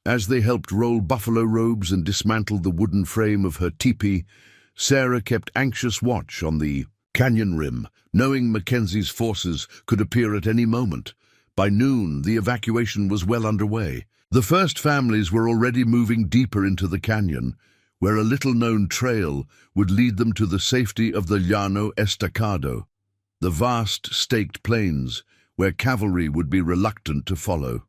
As they helped roll buffalo robes and dismantled the wooden frame of her teepee, Sarah kept anxious watch on the canyon rim, knowing Mackenzie's forces could appear at any moment. By noon, the evacuation was well underway. The first families were already moving deeper into the canyon, where a little-known trail would lead them to the safety of the Llano Estacado, the vast staked plains where cavalry would be reluctant to follow.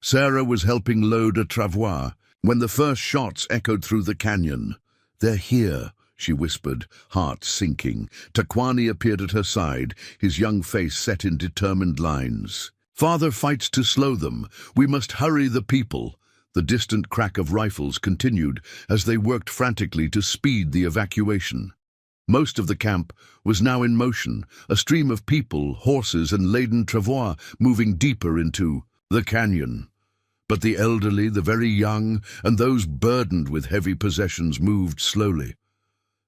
Sarah was helping load a travois when the first shots echoed through the canyon. "They're here," she whispered, heart sinking. Takwani appeared at her side, his young face set in determined lines. "Father fights to slow them. We must hurry the people." The distant crack of rifles continued as they worked frantically to speed the evacuation. Most of the camp was now in motion, a stream of people, horses, and laden travois moving deeper into the canyon. But the elderly, the very young, and those burdened with heavy possessions moved slowly.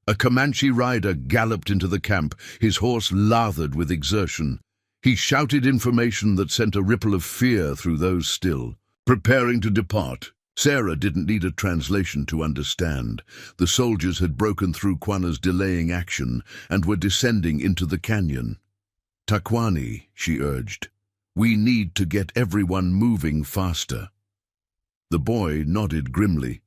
A Comanche rider galloped into the camp, his horse lathered with exertion. He shouted information that sent a ripple of fear through those still. Preparing to depart. Sarah didn't need a translation to understand. The soldiers had broken through Quanah's delaying action and were descending into the canyon. "Takwani," she urged, "we need to get everyone moving faster." The boy nodded grimly.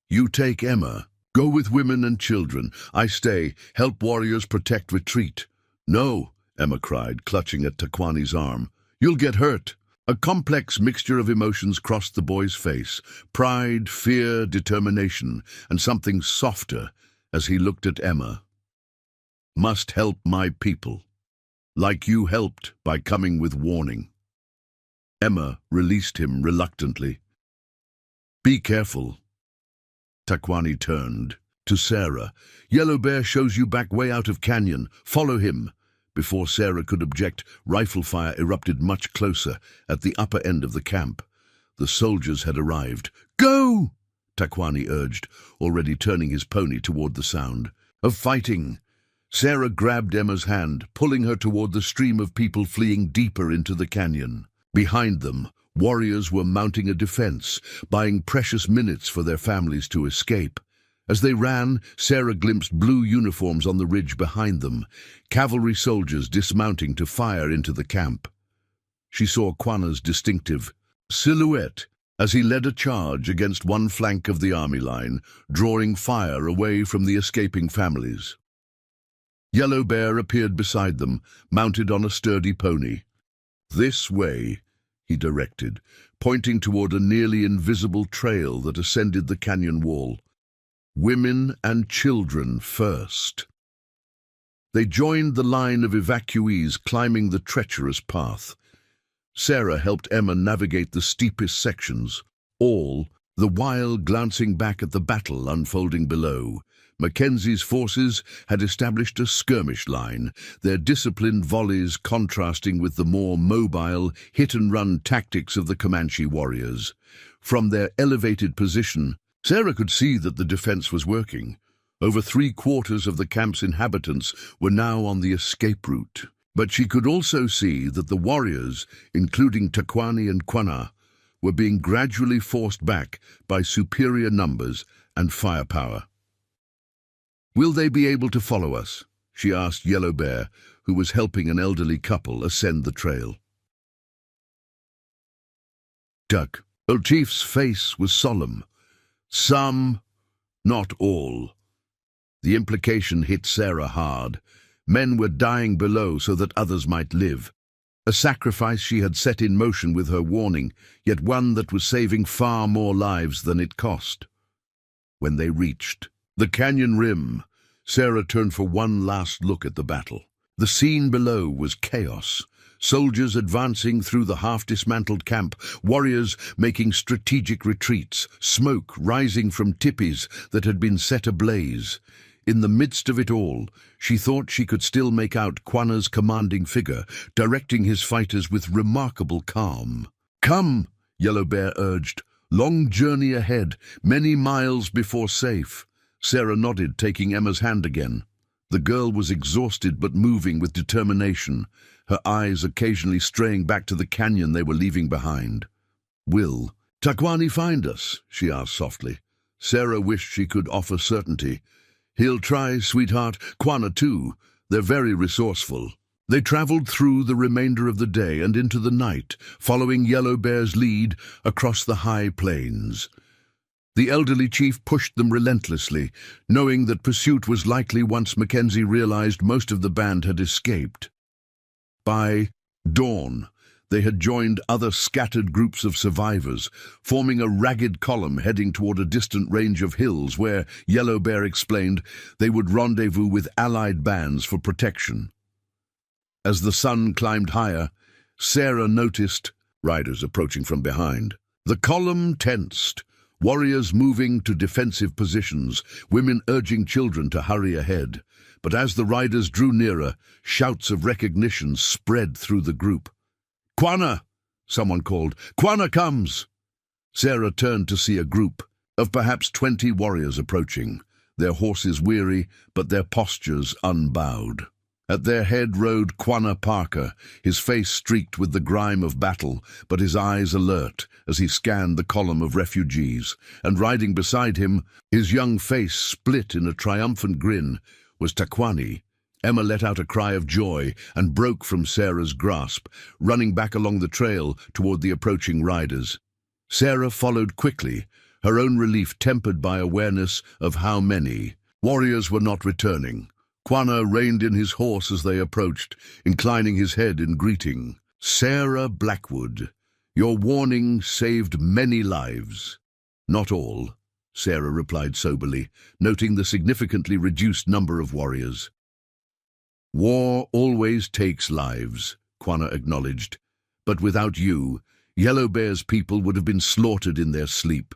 "You take Emma. Go with women and children. I stay. Help warriors protect retreat." "No," Emma cried, clutching at Takwani's arm. "You'll get hurt." A complex mixture of emotions crossed the boy's face: pride, fear, determination, and something softer as he looked at Emma. "Must help my people, like you helped by coming with warning." Emma released him reluctantly. "Be careful." Takwani turned to Sarah. "Yellow Bear shows you back way out of canyon. Follow him." Before Sarah could object, rifle fire erupted much closer, at the upper end of the camp. The soldiers had arrived. "Go!" Takwani urged, already turning his pony toward the sound of fighting. Sarah grabbed Emma's hand, pulling her toward the stream of people fleeing deeper into the canyon. Behind them, warriors were mounting a defense, buying precious minutes for their families to escape. As they ran, Sarah glimpsed blue uniforms on the ridge behind them, cavalry soldiers dismounting to fire into the camp. She saw Quanah's distinctive silhouette as he led a charge against one flank of the army line, drawing fire away from the escaping families. Yellow Bear appeared beside them, mounted on a sturdy pony. "This way," he directed, pointing toward a nearly invisible trail that ascended the canyon wall. "Women and children first." They joined the line of evacuees climbing the treacherous path. Sarah helped Emma navigate the steepest sections, all the while glancing back at the battle unfolding below. Mackenzie's forces had established a skirmish line, their disciplined volleys contrasting with the more mobile, hit-and-run tactics of the Comanche warriors. From their elevated position, Sarah could see that the defense was working. Over 3/4 of the camp's inhabitants were now on the escape route. But she could also see that the warriors, including Takwani and Quanah, were being gradually forced back by superior numbers and firepower. "Will they be able to follow us?" she asked Yellow Bear, who was helping an elderly couple ascend the trail. Duck. Old Chief's face was solemn. "Some, not all." The implication hit Sarah hard. Men were dying below so that others might live. A sacrifice she had set in motion with her warning, yet one that was saving far more lives than it cost. When they reached the canyon rim, Sarah turned for one last look at the battle. The scene below was chaos. Soldiers advancing through the half-dismantled camp, warriors making strategic retreats, smoke rising from tipis that had been set ablaze. In the midst of it all, she thought she could still make out Quanah's commanding figure, directing his fighters with remarkable calm. "Come," Yellow Bear urged. "Long journey ahead, many miles before safe." Sarah nodded, taking Emma's hand again. The girl was exhausted but moving with determination, her eyes occasionally straying back to the canyon they were leaving behind. "Will Takwani find us?" she asked softly. Sarah wished she could offer certainty. "He'll try, sweetheart. Quanah, too. They're very resourceful." They traveled through the remainder of the day and into the night, following Yellow Bear's lead across the high plains. The elderly chief pushed them relentlessly, knowing that pursuit was likely once Mackenzie realized most of the band had escaped. By dawn, they had joined other scattered groups of survivors, forming a ragged column heading toward a distant range of hills where, Yellow Bear explained, they would rendezvous with allied bands for protection. As the sun climbed higher, Sarah noticed riders approaching from behind. The column tensed, warriors moving to defensive positions, women urging children to hurry ahead. But as the riders drew nearer, shouts of recognition spread through the group. "Quanah!" someone called. "Quanah comes!" Sarah turned to see a group of perhaps 20 warriors approaching. their horses weary, but their postures unbowed. At their head rode Quanah Parker, his face streaked with the grime of battle, but his eyes alert as he scanned the column of refugees. And riding beside him, his young face split in a triumphant grin, was Takwani. Emma let out a cry of joy and broke from Sarah's grasp, running back along the trail toward the approaching riders. Sarah followed quickly, her own relief tempered by awareness of how many warriors were not returning. Quanah reined in his horse as they approached, inclining his head in greeting. "Sarah Blackwood, your warning saved many lives." "Not all," Sarah replied soberly, noting the significantly reduced number of warriors. "War always takes lives," Quanah acknowledged. "But without you, Yellow Bear's people would have been slaughtered in their sleep.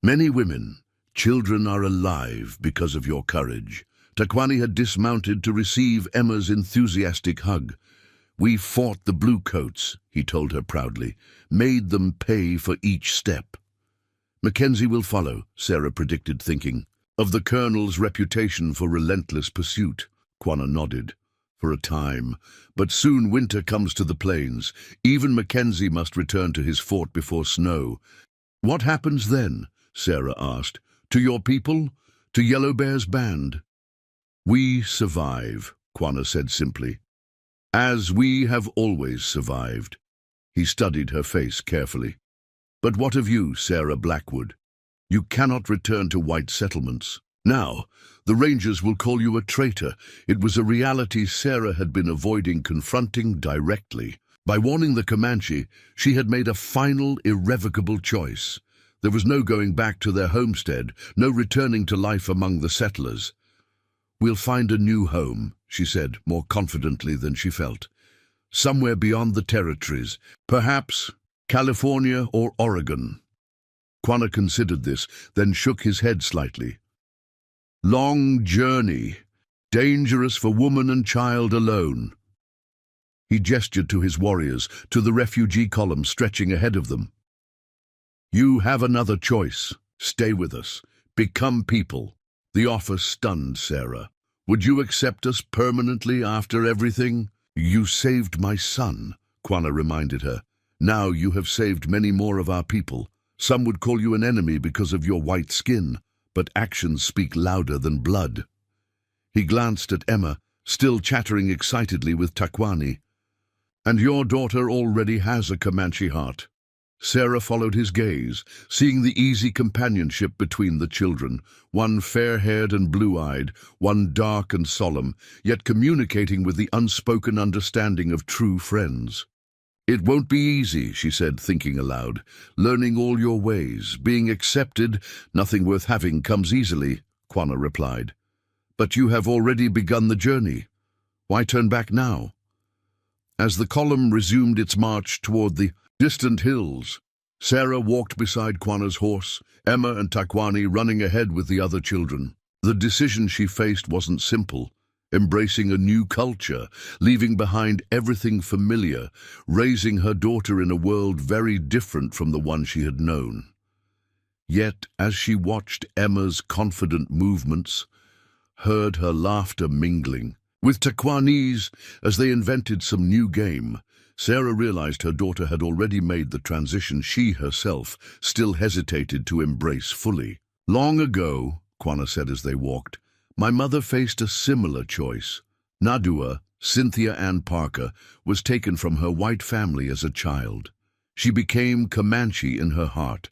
Many women, children are alive because of your courage." Takwani had dismounted to receive Emma's enthusiastic hug. "We fought the Bluecoats," he told her proudly, "made them pay for each step." "Mackenzie will follow," Sarah predicted, thinking. "Of the Colonel's reputation for relentless pursuit." Quanah nodded. "For a time, but soon winter comes to the plains. Even Mackenzie must return to his fort before snow." "What happens then?" Sarah asked. "To your people? To Yellow Bear's band?" "We survive," Quanah said simply. "As we have always survived." He studied her face carefully. "But what of you, Sarah Blackwood? You cannot return to white settlements. Now, the Rangers will call you a traitor." It was a reality Sarah had been avoiding confronting directly. By warning the Comanche, she had made a final, irrevocable choice. There was no going back to their homestead, no returning to life among the settlers. "We'll find a new home," she said, more confidently than she felt. "Somewhere beyond the territories, perhaps California or Oregon." Quanah considered this, then shook his head slightly. "Long journey, dangerous for woman and child alone." He gestured to his warriors, to the refugee column stretching ahead of them. "You have another choice. Stay with us. Become people." The offer stunned Sarah. "Would you accept us permanently after everything?" "You saved my son," Quanah reminded her. "Now you have saved many more of our people. Some would call you an enemy because of your white skin, but actions speak louder than blood." He glanced at Emma, still chattering excitedly with Takwani. "And your daughter already has a Comanche heart." Sarah followed his gaze, seeing the easy companionship between the children, one fair-haired and blue-eyed, one dark and solemn, yet communicating with the unspoken understanding of true friends. "It won't be easy," she said, thinking aloud. "Learning all your ways, being accepted, nothing worth having comes easily," Quanah replied. "But you have already begun the journey. Why turn back now?" As the column resumed its march toward the distant hills, Sarah walked beside Quanah's horse, Emma and Takwani running ahead with the other children. The decision she faced wasn't simple. Embracing a new culture, leaving behind everything familiar, raising her daughter in a world very different from the one she had known. Yet, as she watched Emma's confident movements, heard her laughter mingling with Takwani's as they invented some new game, Sarah realized her daughter had already made the transition she herself still hesitated to embrace fully. "Long ago," Quanah said as they walked, "my mother faced a similar choice. Nadua, Cynthia Ann Parker, was taken from her white family as a child. She became Comanche in her heart.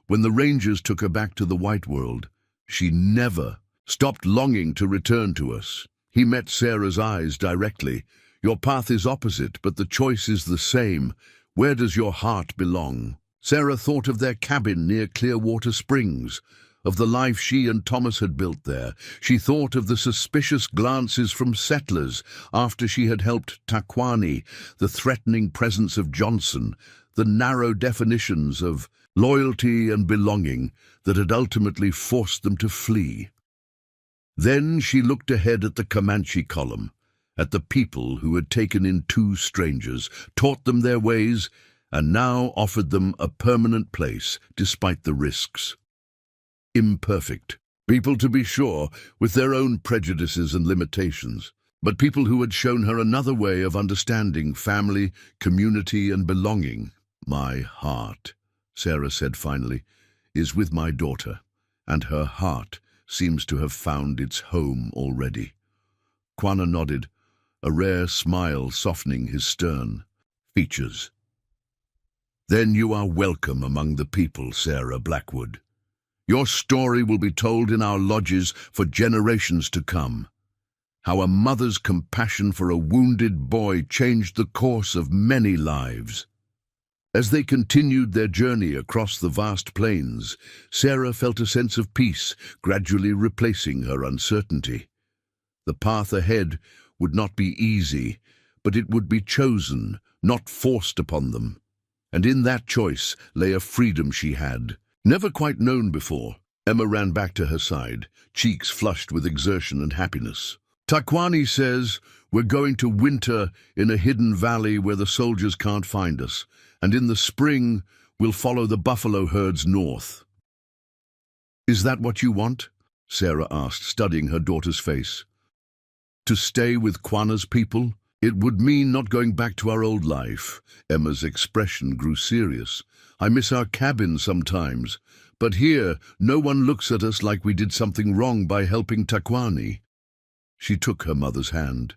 When the Rangers took her back to the white world, she never stopped longing to return to us." He met Sarah's eyes directly. "Your path is opposite, but the choice is the same. Where does your heart belong?" Sarah thought of their cabin near Clearwater Springs, of the life she and Thomas had built there. She thought of the suspicious glances from settlers after she had helped Takwani, the threatening presence of Johnson, the narrow definitions of loyalty and belonging that had ultimately forced them to flee. Then she looked ahead at the Comanche column, at the people who had taken in two strangers, taught them their ways, and now offered them a permanent place despite the risks. Imperfect, People, to be sure, with their own prejudices and limitations, but people who had shown her another way of understanding family, community, and belonging. "My heart," Sarah said finally, "is with my daughter, and her heart seems to have found its home already." Quanah nodded, a rare smile softening his stern features. "Then you are welcome among the people, Sarah Blackwood. Your story will be told in our lodges for generations to come. How a mother's compassion for a wounded boy changed the course of many lives." As they continued their journey across the vast plains, Sarah felt a sense of peace gradually replacing her uncertainty. The path ahead would not be easy, but it would be chosen, not forced upon them. And in that choice lay a freedom she had never quite known before. Emma ran back to her side, cheeks flushed with exertion and happiness. "Takwani says we're going to winter in a hidden valley where the soldiers can't find us, and in the spring we'll follow the buffalo herds north." "Is that what you want?" Sarah asked, studying her daughter's face. "To stay with Quanah's people? It would mean not going back to our old life." Emma's expression grew serious. "I miss our cabin sometimes, but here no one looks at us like we did something wrong by helping Takwani." She took her mother's hand.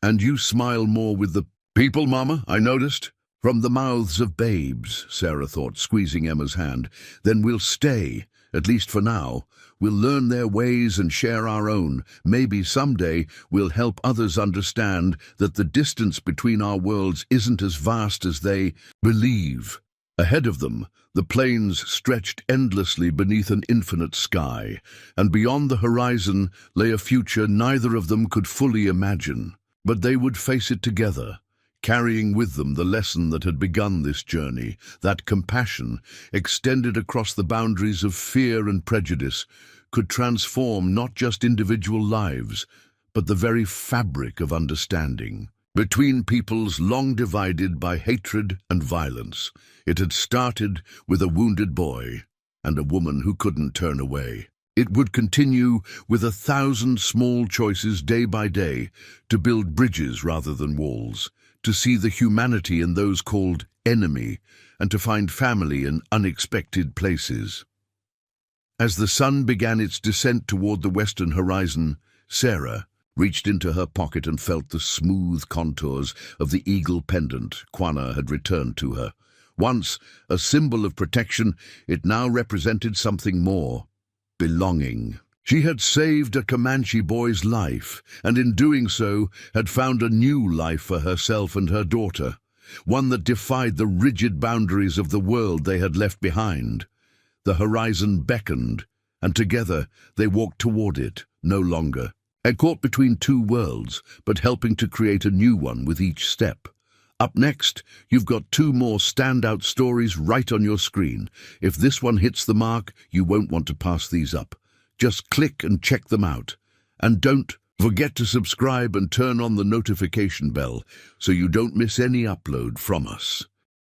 "And you smile more with the people, Mama, I noticed." "From the mouths of babes," Sarah thought, squeezing Emma's hand. "Then we'll stay, at least for now. We'll learn their ways and share our own. Maybe someday we'll help others understand that the distance between our worlds isn't as vast as they believe." Ahead of them, the plains stretched endlessly beneath an infinite sky, and beyond the horizon lay a future neither of them could fully imagine. But they would face it together, carrying with them the lesson that had begun this journey, that compassion, extended across the boundaries of fear and prejudice, could transform not just individual lives, but the very fabric of understanding. Between peoples long divided by hatred and violence, it had started with a wounded boy and a woman who couldn't turn away. It would continue with 1,000 small choices day by day to build bridges rather than walls, to see the humanity in those called enemy, and to find family in unexpected places. As the sun began its descent toward the western horizon, Sarah reached into her pocket and felt the smooth contours of the eagle pendant Quanah had returned to her. Once a symbol of protection, it now represented something more: belonging. She had saved a Comanche boy's life, and in doing so had found a new life for herself and her daughter, one that defied the rigid boundaries of the world they had left behind. The horizon beckoned, and together they walked toward it, no longer caught between two worlds, but helping to create a new one with each step. Up next, you've got 2 more standout stories right on your screen. If this one hits the mark, you won't want to pass these up. Just click and check them out. And don't forget to subscribe and turn on the notification bell so you don't miss any upload from us.